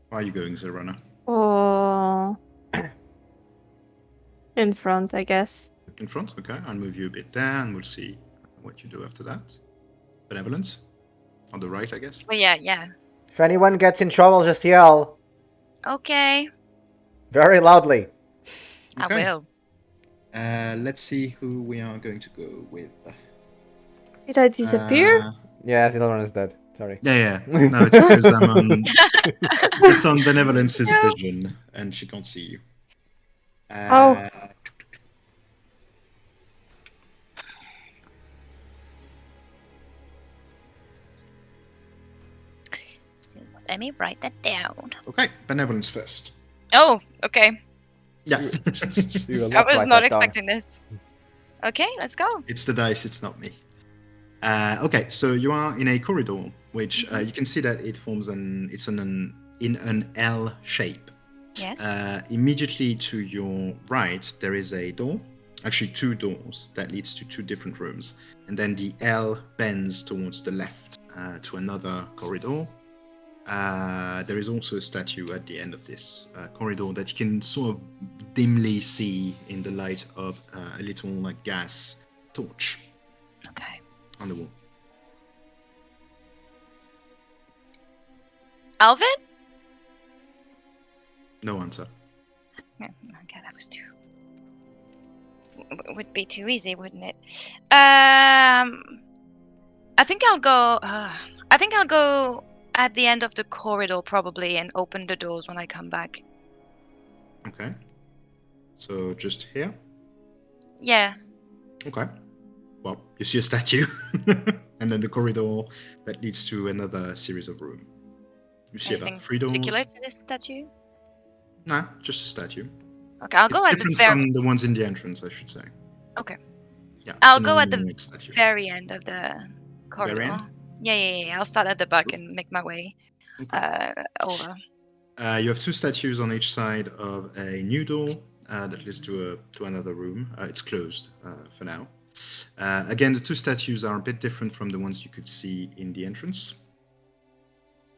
Where are you going, Zylrona? Oh. In front, I guess. In front? Okay. I'll move you a bit there and we'll see what you do after that. Benevolence? On the right, I guess. Well, yeah. If anyone gets in trouble, just yell. Okay. Very loudly. I Okay. will. Let's see who we are going to go with. Did I disappear? Yeah, Zylrona is dead. Sorry. Yeah. No, it's because I'm on. It's on Benevolence's vision, and she can't see you. Oh. So let me write that down. Okay, Benevolence first. Oh, okay. Yeah. You will I was write not that down. expecting this. Okay, let's go. It's the dice, it's not me. Okay, so you are in a corridor, which you can see that it forms in an L shape. Yes. Immediately to your right, there is a door, actually 2 doors that leads to 2 different rooms, and then the L bends towards the left to another corridor. There is also a statue at the end of this corridor that you can sort of dimly see in the light of a little gas torch Okay. on the wall. Alvin? No answer. Okay, that was too. Would be too easy, wouldn't it? I think I'll go. I think I'll go at the end of the corridor probably and open the doors when I come back. Okay. So just here? Yeah. Okay. Well, you see a statue, and then the corridor that leads to another series of rooms. You see Anything about 3 doors. particular to this statue? Nah, just a statue. Okay, I'll It's go at the different very. from the ones in the entrance, I should say. Okay. Yeah. I'll it's a go at the normal statue. very end of the corridor. end? Yeah. I'll start at the back and make my way Okay. over. You have 2 statues on each side of a new door that leads to another room. It's closed for now. Again, the 2 statues are a bit different from the ones you could see in the entrance.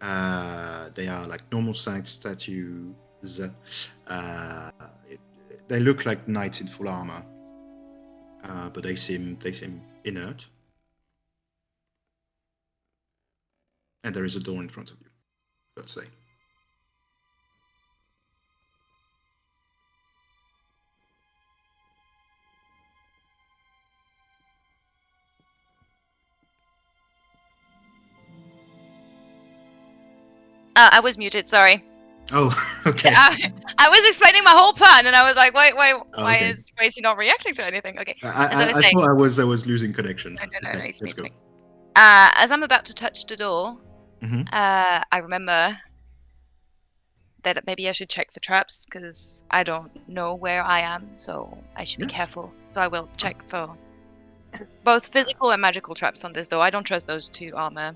They are like normal sized statues. They look like knights in full armor, but they seem inert. And there is a door in front of you, let's say. I was muted, sorry. Oh, okay. I was explaining my whole plan and I was like, wait, why okay. is Tracy not reacting to anything? Okay. I thought I was losing connection. No, Okay, it's let's go. me. As I'm about to touch the door, Mhm. I remember that maybe I should check for traps because I don't know where I am, so I should be Yes. careful. So I will check for both physical and magical traps on this door. I don't trust those 2 armor.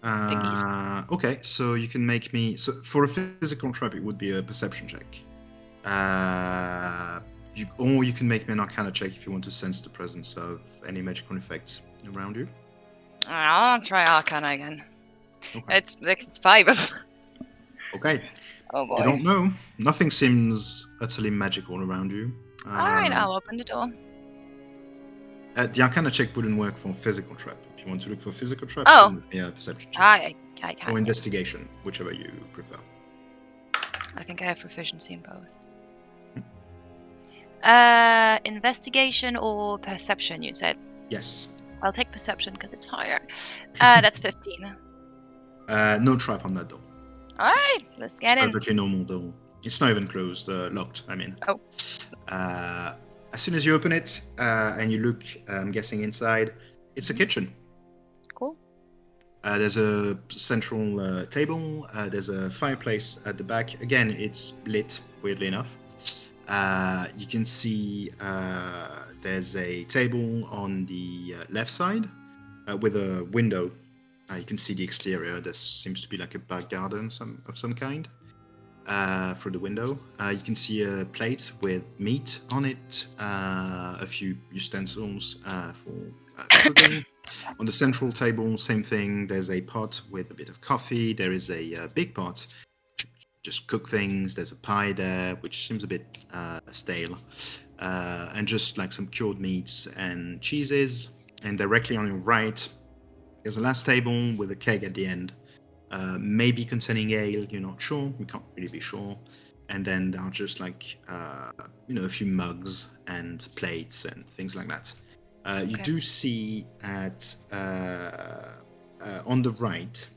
thingies. Okay, so you can make me. So for a physical trap, it would be a perception check. Or you can make me an Arcana check if you want to sense the presence of any magical effects around you. I'll try Arcana again. Okay. It's 5. Okay. Oh boy. You don't know. Nothing seems utterly magical around you. Alright, I'll open the door. The Arcana check wouldn't work for physical trap. If you want to look for physical trap, Oh. then yeah, perception check. I Or can't. investigation, whichever you prefer. I think I have proficiency in both. Hmm. Investigation or perception, you said? Yes. I'll take perception because it's higher. That's 15. No trap on that door. Alright, let's get It's in. perfectly normal door. It's not even closed, locked, I mean. Oh. As soon as you open it and you look, I'm guessing inside, it's a kitchen. Cool. There's a central table. There's a fireplace at the back. Again, it's lit, weirdly enough. You can see there's a table on the left side with a window. You can see the exterior. There seems to be like a back garden of some kind through the window. You can see a plate with meat on it, a few utensils for cooking. On the central table, same thing. There's a pot with a bit of coffee. There is a big pot to just cook things. There's a pie there, which seems a bit stale. And just like some cured meats and cheeses. And directly on your right, there's a last table with a keg at the end. Maybe containing ale, you're not sure. We can't really be sure. And then there are just like, a few mugs and plates and things like that. You do see at on the right,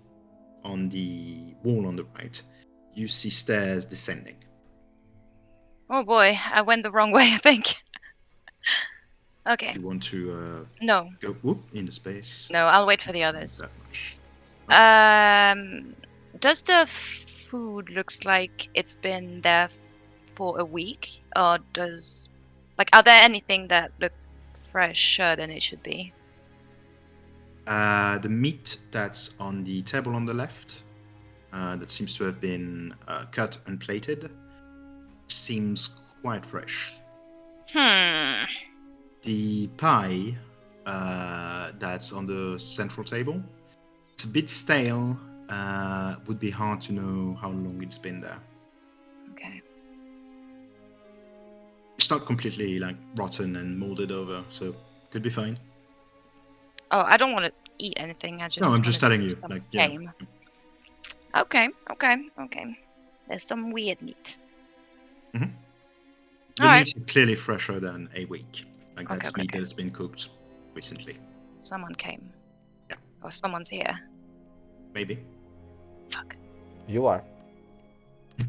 on the wall on the right, you see stairs descending. Oh boy, I went the wrong way, I think. Okay. You want to No. go into space? No, I'll wait for the others. That much. Does the food looks like it's been there for a week, or are there anything that look fresher than it should be? The meat that's on the table on the left, that seems to have been cut and plated, seems quite fresh. The pie that's on the central table, it's a bit stale. Would be hard to know how long it's been there. Okay. It's not completely like rotten and molded over, so could be fine. Oh, I don't want to eat anything. I just No, I'm just wanna telling see you. if someone Like, yeah. came. Okay. There's some weird meat. The Alright. meat is clearly fresher than a week. Like that's Okay. meat that's been cooked recently. Someone came. Yeah. Or someone's here. Maybe. Fuck. You are.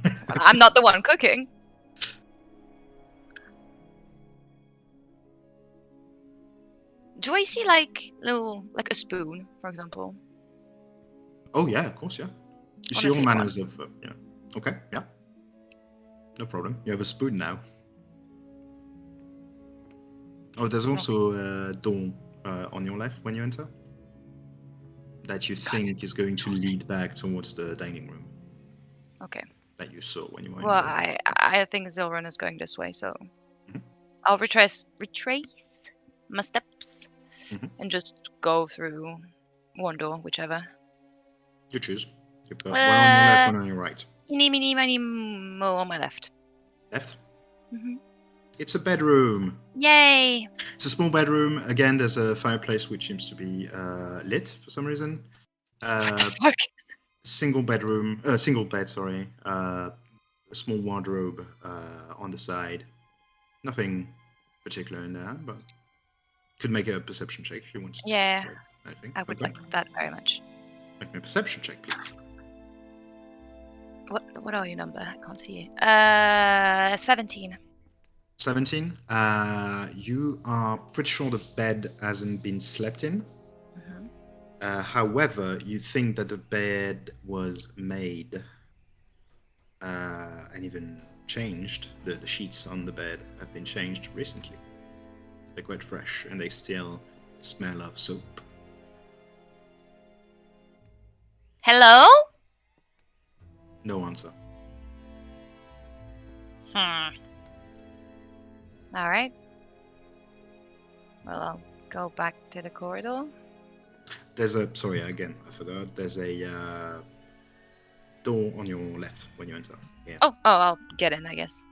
Well, I'm not the one cooking. Do I see like a spoon, for example? Oh yeah, of course, yeah. You Wanna see all take manners of Okay, yeah. No problem. You have a spoon now. Oh, there's also a door on your left when you enter that you think is going to lead back towards the dining room. Okay. That you saw when you were Well, in I think Zylrona is going this way, so Mhm. I'll retrace my steps Mhm. and just go through one door, whichever. You choose. You've got one on your left, one on your right. Eeny, meeny, miny, mo on my left. Left? Hmm. It's a bedroom. Yay! It's a small bedroom. Again, there's a fireplace which seems to be lit for some reason. What the fuck? Single bed, sorry. A small wardrobe on the side. Nothing particular in there, but could make a perception check if you wanted to. Yeah, I think. I would Okay. like that very much. Make me a perception check, please. What are your number? I can't see it. 17. 17. You are pretty sure the bed hasn't been slept in. Mm-hmm. However, you think that the bed was made and even changed. The sheets on the bed have been changed recently. They're quite fresh and they still smell of soap. Hello? No answer. All right. Well, I'll go back to the corridor. There's a sorry again. I forgot. There's a door on your left when you enter. Yeah. Oh, I'll get in, I guess.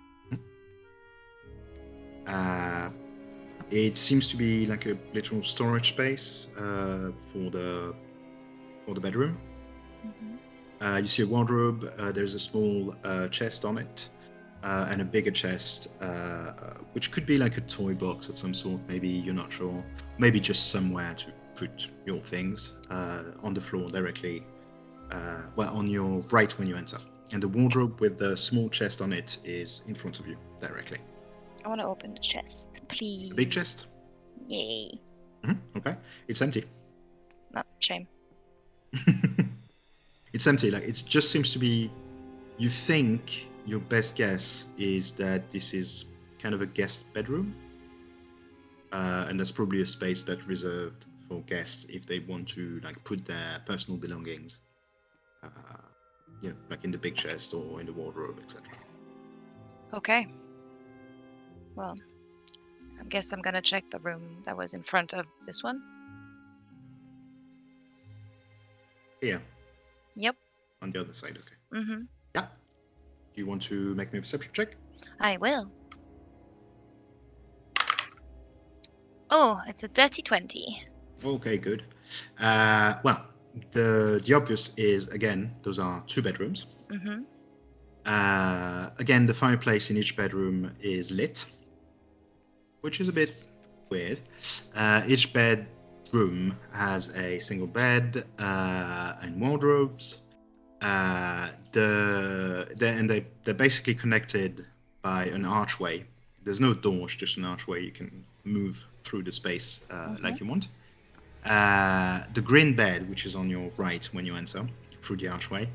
It seems to be like a little storage space for the bedroom. Mm-hmm. You see a wardrobe. There's a small chest on it, and a bigger chest, which could be like a toy box of some sort. Maybe you're not sure. Maybe just somewhere to put your things on the floor directly. On your right when you enter. And the wardrobe with the small chest on it is in front of you directly. I want to open the chest, please. The big chest? Yay. Okay. It's empty. Oh, shame. It's empty. Like, it just seems to be... You think your best guess is that this is kind of a guest bedroom. And that's probably a space that's reserved for guests if they want to like put their personal belongings. Like in the big chest or in the wardrobe, etc. Okay. Well, I guess I'm gonna check the room that was in front of this one. Here, Yep. on the other side, okay. Mm-hmm. Yeah. Do you want to make me a perception check? I will. Oh, it's a dirty 20. Okay, good. The obvious is, again, those are two bedrooms. Mm-hmm. Again, the fireplace in each bedroom is lit, which is a bit weird. Each bedroom has a single bed and wardrobes. They're basically connected by an archway. There's no door, it's just an archway. You can move through the space like you want. The green bed, which is on your right when you enter through the archway,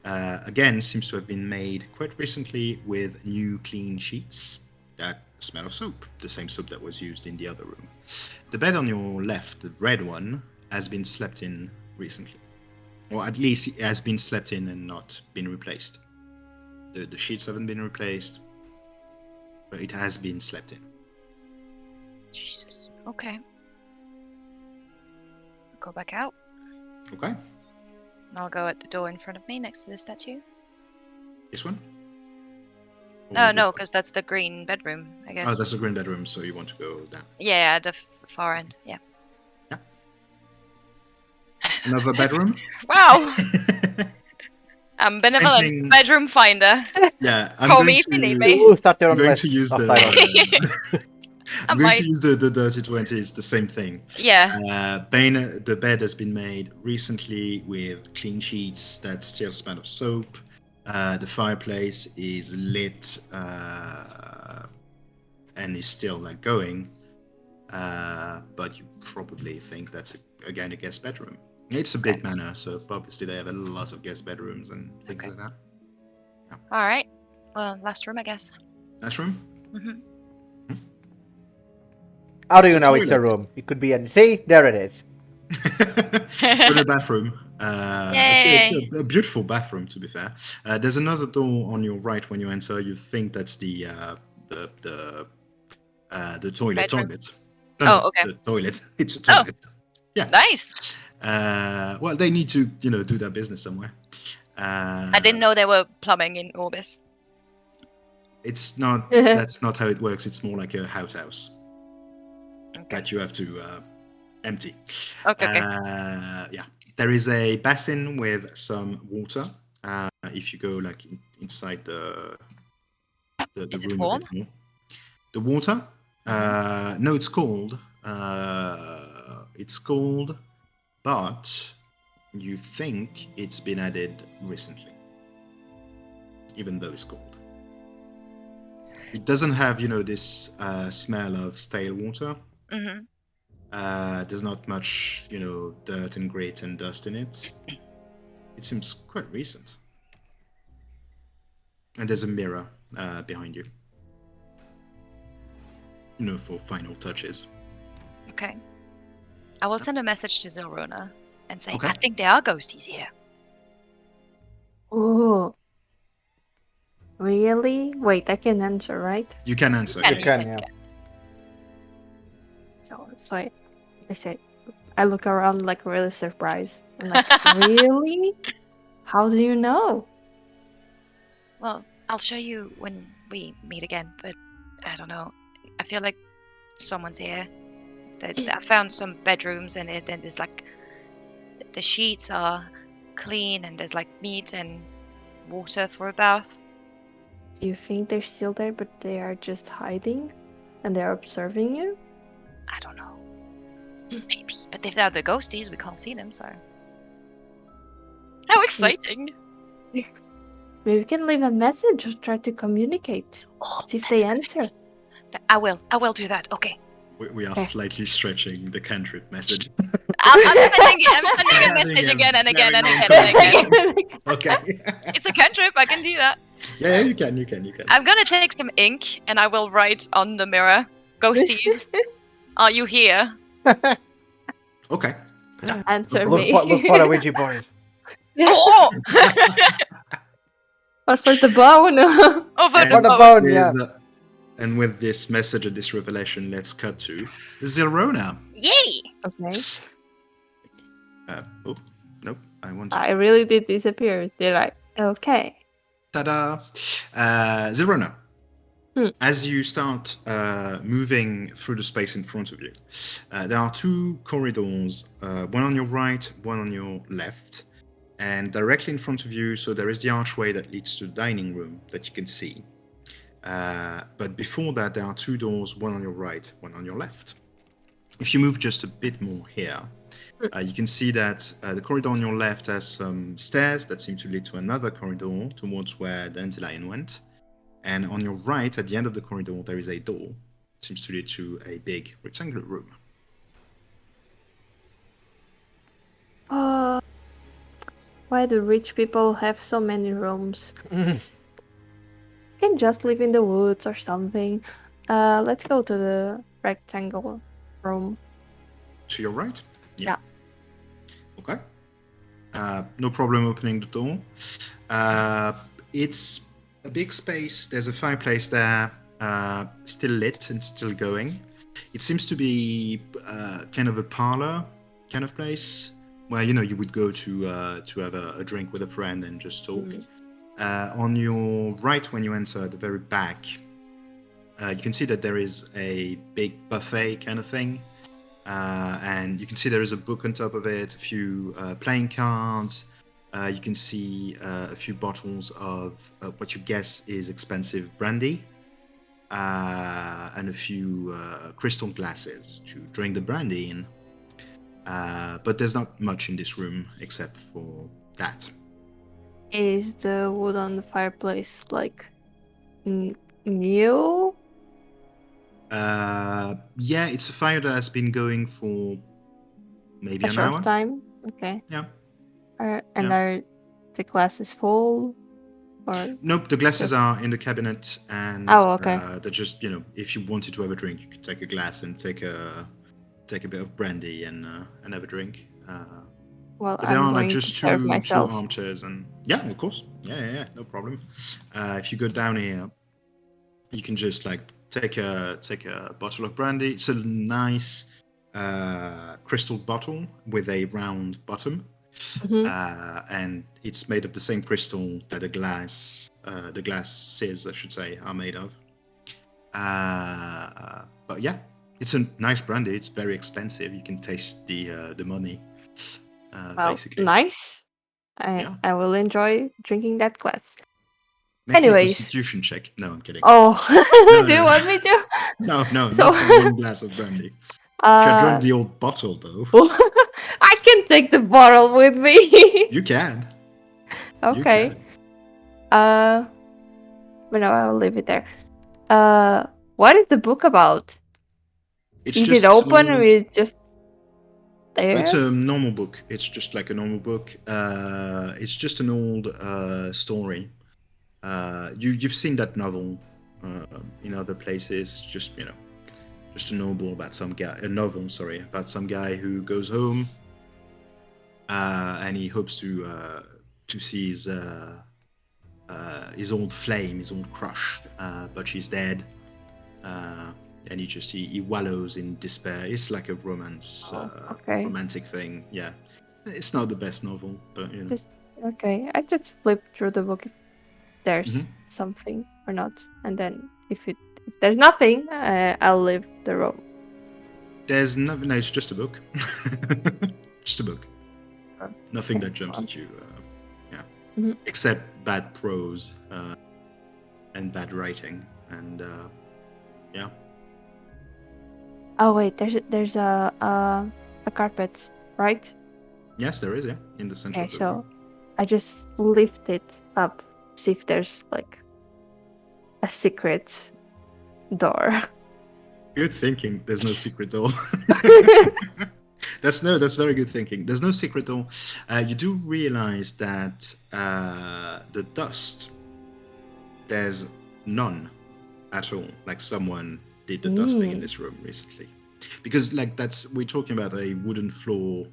again seems to have been made quite recently with new clean sheets that smell of soap, the same soap that was used in the other room. The bed on your left, the red one, has been slept in recently. Or at least it has been slept in and not been replaced. The sheets haven't been replaced, but it has been slept in. Jesus. Okay. Go back out. Okay, And I'll go at the door in front of me next to the statue. this one? Or No, this no, one? because that's the green bedroom, I guess. Oh, that's the green bedroom, so you want to go down. Yeah, the far end. Yeah. Another bedroom? Wow. I'm Benevolence, thing. bedroom finder. Yeah, Call me if you need me. Ooh, start your I'm own going list to use of the. titles. I'm I going might. to use the dirty 20. It's the same thing. Yeah. The bed has been made recently with clean sheets that still smell of soap. The fireplace is lit and is still like going. But you probably think that's again a guest bedroom. It's a big manor, so obviously they have a lot of guest bedrooms and things like that. All right. Well, last room, I guess. Last room? Mm-hmm. How do It's you a know it's a toilet. room? It could be see, there it is. Toilet bathroom. Yay. A beautiful bathroom, to be fair. There's another door on your right when you enter. You think that's the toilet. Bedroom? Toilet. Oh, okay. The toilet. It's a Oh. toilet. Yeah. Nice. Well, they need to, do their business somewhere. I didn't know there were plumbing in Orbis. It's not. That's not how it works. It's more like a outhouse Okay. that you have to empty. Okay. Yeah, there is a basin with some water. If you go like inside the Is it room warm? a bit more, the water. No, it's cold. It's cold, but you think it's been added recently, even though it's cold. It doesn't have, this smell of stale water. Mm-hmm. There's not much, dirt and grit and dust in it. It seems quite recent. And there's a mirror behind you. For final touches. Okay. I will send a message to Zylrona and say, Okay. I think there are ghosties here. Oh, really? Wait, I can answer, right? You can answer. Yeah, You Yeah. can, yeah. So I said, I look around like really surprised. I'm like, really? How do you know? Well, I'll show you when we meet again, but I don't know. I feel like someone's here. I found some bedrooms and there's like the sheets are clean and there's like meat and water for a bath. Do you think they're still there, but they are just hiding, and they're observing you? I don't know. Maybe. But if they're the ghosties, we can't see them, so. How exciting! Maybe we can leave a message or try to communicate. Oh, See if that's they a good answer. idea. I will do that. Okay. We are Okay. slightly stretching the cantrip message. I'm sending a Having message a again and again and very again long and again. Okay. It's a cantrip, I can do that. Yeah, you can. I'm gonna take some ink and I will write on the mirror, ghosties, are you here? Okay. Answer Look me. for a Ouija board. Oh! Or for the bone. Over And For the the boat. bone, with, yeah. and with this message and this revelation, let's cut to Zylrona. Yay! Okay. Oh, nope. I want. I really did disappear. Did I? Okay. Ta-da! Zylrona. Hmm. As you start moving through the space in front of you, there are two corridors, one on your right, one on your left, and directly in front of you, so there is the archway that leads to the dining room that you can see. But before that, there are two doors, one on your right, one on your left. If you move just a bit more here, you can see that the corridor on your left has some stairs that seem to lead to another corridor towards where Dandelion went. And on your right, at the end of the corridor, there is a door. It seems to lead to a big rectangular room. Why do rich people have so many rooms? Can just live in the woods or something. Let's go to the rectangle room. To your right? Yeah. Okay. No problem opening the door. It's a big space. There's a fireplace there, still lit and still going. It seems to be kind of a parlor kind of place where you would go to have a drink with a friend and just talk. On your right, when you enter the very back, you can see that there is a big buffet kind of thing. And you can see there is a book on top of it, a few playing cards. You can see a few bottles of what you guess is expensive brandy, and a few crystal glasses to drink the brandy in. But there's not much in this room except for that. Is the wood on the fireplace like new? Yeah, it's a fire that has been going for maybe A an short hour. time? Okay. Yeah. Are Yeah. the glasses full? Or Nope, the glasses Just- are in the cabinet, and Oh, okay. they're just if you wanted to have a drink, you could take a glass and take a bit of brandy and have a drink. well, But there I'm are like going to just serve two myself. armchairs, and yeah, of course, yeah, no problem. If you go down here, you can just like take a bottle of brandy. It's a nice crystal bottle with a round bottom. Mhm. And it's made of the same crystal that the glasses, I should say, are made of. But yeah, it's a nice brandy. It's very expensive. You can taste the money, Well, basically. nice. Yeah. I will enjoy drinking that glass. Make me a Anyways. constitution check. No, I'm kidding. Oh, No, do you no. want me to? No, So- not for one glass of brandy. If I drunk the old bottle, though, I can take the bottle with me. you can. Okay. You can. But no, I'll leave it there. What is the book about? It's Is just it open an or old- is it just there? It's a normal book. It's just like a normal book. It's just an old story. You've seen that novel in other places. Just just a novel about some guy. A novel, sorry, about some guy who goes home and he hopes to to see his old flame, his old crush, but she's dead. And you just see he wallows in despair. It's like a romance, okay. romantic thing. Yeah, it's not the best novel, but you know. Okay, I just flip through the book if there's Mhm. something or not, and then if there's nothing, I'll leave the room. There's no, it's just a book. Just a book. Oh, Nothing okay, that jumps well. at you. Yeah, Mhm. except bad prose and bad writing, and yeah. Oh wait, there's a carpet, right? Yes, there is. Yeah, in the center Okay, of the so room. I just lift it up, see if there's like a secret door. Good thinking. There's no secret door. That's very good thinking. There's no secret door. You do realize that the dust, there's none at all. Like someone did the dusting in this room recently, because like we're talking about a wooden floor,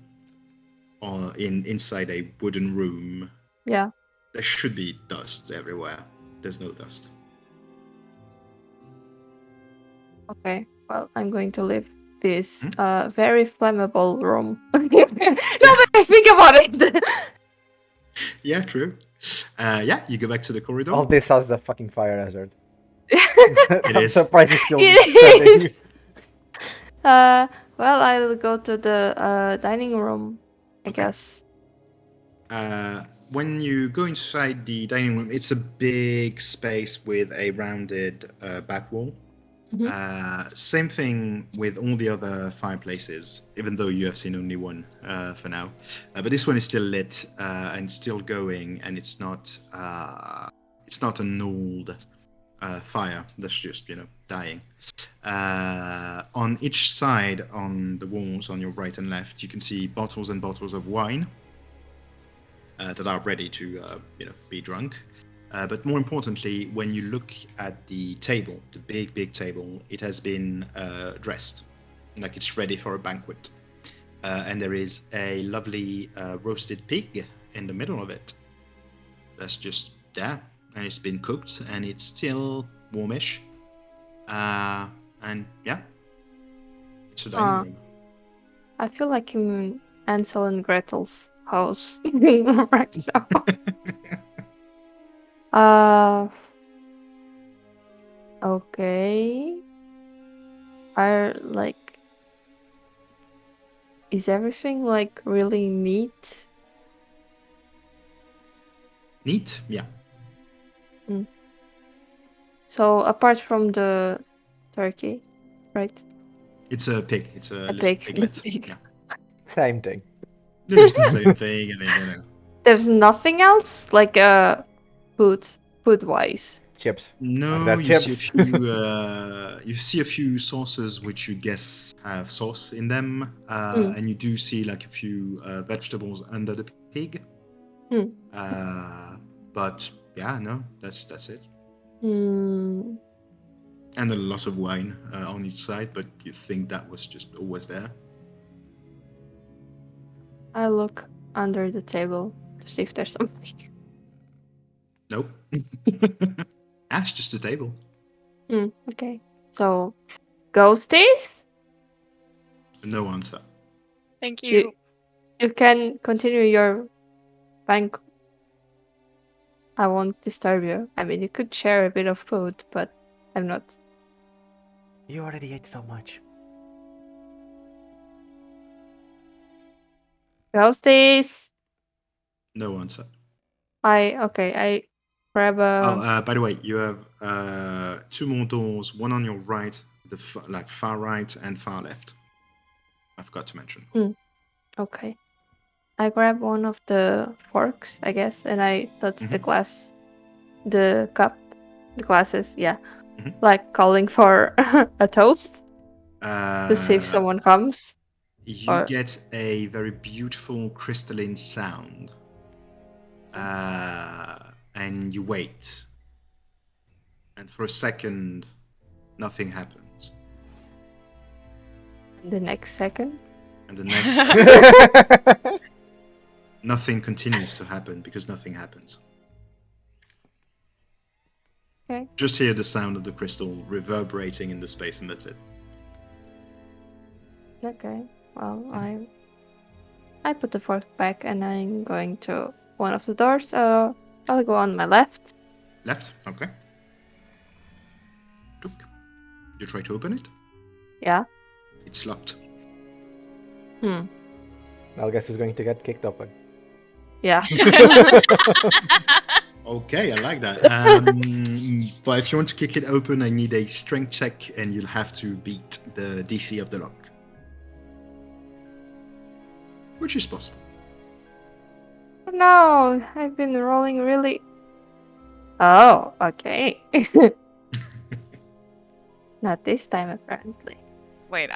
or inside a wooden room. Yeah. There should be dust everywhere. There's no dust. Okay. Well, I'm going to leave this very flammable room. Now that I think about it. Yeah, true. Yeah, you go back to the corridor. All this house is a fucking fire hazard. It I'm is. surprised it's still It standing. is. Well, I'll go to the dining room, I Okay. guess. When you go inside the dining room, it's a big space with a rounded back wall. Same thing with all the other fireplaces, even though you have seen only one for now. But this one is still lit and still going, and it's not an old fire that's just dying. On each side, on the walls, on your right and left, you can see bottles and bottles of wine that are ready to be drunk. But more importantly, when you look at the table, the big table, it has been dressed, like it's ready for a banquet. And there is a lovely roasted pig in the middle of it. That's just there, and it's been cooked, and it's still warmish. And yeah, it's a dining room. I feel like I'm in Ansel and Gretel's house right now. Okay. Is everything like really neat? Neat, yeah. So apart from the turkey, right? It's a pig. It's a little pig. piglet. Pig. Yeah. Same thing. It's the same thing, and then, There's nothing else like food wise. Chips. Are No, there you see a chips? few. You see a few sauces which you guess have sauce in them, and you do see like a few vegetables under the pig. But yeah, no, that's it. And a lot of wine on each side, but you think that was just always there. I look under the table to see if there's something. Nope. Ash, just a table. Okay. So, ghosties? No answer. Thank you. You can continue your bank. I won't disturb you. I mean, you could share a bit of food, but I'm not. You already ate so much. Ghosties! No answer. I grab a... By the way, you have two more doors, one on your right, the far right and far left. I forgot to mention. Okay. I grab one of the forks, I guess, and I touch the glass, the cup, the glasses, yeah. Like calling for a toast to see if someone comes. You get a very beautiful crystalline sound. And you wait. And for a second, nothing happens. The next second? And the next second, nothing continues to happen because nothing happens. Okay. Just hear the sound of the crystal reverberating in the space, and that's it. Okay. Well, I put the fork back, and I'm going to one of the doors. I'll go on my left. Left, okay. Look. You try to open it. Yeah. It's locked. I'll guess who's going to get kicked open. Yeah. Okay, I like that. But if you want to kick it open, I need a strength check, and you'll have to beat the DC of the lock. Which is possible. No, I've been rolling really. Oh, okay. Not this time, apparently. Wait,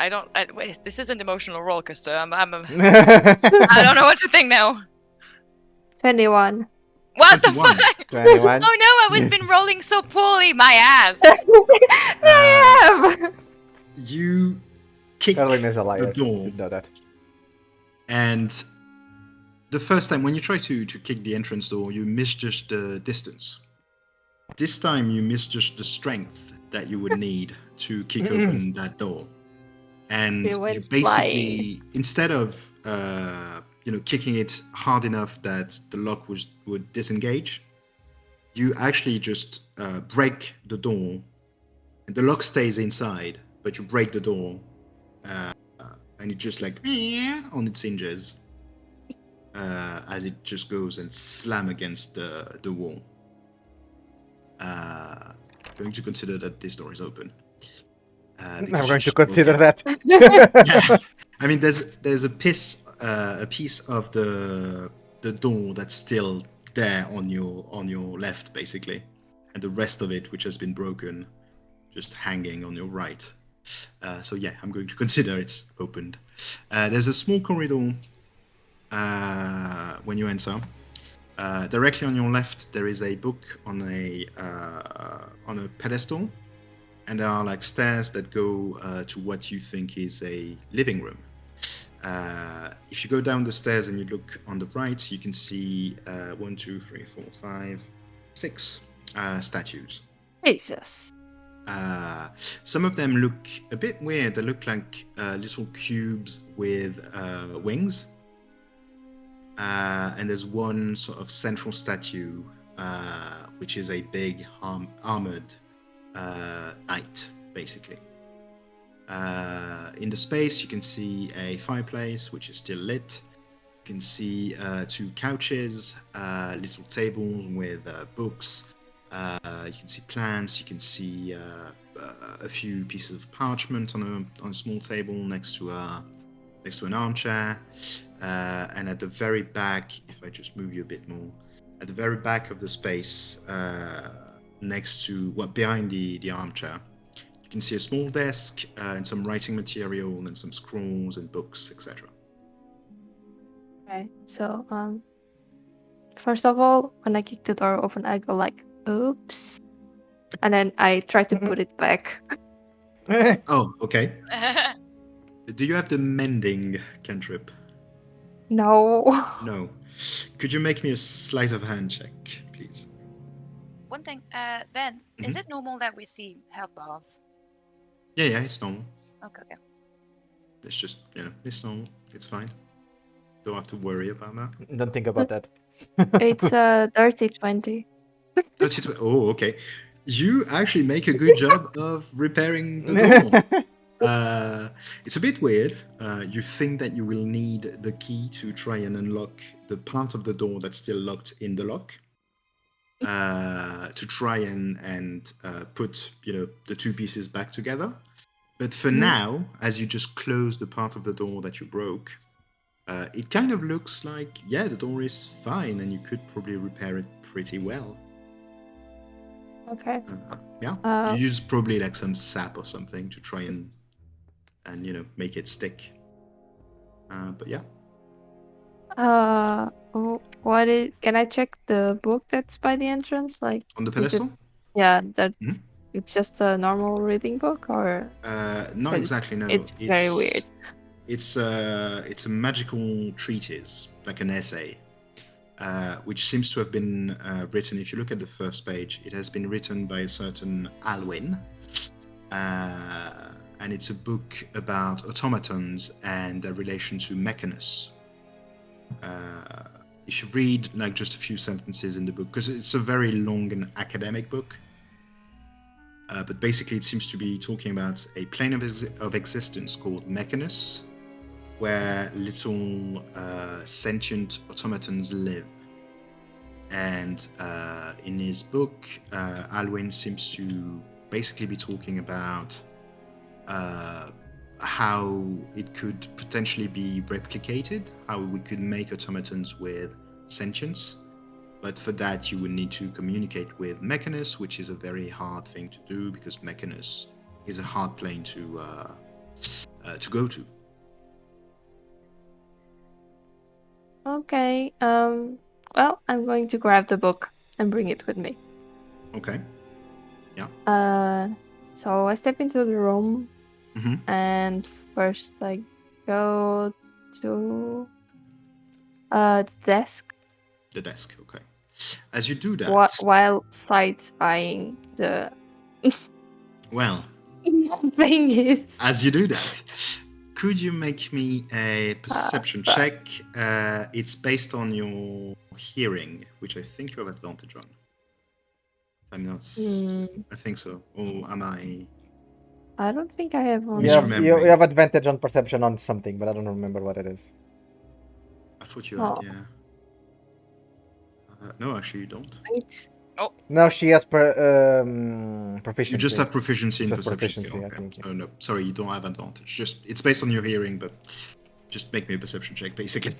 wait, this is an emotional roller coaster. I I don't know what to think now. 21. What the 21. fuck? 21. Oh no, I was been rolling so poorly. My ass. I have. You kick Caroline is a liar. the door. You should know that. And the first time when you try to kick the entrance door, you misjudge the distance. This time you misjudge the strength that you would need to kick open that door. And You you went basically, instead of kicking it hard enough that the lock would disengage, you actually just break the door, and the lock stays inside, but you break the door, and it just like on its hinges as it just goes and slam against the wall. Going to consider that this door is open. I'm because going you to just consider broke that. yeah. I mean, there's a piece of the door that's still there on your left, basically, and the rest of it, which has been broken, just hanging on your right. So yeah, I'm going to consider it's opened. There's a small corridor when you enter. Directly on your left, there is a book on a pedestal. And there are like stairs that go to what you think is a living room. If you go down the stairs and you look on the right, you can see 1, 2, 3, 4, 5, 6 statues. Jesus. Some of them look a bit weird. They look like little cubes with wings. And there's one sort of central statue, which is a big armored knight, basically. In the space, you can see a fireplace, which is still lit. You can see 2 couches, little tables with books. You can see plants. You can see a few pieces of parchment on a small table next to an armchair. And at the very back, if I just move you a bit more, at the very back of the space, next to behind the armchair, you can see a small desk and some writing material and some scrolls and books, etc. Okay, so first of all, when I kick the door open, I go like, "Oops," and then I try to put it back. Oh, okay. Do you have the mending cantrip? No. No. Could you make me a sleight of hand check, please? One thing, Ben, is Mhm. it normal that we see health bars? Yeah, it's normal. Okay. It's just, it's normal. It's fine. Don't have to worry about that. Don't think about that. It's a dirty 20. Oh, okay. You actually make a good job of repairing the door. It's a bit weird. You think that you will need the key to try and unlock the part of the door that's still locked in the lock. To try and put the 2 pieces back together. But for now, as you just close the part of the door that you broke, it kind of looks like, the door is fine and you could probably repair it pretty well. Okay. You use probably like some sap or something to try and make it stick. But yeah. What is? Can I check the book that's by the entrance? Like On the is it- pedestal? Yeah, that's. It's just a normal reading book, or Not exactly. No, it's very weird. It's a magical treatise, like an essay. which seems to have been written. If you look at the first page, it has been written by a certain Alwin, and it's a book about automatons and their relation to Mechanus. If you read like just a few sentences in the book, because it's a very long and academic book, but basically it seems to be talking about a plane of existence called Mechanus, where little sentient automatons live. And in his book, Alwin seems to basically be talking about how it could potentially be replicated, how we could make automatons with sentience. But for that, you would need to communicate with Mechanus, which is a very hard thing to do because Mechanus is a hard plane to go to. Okay. Well, I'm going to grab the book and bring it with me. Okay. So I step into the room, Mm-hmm. and first I go to the desk The desk. Okay. As you do that, while side-eyeing the well, thing is. as you do that, could you make me a perception check? It's based on your hearing, which I think you have advantage on. If I'm not. I think so. Or am I? I don't think I have one. You Misremembering. have advantage on perception on something, but I don't remember what it is. I thought you had. Oh. Yeah. No, actually, you don't. Right. No, she has proficiency. You just have proficiency in Just perception. proficiency, I Okay. think, yeah. Oh no, sorry, you don't have advantage. Just it's based on your hearing, but just make me a perception check, basically.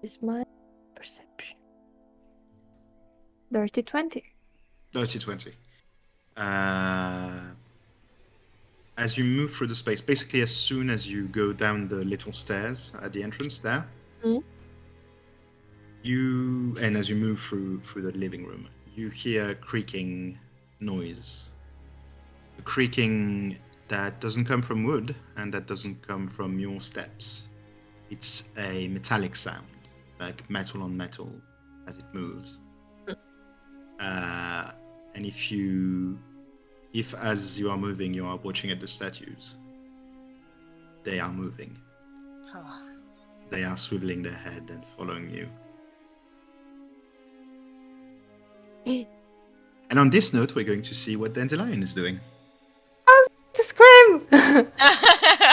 Is my perception. Dirty 20. Dirty 20. As you move through the space, basically as soon as you go down the little stairs at the entrance there, Mhm. and as you move through the living room, you hear creaking noise. A creaking that doesn't come from wood and that doesn't come from your steps. It's a metallic sound, like metal on metal as it moves. And if as you are moving, you are watching at the statues, they are moving. Oh. They are swiveling their head and following you. And on this note, we're going to see what Dandelion is doing. To scream!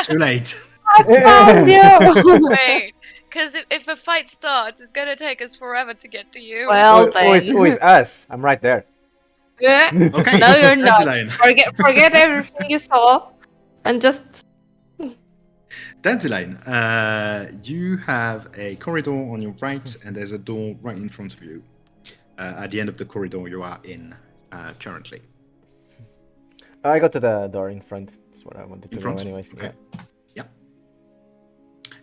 Too late. Found you! Wait, because if a fight starts, it's gonna take us forever to get to you. Well Who is us? I'm right there. Okay. No, you're not. Dandelion. Forget everything you saw, and just Dandelion, you have a corridor on your right, and there's a door right in front of you. At the end of the corridor you are in currently. I go to the door in front. That's what I wanted In to front? know anyways. Okay. Yeah.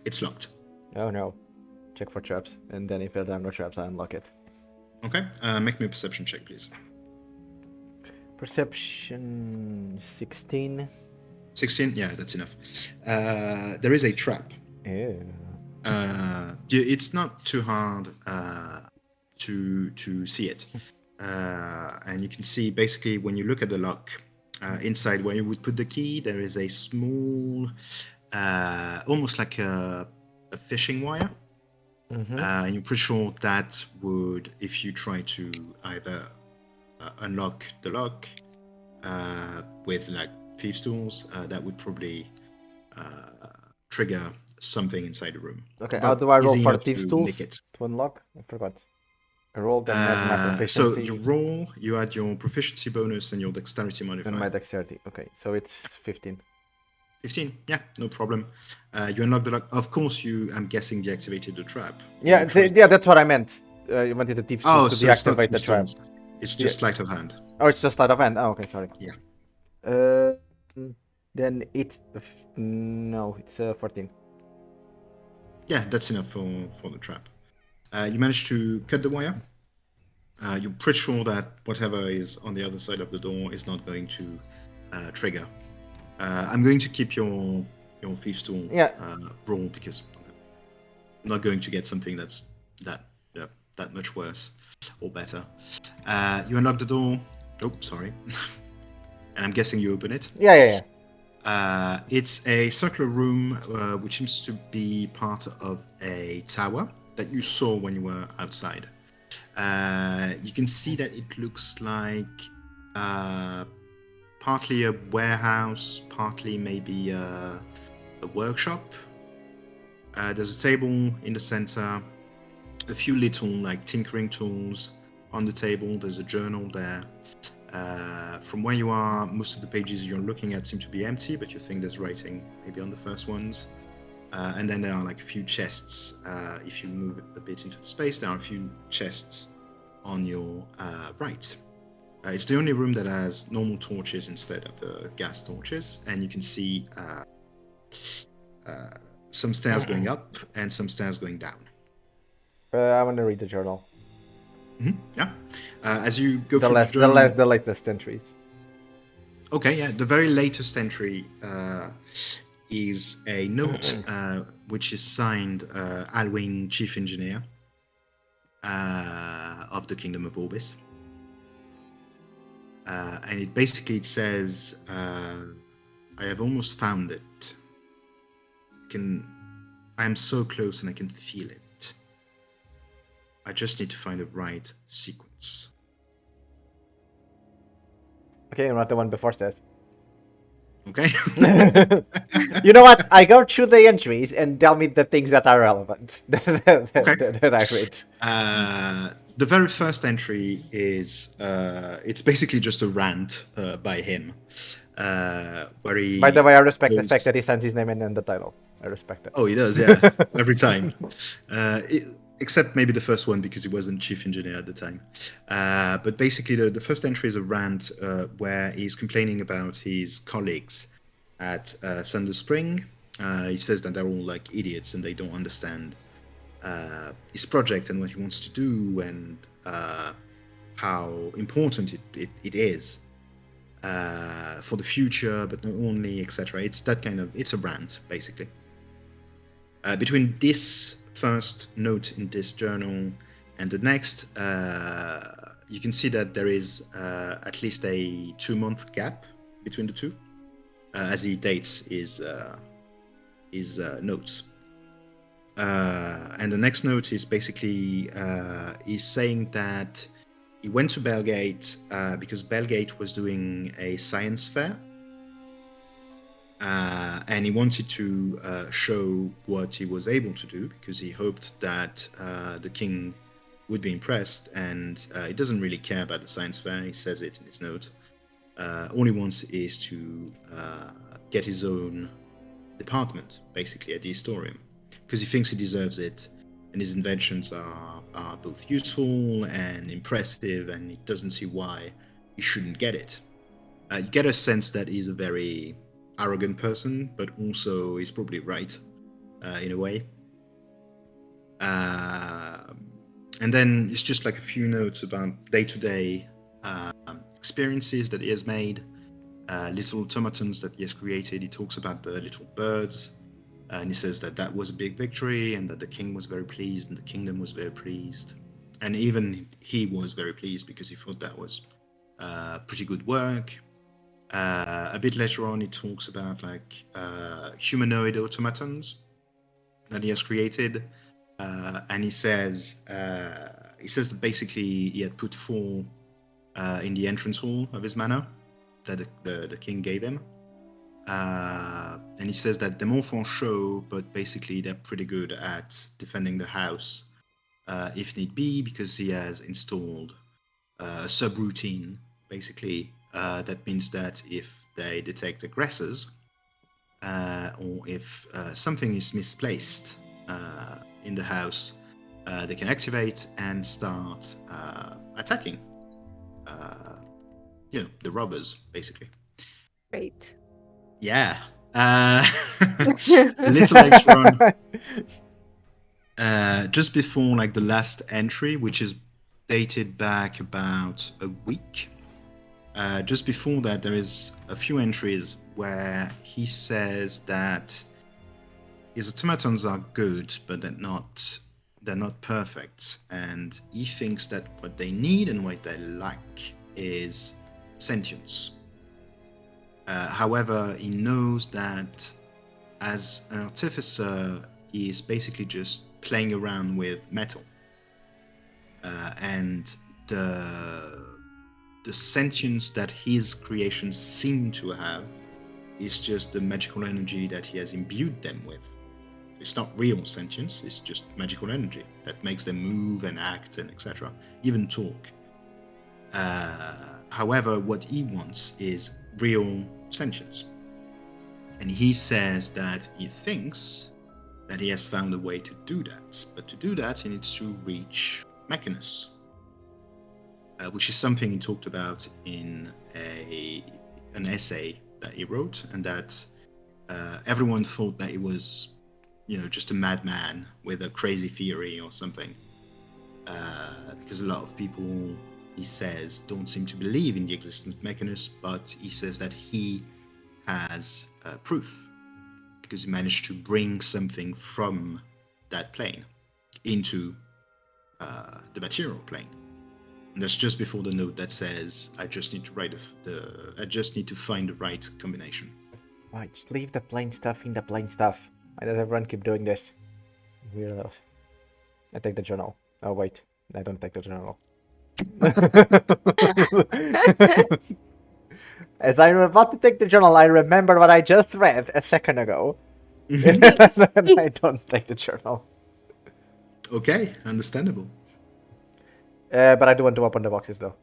It's locked. Yeah. Oh no. Check for traps. And then if there are no traps, I unlock it. Okay. Make me a perception check, please. Perception 16. 16? Yeah, that's enough. There is a trap. Ew. It's not too hard to see it. And you can see basically when you look at the lock, inside where you would put the key, there is a small, almost like a fishing wire. Mm-hmm. And you're pretty sure that would, if you try to either unlock the lock with like thieves' tools, that would probably trigger something inside the room. Okay, But how do I roll easy for enough thieves' to tools nick it. to unlock? I forgot. I rolled and had my So proficiency you roll, you add your proficiency bonus and your dexterity modifier. and my dexterity. Okay, so it's 15. 15, yeah, no problem. You unlock the lock. Of course, I'm guessing, deactivated the trap. Yeah, You tried- yeah, that's what I meant. You wanted the thieves' tools to so it's not deactivate the thieves' trap. tools. It's just sleight of hand. Oh, it's just sleight of hand. Oh, okay, sorry. Yeah. Then no, it's 14. Yeah, that's enough for the trap. You managed to cut the wire. You're pretty sure that whatever is on the other side of the door is not going to trigger. I'm going to keep your your Thieves' Tool Yeah. roll, because I'm not going to get something that's that much worse or better. You unlock the door. Oh, sorry. And I'm guessing you open it. Yeah. It's a circular room which seems to be part of a tower that you saw when you were outside. You can see that it looks like partly a warehouse, partly maybe a workshop. There's a table in the center, a few little like tinkering tools on the table. There's a journal there. From where you are, most of the pages you're looking at seem to be empty, but you think there's writing maybe on the first ones. And then there are like a few chests. If you move a bit into the space, there are a few chests on your right. It's the only room that has normal torches instead of the gas torches, and you can see some stairs going up and some stairs going down. I want to read the journal. Yeah. As you go The through the journal, the latest entries. Okay, yeah. The very latest entry is a note which is signed Alwin, Chief Engineer of the Kingdom of Orbis. And it says, I have almost found it. I am so close and I can feel it. I just need to find the right sequence. Okay, not the one before says. Okay. You know what? I go through the entries and tell me the things that are relevant that I read. The very first entry is it's basically just a rant by him. Where he By the way, I respect the fact that he signs his name in the title. I respect it. Oh, he does, yeah. Every time. Except maybe the first one, because he wasn't chief engineer at the time. But basically, the first entry is a rant where he's complaining about his colleagues at Thunder Spring. He says that they're all like idiots and they don't understand his project and what he wants to do, and how important it is for the future, but not only, etc. It's that kind of, it's a rant, basically. Between this first note in this journal and the next, you can see that there is at least a 2-month gap between the two, as he dates his notes. And the next note is basically he's saying that he went to Bellgate because Bellgate was doing a science fair, and he wanted to show what he was able to do, because he hoped that the king would be impressed, and he doesn't really care about the science fair. He says it in his note. All he wants is to get his own department, basically, at the Historium, because he thinks he deserves it, and his inventions are both useful and impressive, and he doesn't see why he shouldn't get it. You get a sense that he's a very arrogant person, but also he's probably right in a way. And then it's just like a few notes about day-to-day experiences that he has made, little automatons that he has created. He talks about the little birds, and he says that that was a big victory, and that the king was very pleased, and the kingdom was very pleased. And even he was very pleased, because he thought that was pretty good work. A bit later on, he talks about like humanoid automatons that he has created, and he says that basically he had put 4 in the entrance hall of his manor that the king gave him, and he says that they're more for show, but basically they're pretty good at defending the house if need be, because he has installed a subroutine, basically. That means that if they detect aggressors, or if something is misplaced in the house, they can activate and start attacking. The robbers, basically. Great. Yeah. A little later on, just before like the last entry, which is dated back about a week. Just before that, there is a few entries where he says that his automatons are good, but they're not perfect, and he thinks that what they need and what they lack is sentience. However, he knows that as an artificer, he is basically just playing around with metal, and the sentience that his creations seem to have is just the magical energy that he has imbued them with. It's not real sentience, it's just magical energy that makes them move and act and etc. Even talk. However, what he wants is real sentience. And he says that he thinks that he has found a way to do that. But to do that, he needs to reach Mechanus, which is something he talked about in an essay that he wrote, and that everyone thought that he was, just a madman with a crazy theory or something. Because a lot of people, he says, don't seem to believe in the existence of Mechanus, but he says that he has proof, because he managed to bring something from that plane into the material plane. And that's just before the note that says, I just need to find the right combination. Right, just leave the plain stuff in the plain stuff. Why does everyone keep doing this? Weirdos. I take the journal. Oh wait, I don't take the journal. As I'm about to take the journal, I remember what I just read a second ago. And I don't take the journal. Okay, understandable. But I do want to open the boxes though.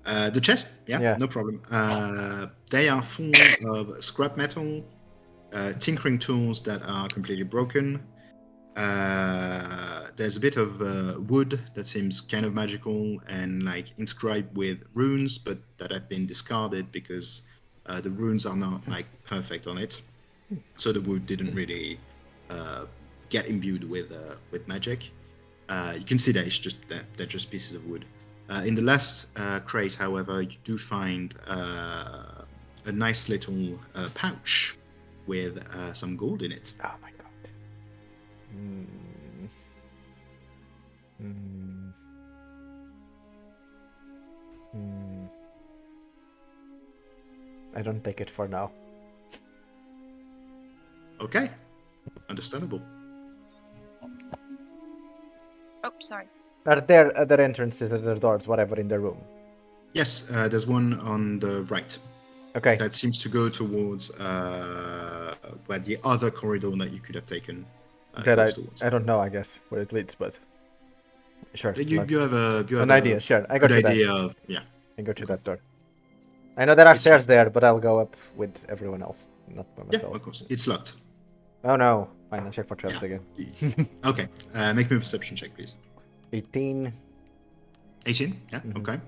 The chest, Yeah. no problem. They are full of scrap metal, tinkering tools that are completely broken. There's a bit of wood that seems kind of magical and like inscribed with runes, but that have been discarded because the runes are not like perfect on it. So the wood didn't really get imbued with magic. You can see that they're just pieces of wood. In the last crate, however, you do find a nice little pouch with some gold in it. Oh my god. I don't take it for now. Okay, understandable. Oh, sorry. Are there other entrances, other doors, whatever, in the room? Yes, there's one on the right. Okay. That seems to go towards where the other corridor that you could have taken goes towards. I don't know, I guess, where it leads, but sure. You have an idea, sure. I go good to idea that. of, yeah. I go to that door. I know there are It's stairs locked. there, but I'll go up with everyone else, not by Yeah, myself. of course. It's locked. Oh no. Fine, I'll check for traps again. Okay, make me a perception check, please. 18. 18? Yeah, okay.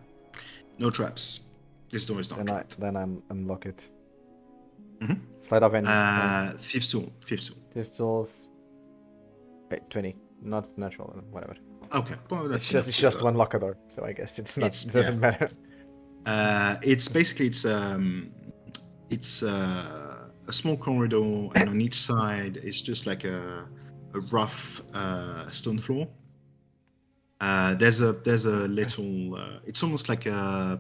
No traps. This door is not trapped. Then I'm unlock it. Mhm. Slide of any. Fifth tool. Pistols. Wait, 20. Not natural, whatever. Okay, well, that's It's just to unlock a door, so I guess it doesn't matter. It's basically a small corridor, and on each side is just like a rough stone floor. There's a little. It's almost like a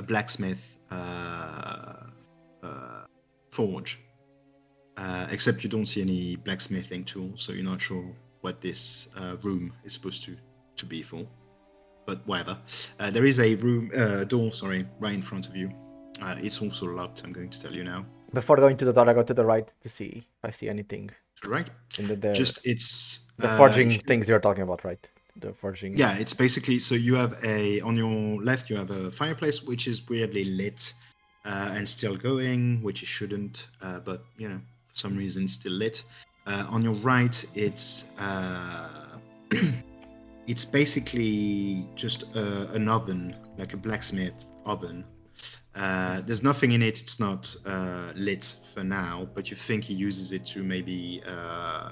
blacksmith forge, except you don't see any blacksmithing tools, so you're not sure what this room is supposed to be for. But whatever. There is a door, right in front of you. It's also locked, I'm going to tell you now. Before going to the door, I go to the right to see if I see anything. Right? In the The forging things you're talking about, right? The forging. Yeah, it's basically, so you have on your left, you have a fireplace, which is weirdly lit and still going, which it shouldn't, but, for some reason, still lit. On your right, it's it's basically just an oven, like a blacksmith oven. There's nothing in it. It's not lit for now, but you think he uses it to maybe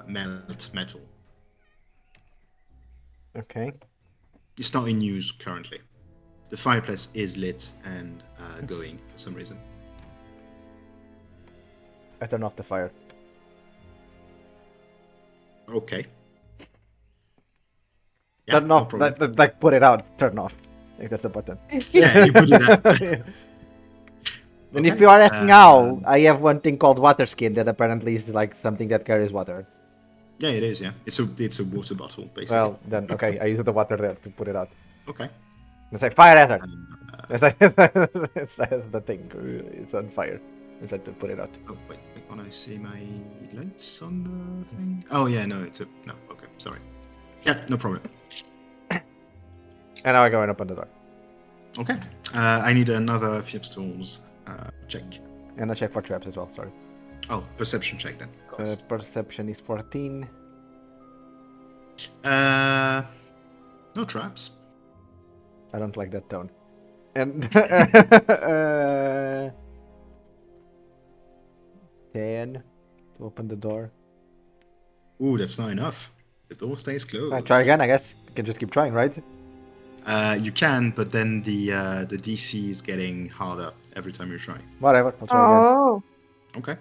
melt metal. Okay. It's not in use currently. The fireplace is lit and going for some reason. I turn off the fire. Okay. Yeah, Turn no off, problem. like put it out. Turn off. Like that's a button. Yeah, you put it out. And if Okay, you are asking how, I have one thing called water skin that apparently is like something that carries water. Yeah, it is. Yeah, it's a water bottle basically. Well, then okay, I use the water there to put it out. Okay. It's like fire hazard. It's like that's the thing. It's on fire. It's like to put it out. Oh wait, when I see my lights on the thing. Oh yeah, no, no. Okay, sorry. Yeah, no problem. And now I go and open the door. Okay. I need another Fipstools check. And I check for traps as well. Sorry. Oh, perception check then. Perception is 14. No traps. I don't like that tone. And 10 to open the door. Ooh, that's not enough. The door stays closed. Try again, I guess. You can just keep trying, right? You can, but then the DC is getting harder every time you try. Whatever. I'll try again. Oh. Okay.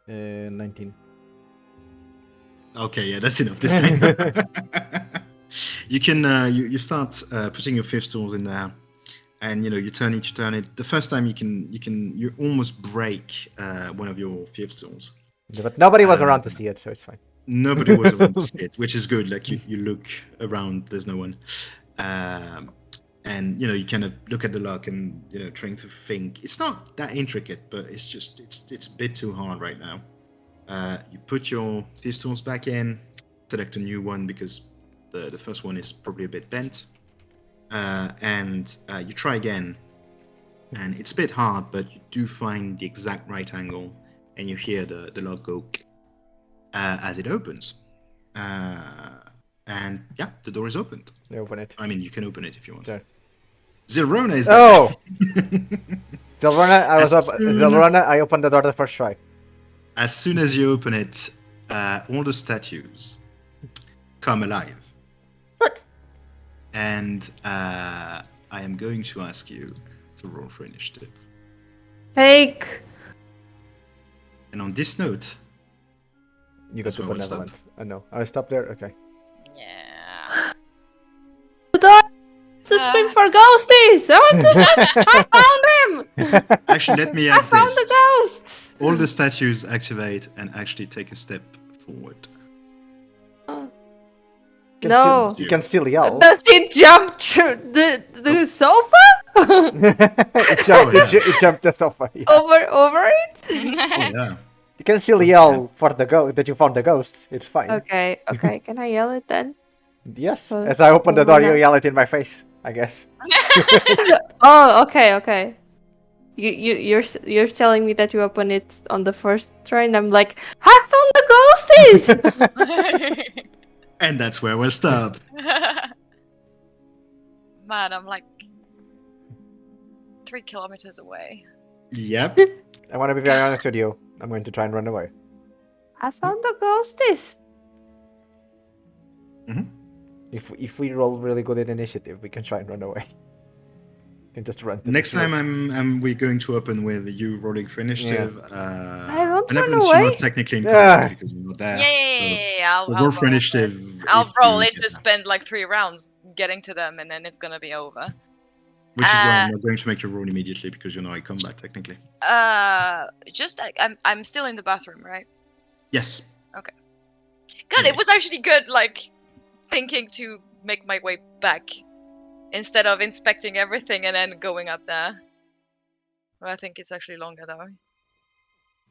19. Okay, yeah, that's enough this time. You can you start putting your fifth stools in there, and you turn it. The first time you almost break one of your fifth stools. Yeah, but nobody was around to see it, so it's fine. Nobody was around to see it, which is good. Like you look around, there's no one, and you kind of look at the lock and trying to think. It's not that intricate, but it's just it's a bit too hard right now. You put your fifth stools back in, select a new one because the first one is probably a bit bent, and you try again, and it's a bit hard, but you do find the exact right angle, and you hear the lock go as it opens, and yeah, the door is opened. You open it. I mean, you can open it if you want. Sure. Zylrona is there. Oh! Zylrona, As I opened the door the first try. As soon as you open it, all the statues come alive. And I am going to ask you to roll for initiative. Fake. And on this note, You got That's to where we'll stop. benevolent. I know. I stopped there. Okay. Yeah. To scream for ghosties! I want to I found him! actually, let me I add found this. the ghosts! All the statues activate and actually take a step forward. No. You can still yell. Does it jump through the sofa? It jumped the sofa. Yeah. over it? Oh, yeah. You can still yell for the ghost that you found the ghost. It's fine. Okay, can I yell it then? Yes. So- As I open the door, you Zylrona. yell it in my face. I guess. Oh, okay. You're telling me that you open it on the first try, and I'm like, I found the ghosties! And that's where we'll stop. Man, I'm like 3 kilometers away. Yep. I want to be very honest with you. I'm going to try and run away. I found the ghosties. If we roll really good at initiative, we can try and run away. We can just run. To the Next field. time we're going to open with you rolling for initiative. I don't Benevolence, run you're away. not technically in Yeah. combat because you're not there. Yeah. So I'll roll for roll initiative. I'll if roll you it. get Just there. spend like 3 rounds getting to them, and then it's gonna be over. Which is why I'm not going to make you roll immediately because you're not in combat technically. Just I'm still in the bathroom, right? Yes. Good. Okay. It was actually good. Like thinking to make my way back instead of inspecting everything and then going up there. Well, I think it's actually longer though.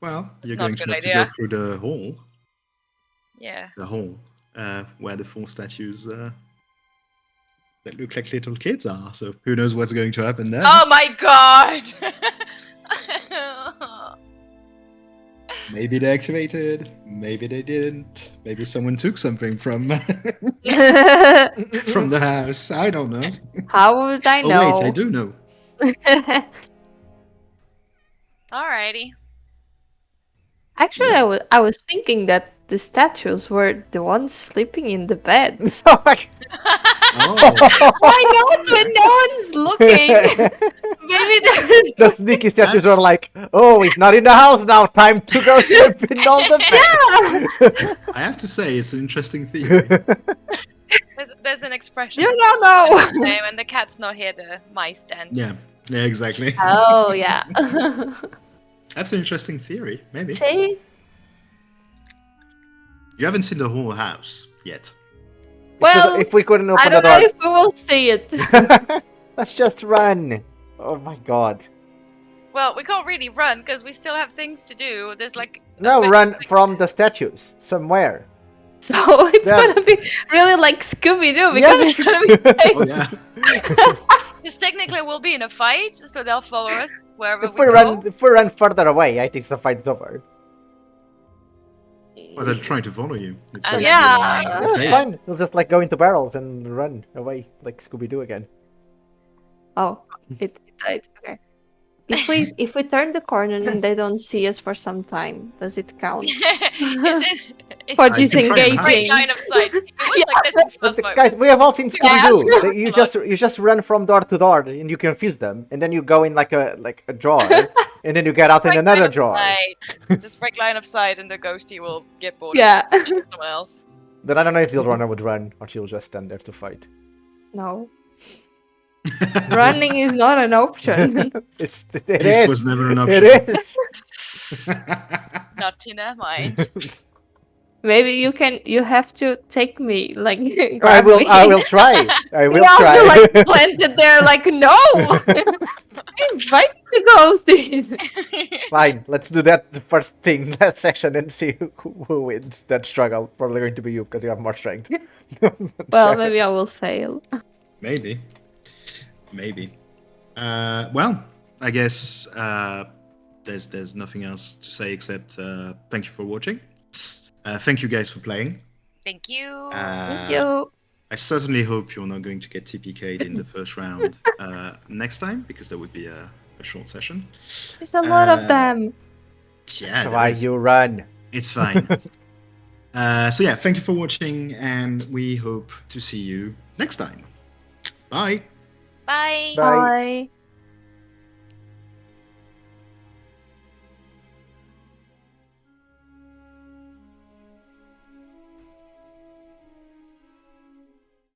Well, It's you're not a going to good have to idea. go through the hall. Yeah. The hall where the 4 statues that look like little kids are. So who knows what's going to happen there? Oh my god! Maybe they activated. Maybe they didn't. Maybe someone took something from from the house. I don't know. How would I Oh know? wait, I do know. Alrighty. Actually, I was thinking that the statues were the ones sleeping in the beds. Oh my God. Oh, Why not when no one's looking? Maybe there's The sneaky statues That's- are like, oh, he's not in the house now. Time to go sleep in all the beds. I have to say, it's an interesting theory. There's an expression. You don't know. Say, when the cat's not here, the mice dance. Yeah, exactly. Oh yeah. That's an interesting theory, maybe. See? You haven't seen the whole house yet. Well, if we couldn't I open the don't know door, if we will see it. let's just run. Oh my God. Well, we can't really run because we still have things to do. There's like No, bit- run from the statues somewhere. So it's Yeah. gonna be really like Scooby Doo because Yes. it's gonna be Oh yeah. because technically we'll be in a fight, so they'll follow us wherever If we we go. run further away, I think the fight's over. Well, they're trying to follow you. It's And gonna yeah. be a That's phase. fine. We'll just like go into barrels and run away like Scooby Doo again. Oh, it's okay. If we turn the corner and they don't see us for some time, does it count Is it? for I can try and disengaging? hide. Great line of sight. It was like this in But Phasmo. guys, we have all seen Scooby Doo. Yeah. You just run from door to door and you confuse them, and then you go in like a drawer, and then you get out in Right another line of drawer. sight. Just break line of sight, and the ghosty will get bored. Yeah. And shoot someone else. Then I don't know if Zylrona would run or she'll just stand there to fight. No. Running is not an option. It This is. was never an It option. is. Not in her mind. Maybe you have to take me, like I grab will. me. I will try. I will You have try. to like plant it there, like no. Invite the ghosties. Fine. Let's do that the first thing that section and see who wins that struggle. Probably going to be you because you have more strength. Well, maybe I will fail. Maybe. Well, I guess there's nothing else to say except thank you for watching. Thank you guys for playing. Thank you. Thank you. I certainly hope you're not going to get TPK'd in the first round next time, because that would be a short session. There's a lot of Uh, them. Yeah, That's there why is. you run. It's fine. So yeah, thank you for watching, and we hope to see you next time. Bye. Bye. Bye. Bye.